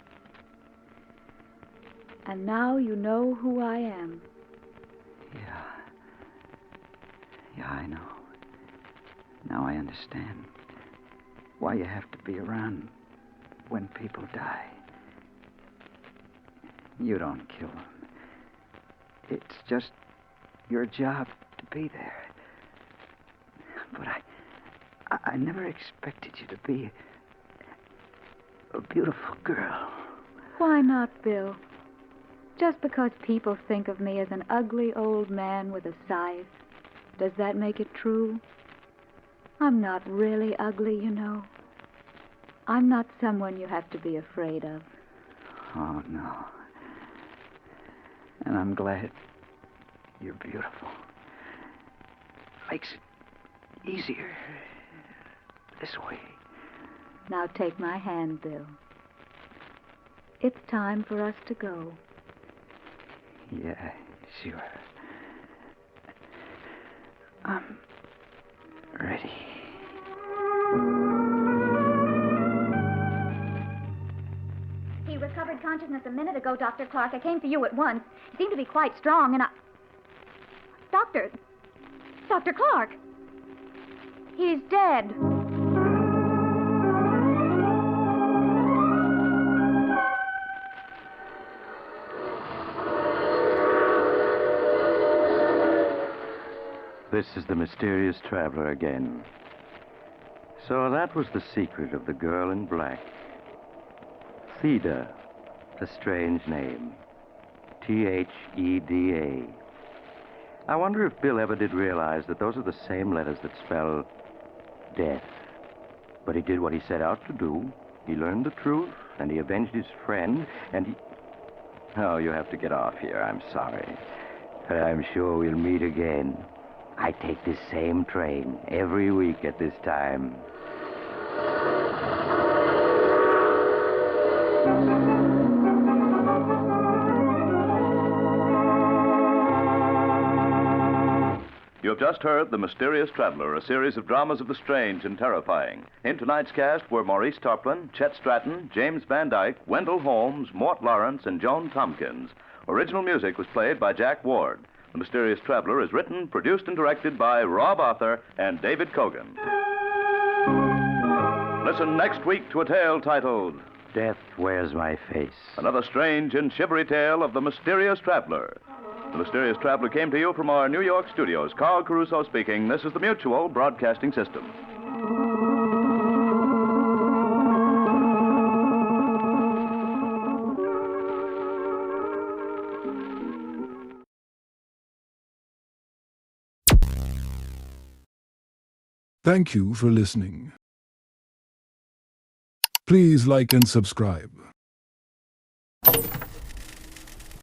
And now you know who I am. Yeah, I know. Now I understand why you have to be around when people die. You don't kill them. It's just your job to be there. But I never expected you to be a beautiful girl. Why not, Bill? Just because people think of me as an ugly old man with a scythe, does that make it true? I'm not really ugly, you know. I'm not someone you have to be afraid of. Oh, no. And I'm glad you're beautiful. Makes it easier this way. Now take my hand, Bill. It's time for us to go. Yeah, sure. I'm ready. He recovered consciousness a minute ago, Dr. Clark. I came for you at once. He seemed to be quite strong, and I... Dr. Clark! He's dead. This is the mysterious traveler again. So that was the secret of the girl in black. Theda, a strange name. Theda. I wonder if Bill ever did realize that those are the same letters that spell death. But he did what he set out to do. He learned the truth, and he avenged his friend, and he... Oh, you have to get off here. I'm sorry. But I'm sure we'll meet again. I take this same train every week at this time. You have just heard The Mysterious Traveler, a series of dramas of the strange and terrifying. In tonight's cast were Maurice Tarplin, Chet Stratton, James Van Dyke, Wendell Holmes, Mort Lawrence, and Joan Tompkins. Original music was played by Jack Ward. The Mysterious Traveler is written, produced, and directed by Rob Arthur and David Kogan. Listen next week to a tale titled Death Wears My Face. Another strange and shivery tale of The Mysterious Traveler. The Mysterious Traveler came to you from our New York studios. Carl Caruso speaking. This is the Mutual Broadcasting System. Thank you for listening. Please like and subscribe.